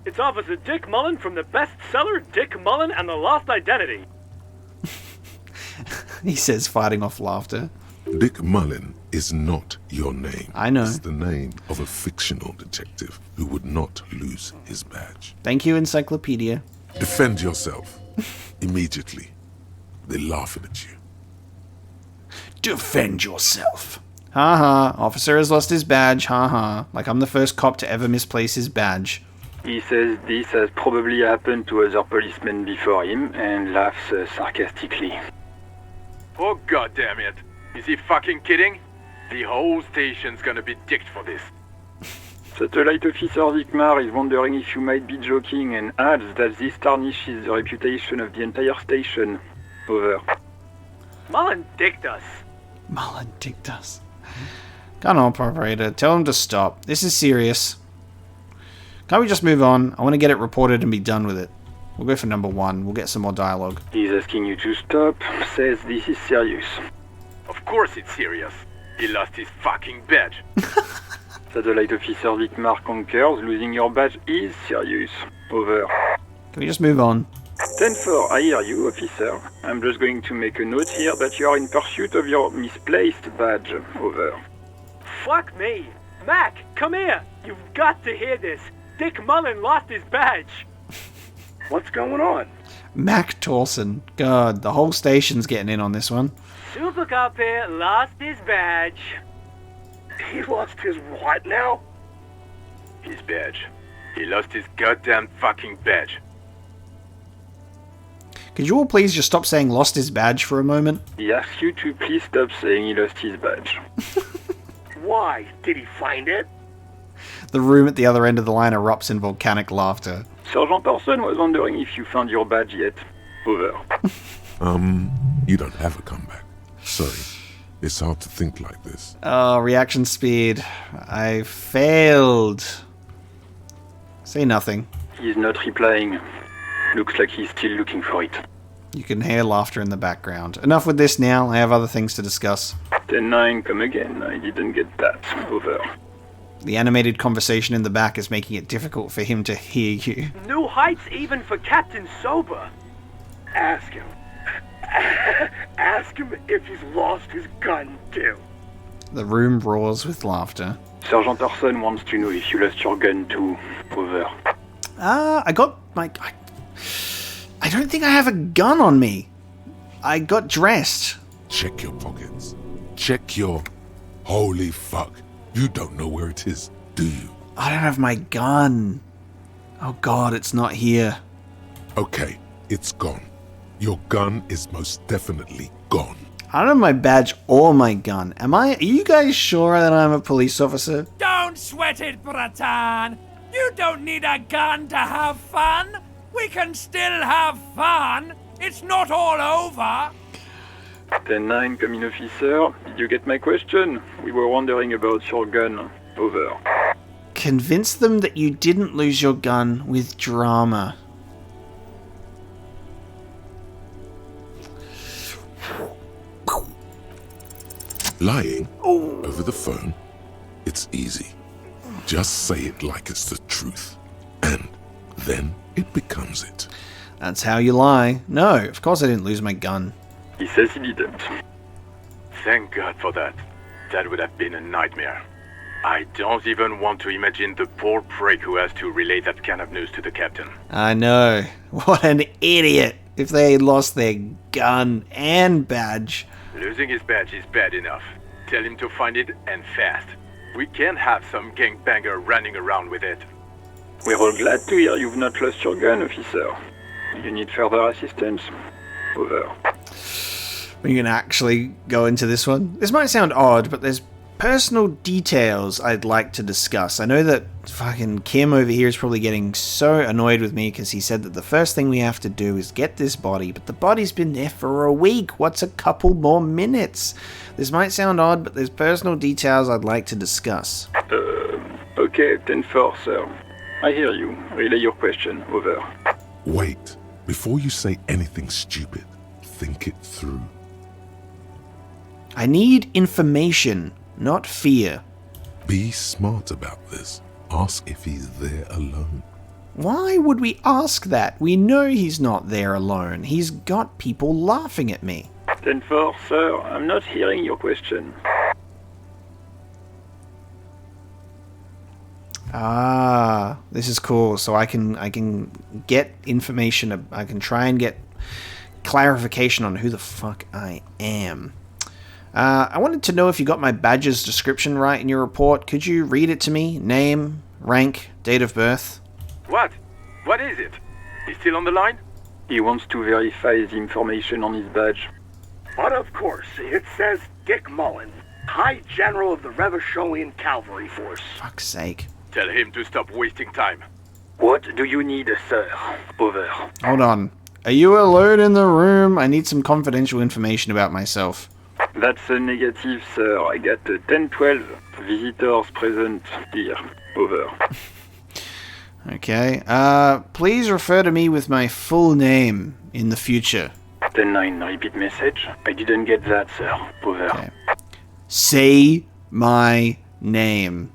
It's Officer Dick Mullen from the bestseller Dick Mullen and the Lost Identity. He says, fighting off laughter. Dick Mullen is not your name. I know. It's the name of a fictional detective who would not lose his badge. Thank you, Encyclopedia. Defend yourself. Immediately. They're laughing at you. Defend yourself. Ha officer has lost his badge, ha. Like I'm the first cop to ever misplace his badge. He says this has probably happened to other policemen before him and laughs sarcastically. Oh goddamn it. Is he fucking kidding? The whole station's gonna be dicked for this. Satellite Officer Vicmar is wondering if you might be joking and adds that this tarnishes the reputation of the entire station. Over. Mullen dicked us. Mullen dicked us. Come on, operator. Tell him to stop. This is serious. Can't we just move on? I want to get it reported and be done with it. We'll go for number 1. We'll get some more dialogue. He's asking you to stop. Says this is serious. Of course it's serious. He lost his fucking badge. Satellite Officer Vicmar concurs. Losing your badge is serious. Over. Can we just move on? 10-4, I hear you, officer. I'm just going to make a note here that you are in pursuit of your misplaced badge. Over. Fuck me. Mac, come here. You've got to hear this. Dick Mullen lost his badge. What's going on? Mac Torson. God, the whole station's getting in on this one. Super Cop here lost his badge. He lost his what now? His badge. He lost his goddamn fucking badge. Could you all please just stop saying lost his badge for a moment? He asks you to please stop saying he lost his badge. Why? Did he find it? The room at the other end of the line erupts in volcanic laughter. Sergeant Orson was wondering if you found your badge yet. Over. You don't have a comeback. Sorry. It's hard to think like this. Oh, reaction speed. I failed. Say nothing. He's not replying. Looks like he's still looking for it. You can hear laughter in the background. Enough with this now. I have other things to discuss. 10-9, come again. I didn't get that. Over. The animated conversation in the back is making it difficult for him to hear you. New heights even for Captain Sober. Ask him. Ask him if he's lost his gun, too. The room roars with laughter. Sergeant Orson wants to know if you lost your gun too. Over. I got my... I don't think I have a gun on me. I got dressed. Check your pockets. Check your... Holy fuck. You don't know where it is, do you? I don't have my gun. Oh god, it's not here. Okay, it's gone. Your gun is most definitely gone. I don't have my badge or my gun. Are you guys sure that I'm a police officer? Don't sweat it, Bratan. You don't need a gun to have fun. We can still have fun. It's not all over. 10-9, come in, officer. Did you get my question? We were wondering about your gun. Over. Convince them that you didn't lose your gun with drama. Lying over the phone, it's easy. Just say it like it's the truth. And then it becomes it. That's how you lie. No, of course I didn't lose my gun. He says he didn't. Thank God for that. That would have been a nightmare. I don't even want to imagine the poor prick who has to relay that kind of news to the captain. I know. What an idiot. If they had lost their gun and badge. Losing his badge is bad enough. Tell him to find it, and fast. We can't have some gangbanger running around with it. We're all glad to hear you've not lost your gun, officer. You need further assistance. Over. Are you going to actually go into this one? This might sound odd, but there's personal details I'd like to discuss. I know that fucking Kim over here is probably getting so annoyed with me because he said that the first thing we have to do is get this body, but the body's been there for a week. What's a couple more minutes? This might sound odd, but there's personal details I'd like to discuss. Okay, 10-4, sir. I hear you. Relay your question. Over. Wait. Before you say anything stupid, think it through. I need information, not fear. Be smart about this. Ask if he's there alone. Why would we ask that? We know he's not there alone. He's got people laughing at me. 10-4, sir. I'm not hearing your question. Ah, this is cool. So I can get information. I can try and get clarification on who the fuck I am. I wanted to know if you got my badge's description right in your report. Could you read it to me? Name, rank, date of birth. What? What is it? He's still on the line? He wants to verify the information on his badge. But of course, it says Dick Mullen, High General of the Revacholian Cavalry Force. Fuck's sake. Tell him to stop wasting time. What do you need, sir? Over. Hold on. Are you alone in the room? I need some confidential information about myself. That's a negative, sir. I got 10-12 visitors present here. Over. Okay. Please refer to me with my full name in the future. 10-9, repeat message. I didn't get that, sir. Over. Okay. Say my name.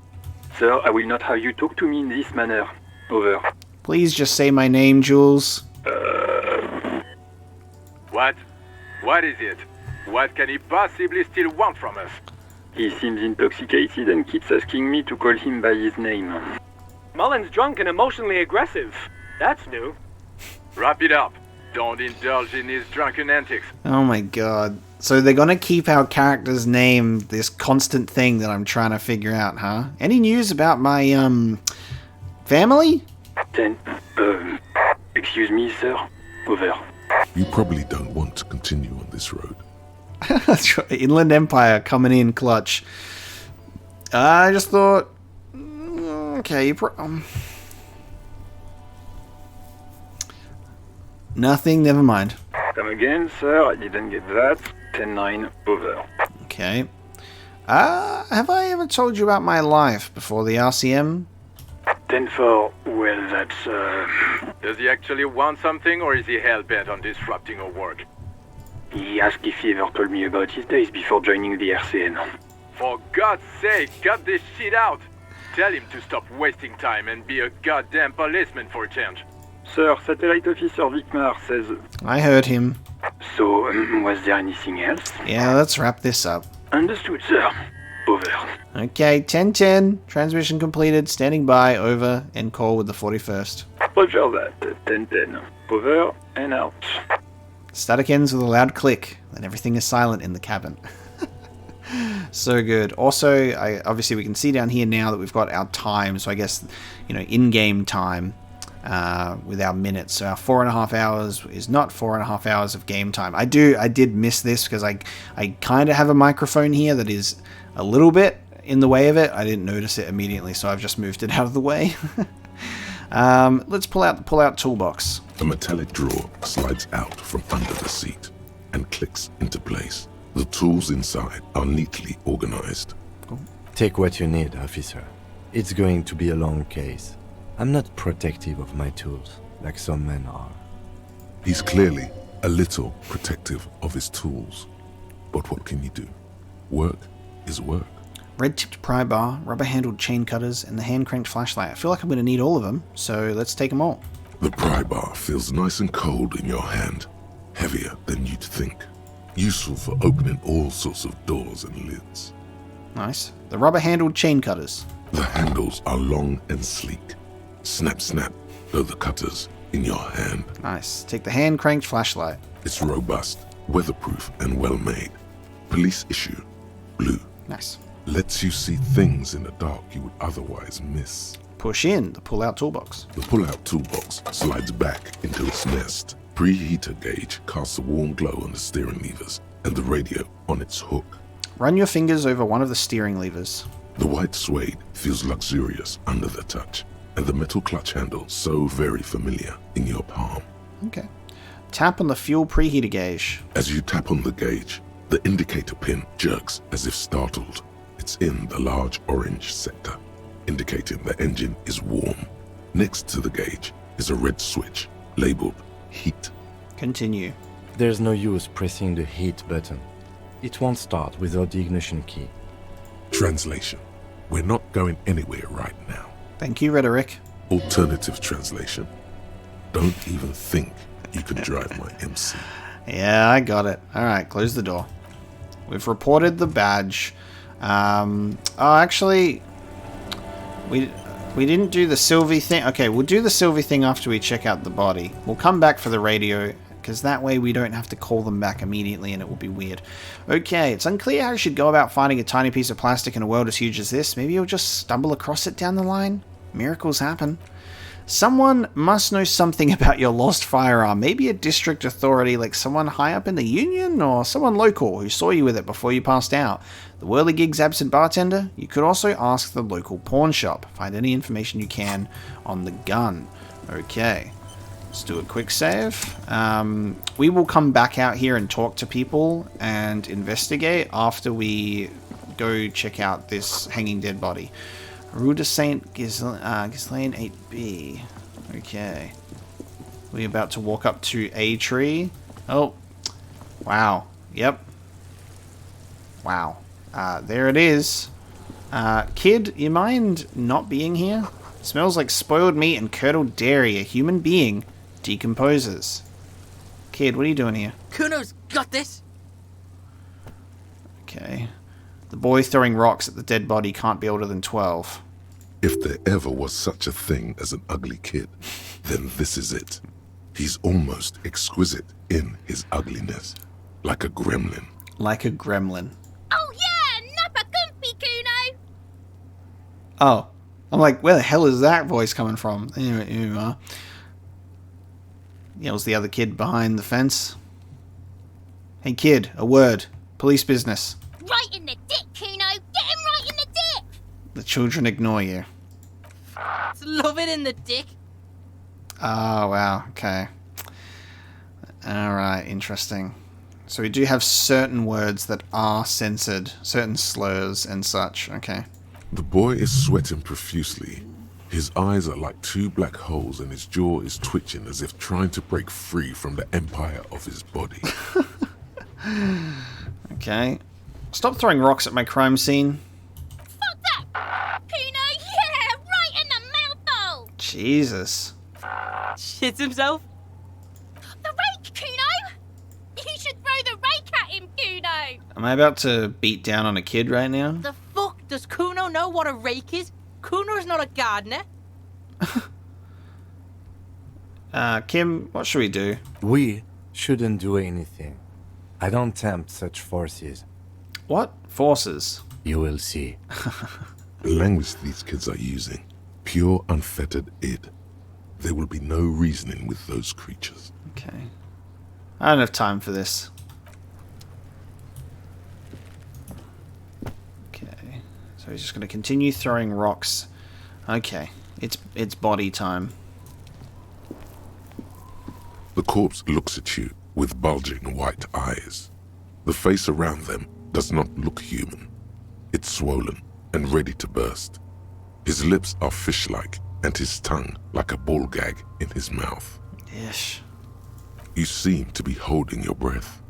Sir, I will not have you talk to me in this manner. Over. Please just say my name, Jules. What? What is it? What can he possibly still want from us? He seems intoxicated and keeps asking me to call him by his name. Mullen's drunk and emotionally aggressive. That's new. Wrap it up. Don't indulge in his drunken antics. Oh my god. So they're gonna keep our character's name this constant thing that I'm trying to figure out, huh? Any news about my, family? 10. Excuse me, sir. Over. You probably don't want to continue on this road. That's right. Inland Empire coming in clutch. I just thought... Okay, Nothing, never mind. Come again, sir. I didn't get that. 10-9, over. Okay. Have I ever told you about my life before the RCM? 10-4, well, that's, Does he actually want something, or is he hell-bent on disrupting our work? He asked if he ever told me about his days before joining the RCN. For God's sake, cut this shit out! Tell him to stop wasting time and be a goddamn policeman for a change. Sir, Satellite Officer Vicmar says... I heard him. So, was there anything else? Yeah, let's wrap this up. Understood, sir. Over. Okay, 10-10. Transmission completed. Standing by. Over. End call with the 41st. Roger that. 10-10. Over and out. Static ends with a loud click. Then everything is silent in the cabin. So good. Also, obviously we can see down here now that we've got our time. So I guess, in-game time with our minutes. So our 4.5 hours is not 4.5 hours of game time. I did miss this because I kind of have a microphone here that is a little bit in the way of it. I didn't notice it immediately, so I've just moved it out of the way. Let's pull out the pull-out toolbox. A metallic drawer slides out from under the seat and clicks into place. The tools inside are neatly organized. Take what you need, officer. It's going to be a long case. I'm not protective of my tools, like some men are. He's clearly a little protective of his tools. But what can you do? Work is work. Red-tipped pry bar, rubber-handled chain cutters, and the hand-cranked flashlight. I feel like I'm going to need all of them, so let's take them all. The pry bar feels nice and cold in your hand, heavier than you'd think. Useful for opening all sorts of doors and lids. Nice. The rubber-handled chain cutters. The handles are long and sleek. Snap, snap, go the cutters in your hand. Nice. Take the hand-cranked flashlight. It's robust, weatherproof, and well-made. Police issue, blue. Nice. Lets you see things in the dark you would otherwise miss. Push in the pull-out toolbox. The pull-out toolbox slides back into its nest. Preheater gauge casts a warm glow on the steering levers and the radio on its hook. Run your fingers over one of the steering levers. The white suede feels luxurious under the touch, and the metal clutch handle so very familiar in your palm. Okay. Tap on the fuel preheater gauge. As you tap on the gauge, the indicator pin jerks as if startled. It's in the large orange sector, indicating the engine is warm. Next to the gauge is a red switch labeled heat. Continue. There's no use pressing the heat button. It won't start without the ignition key. Translation. We're not going anywhere right now. Thank you, Rhetoric. Alternative translation. Don't even think you can drive my MC. Yeah, I got it. Alright, close the door. We've reported the badge. Actually, we didn't do the Sylvie thing. Okay, we'll do the Sylvie thing after we check out the body. We'll come back for the radio, because that way we don't have to call them back immediately and it will be weird. Okay, it's unclear how you should go about finding a tiny piece of plastic in a world as huge as this. Maybe you'll just stumble across it down the line? Miracles happen. Someone must know something about your lost firearm. Maybe a district authority like someone high up in the union or someone local who saw you with it before you passed out. The Whirligig's absent bartender? You could also ask the local pawn shop. Find any information you can on the gun. Okay, let's do a quick save. We will come back out here and talk to people and investigate after we go check out this hanging dead body. Rue de Saint Ghislaine 8B. Okay. We're about to walk up to a tree. Oh. Wow. Yep. Wow. There it is. Kid, you mind not being here? Smells like spoiled meat and curdled dairy. A human being decomposes. Kid, what are you doing here? Kuno's got this. Okay. The boy throwing rocks at the dead body can't be older than 12. If there ever was such a thing as an ugly kid, then this is it. He's almost exquisite in his ugliness. Like a gremlin. Like a gremlin. Oh yeah, Nappa Gumpy, Kuno! Oh. I'm like, where the hell is that voice coming from? Here you are. Yells the other kid behind the fence. Hey kid, a word. Police business. Right in the dick, Kuno! Get him right in the dick! The children ignore you. Love it in the dick. Oh, wow. Okay. Alright, interesting. So we do have certain words that are censored, certain slurs and such. Okay. The boy is sweating profusely. His eyes are like two black holes and his jaw is twitching as if trying to break free from the empire of his body. Okay. Stop throwing rocks at my crime scene. Fuck that! Kuno, yeah! Right in the mouthhole! Jesus. Shits himself? The rake, Kuno! You should throw the rake at him, Kuno! Am I about to beat down on a kid right now? The fuck? Does Kuno know what a rake is? Kuno's not a gardener. Kim, what should we do? We shouldn't do anything. I don't tempt such forces. What? Forces? You will see. The language these kids are using, pure unfettered id. There will be no reasoning with those creatures. Okay. I don't have time for this. Okay. So he's just going to continue throwing rocks. Okay. It's body time. The corpse looks at you with bulging white eyes. The face around them does not look human. It's swollen and ready to burst. His lips are fish-like and his tongue like a ball gag in his mouth. Ish. You seem to be holding your breath.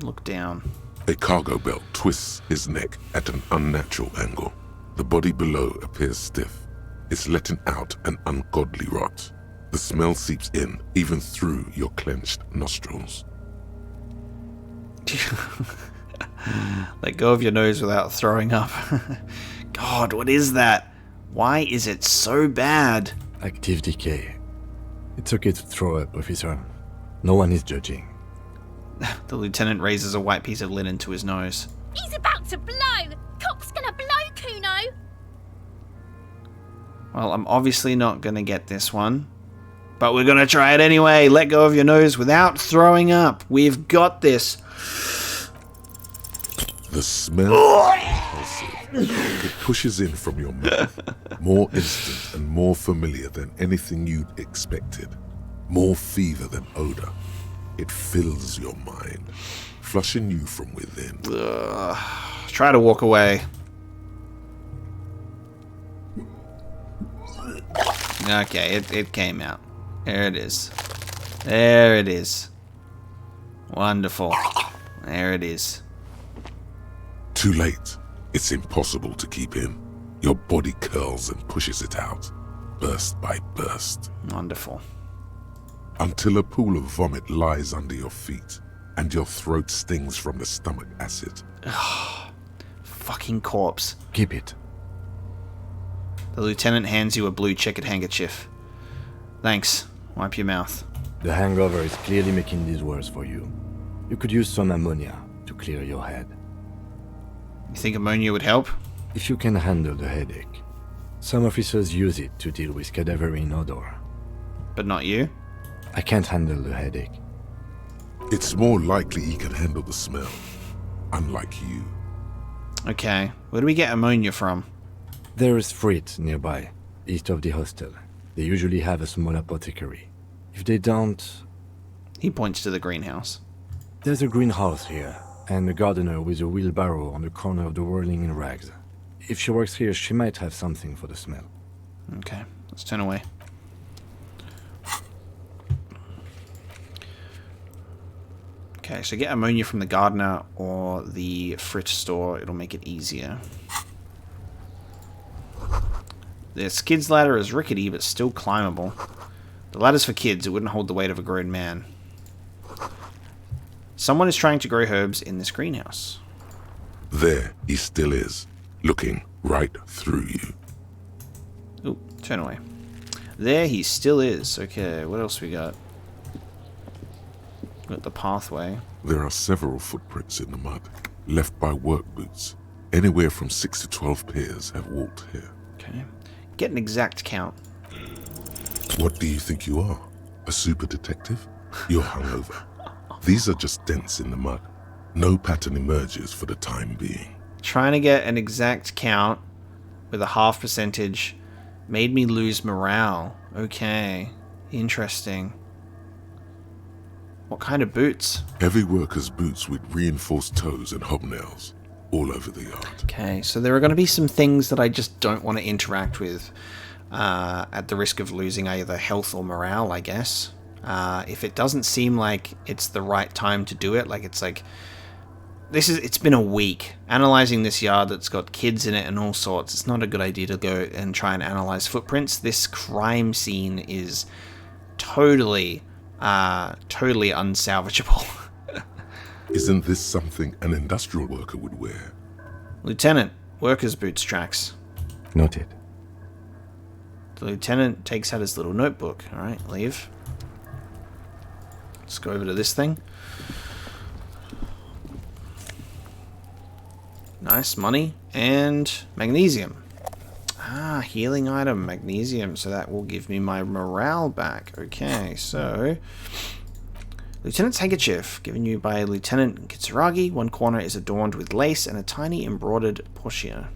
Look down. A cargo belt twists his neck at an unnatural angle. The body below appears stiff. It's letting out an ungodly rot. The smell seeps in, even through your clenched nostrils. Let go of your nose without throwing up. God, what is that? Why is it so bad? Active decay. It's okay to throw up, officer. No one is judging. The lieutenant raises a white piece of linen to his nose. He's about to blow! Cock's gonna blow, Kuno! Well, I'm obviously not going to get this one. But we're going to try it anyway. Let go of your nose without throwing up. We've got this. The smell is repulsive. It pushes in from your mouth. More instant and more familiar than anything you'd expected. More fever than odor. It fills your mind, flushing you from within. Try to walk away. Okay, it came out. There it is. There it is. Wonderful. There it is. Too late. It's impossible to keep in. Your body curls and pushes it out, burst by burst. Wonderful. Until a pool of vomit lies under your feet, and your throat stings from the stomach acid. Fucking corpse. Keep it. The lieutenant hands you a blue checkered handkerchief. Thanks. Wipe your mouth. The hangover is clearly making these worse for you. You could use some ammonia to clear your head. You think ammonia would help? If you can handle the headache. Some officers use it to deal with cadaverine odor. But not you? I can't handle the headache. It's more likely he can handle the smell, unlike you. Okay. Where do we get ammonia from? There is Frit nearby, east of the hostel. They usually have a small apothecary. If they don't... He points to the greenhouse. There's a greenhouse here, and a gardener with a wheelbarrow on the corner of the whirling in rags. If she works here, she might have something for the smell. Okay, let's turn away. Okay, so get ammonia from the gardener or the Frit store. It'll make it easier. This kid's ladder is rickety, but still climbable. The ladder's for kids. It wouldn't hold the weight of a grown man. Someone is trying to grow herbs in this greenhouse. There he still is, looking right through you. Ooh, turn away. There he still is. Okay, what else we got? Got the pathway. There are several footprints in the mud, left by work boots. Anywhere from 6 to 12 pairs have walked here. Okay. Get an exact count. What do you think you are? A super detective? You're hungover. These are just dents in the mud. No pattern emerges for the time being. Trying to get an exact count with a half percentage made me lose morale. Okay. Interesting. What kind of boots? Heavy workers' boots with reinforced toes and hobnails all over the yard. Okay, so there are going to be some things that I just don't want to interact with at the risk of losing either health or morale, I guess. If it doesn't seem like it's the right time to do it, like it's like... It's been a week. Analyzing this yard that's got kids in it and all sorts, it's not a good idea to go and try and analyze footprints. This crime scene is totally unsalvageable. Isn't this something an industrial worker would wear? Lieutenant, workers' boots tracks. Noted. The lieutenant takes out his little notebook. Alright, leave. Let's go over to this thing. Nice, money. And magnesium. Ah, healing item, magnesium. So that will give me my morale back. Okay, so... Lieutenant's handkerchief, given you by Lieutenant Kitsuragi. One corner is adorned with lace and a tiny embroidered portia.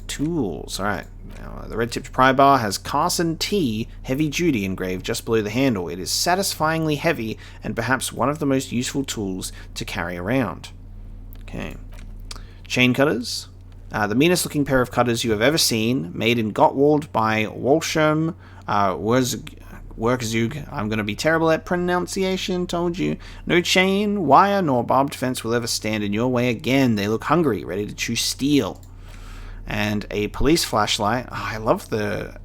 Tools. Alright. Now, the red-tipped pry bar has Carson T Heavy Duty engraved just below the handle. It is satisfyingly heavy and perhaps one of the most useful tools to carry around. Okay. Chain cutters. The meanest looking pair of cutters you have ever seen, made in Gottwald by Walsham Werkzug. I'm going to be terrible at pronunciation, told you. No chain, wire, nor barbed fence will ever stand in your way again. They look hungry, ready to chew steel. And a police flashlight. Oh, I love the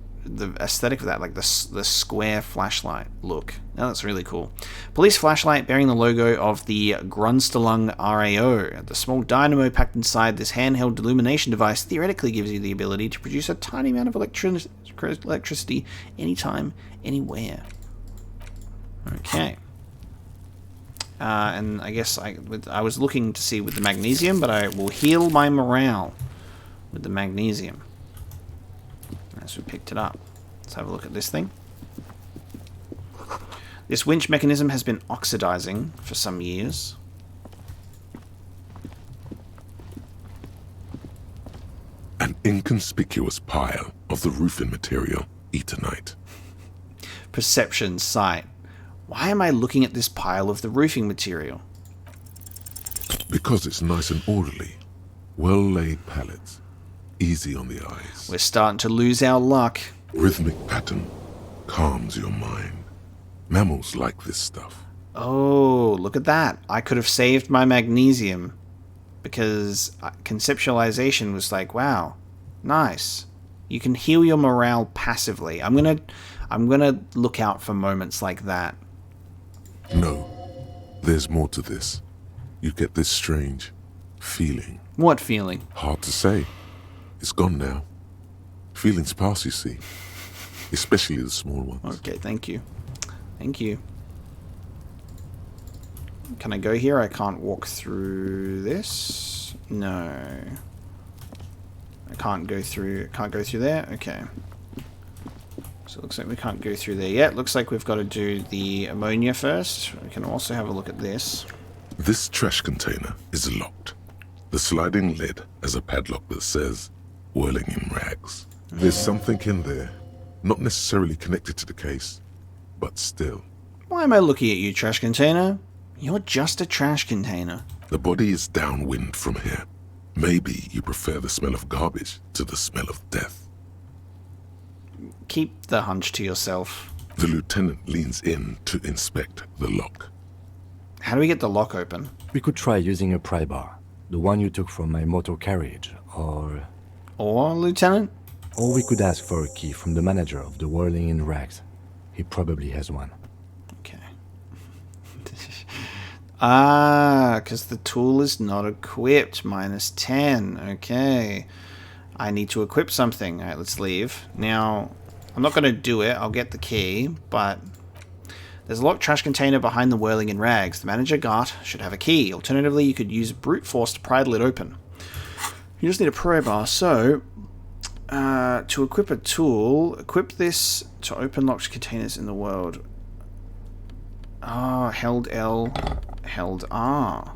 aesthetic of that, like the square flashlight look. That looks really cool. Police flashlight bearing the logo of the Grunstalung RAO. The small dynamo packed inside this handheld illumination device theoretically gives you the ability to produce a tiny amount of electricity anytime, anywhere. Okay. And I guess I was looking to see with the magnesium, but I will heal my morale with the magnesium. As we picked it up. Let's have a look at this thing. This winch mechanism has been oxidizing for some years. An inconspicuous pile of the roofing material, Eternite. Perception, sight. Why am I looking at this pile of the roofing material? Because it's nice and orderly. Well-laid pallets. Easy on the eyes. We're starting to lose our luck. Rhythmic pattern calms your mind. Mammals like this stuff. Oh, look at that. I could have saved my magnesium because conceptualization was like, wow, nice. You can heal your morale passively. I'm gonna look out for moments like that. No, there's more to this. You get this strange feeling. What feeling? Hard to say. It's gone now. Feelings pass, you see. Especially the small ones. Okay, thank you. Thank you. Can I go here? I can't walk through this. No. I can't go through there? Okay. So it looks like we can't go through there yet. Looks like we've got to do the ammonia first. We can also have a look at this. This trash container is locked. The sliding lid has a padlock that says, whirling in rags. There's something in there, not necessarily connected to the case, but still. Why am I looking at you, trash container? You're just a trash container. The body is downwind from here. Maybe you prefer the smell of garbage to the smell of death. Keep the hunch to yourself. The lieutenant leans in to inspect the lock. How do we get the lock open? We could try using a pry bar. The one you took from my motor carriage, or... Or, Lieutenant? Or we could ask for a key from the manager of the Whirling in Rags. He probably has one. Okay. Because the tool is not equipped. -10. Okay. I need to equip something. Alright, let's leave. Now, I'm not going to do it. I'll get the key, but... There's a locked trash container behind the Whirling in Rags. The manager Gart should have a key. Alternatively, you could use brute force to pry the lid open. You just need a pry bar. So, to equip a tool, equip this to open locked containers in the world. Held L, held R.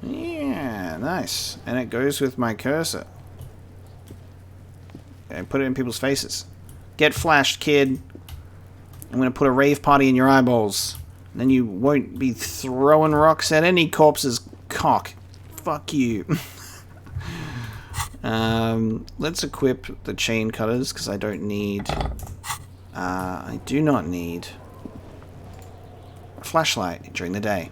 Yeah, nice. And it goes with my cursor. And put it in people's faces. Get flashed, kid. I'm gonna put a rave party in your eyeballs. Then you won't be throwing rocks at any corpse's cock. Fuck you. Let's equip the chain cutters, because I don't need... I do not need a flashlight during the day.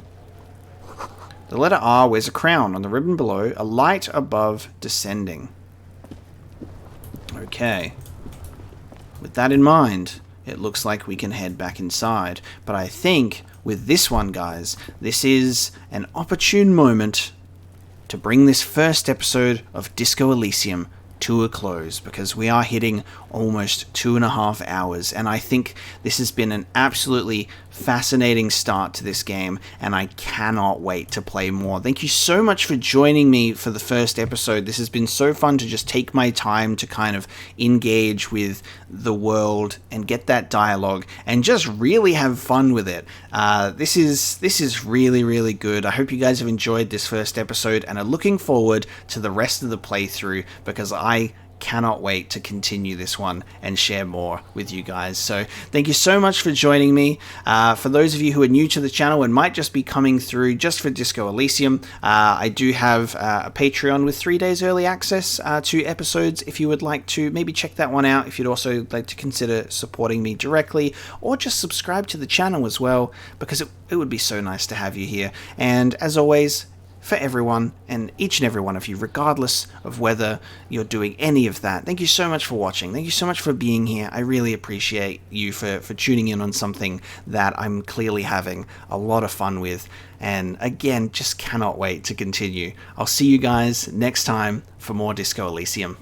The letter R wears a crown. On the ribbon below, a light above descending. Okay. With that in mind, it looks like we can head back inside. But I think with this one, guys, this is an opportune moment to bring this first episode of Disco Elysium to a close, because we are hitting almost 2.5 hours, and I think this has been an absolutely fascinating start to this game, and I cannot wait to play more. Thank you so much for joining me for the first episode. This has been so fun to just take my time to kind of engage with the world and get that dialogue and just really have fun with it. This is really, really good. I hope you guys have enjoyed this first episode and are looking forward to the rest of the playthrough, because I cannot wait to continue this one and share more with you guys. So thank you so much for joining me. For those of you who are new to the channel and might just be coming through just for Disco Elysium, I do have a Patreon with 3 days early access to episodes if you would like to maybe check that one out. If you'd also like to consider supporting me directly, or just subscribe to the channel as well, because it would be so nice to have you here. And as always, for everyone, and each and every one of you, regardless of whether you're doing any of that, thank you so much for watching. Thank you so much for being here. I really appreciate you for tuning in on something that I'm clearly having a lot of fun with. And again, just cannot wait to continue. I'll see you guys next time for more Disco Elysium.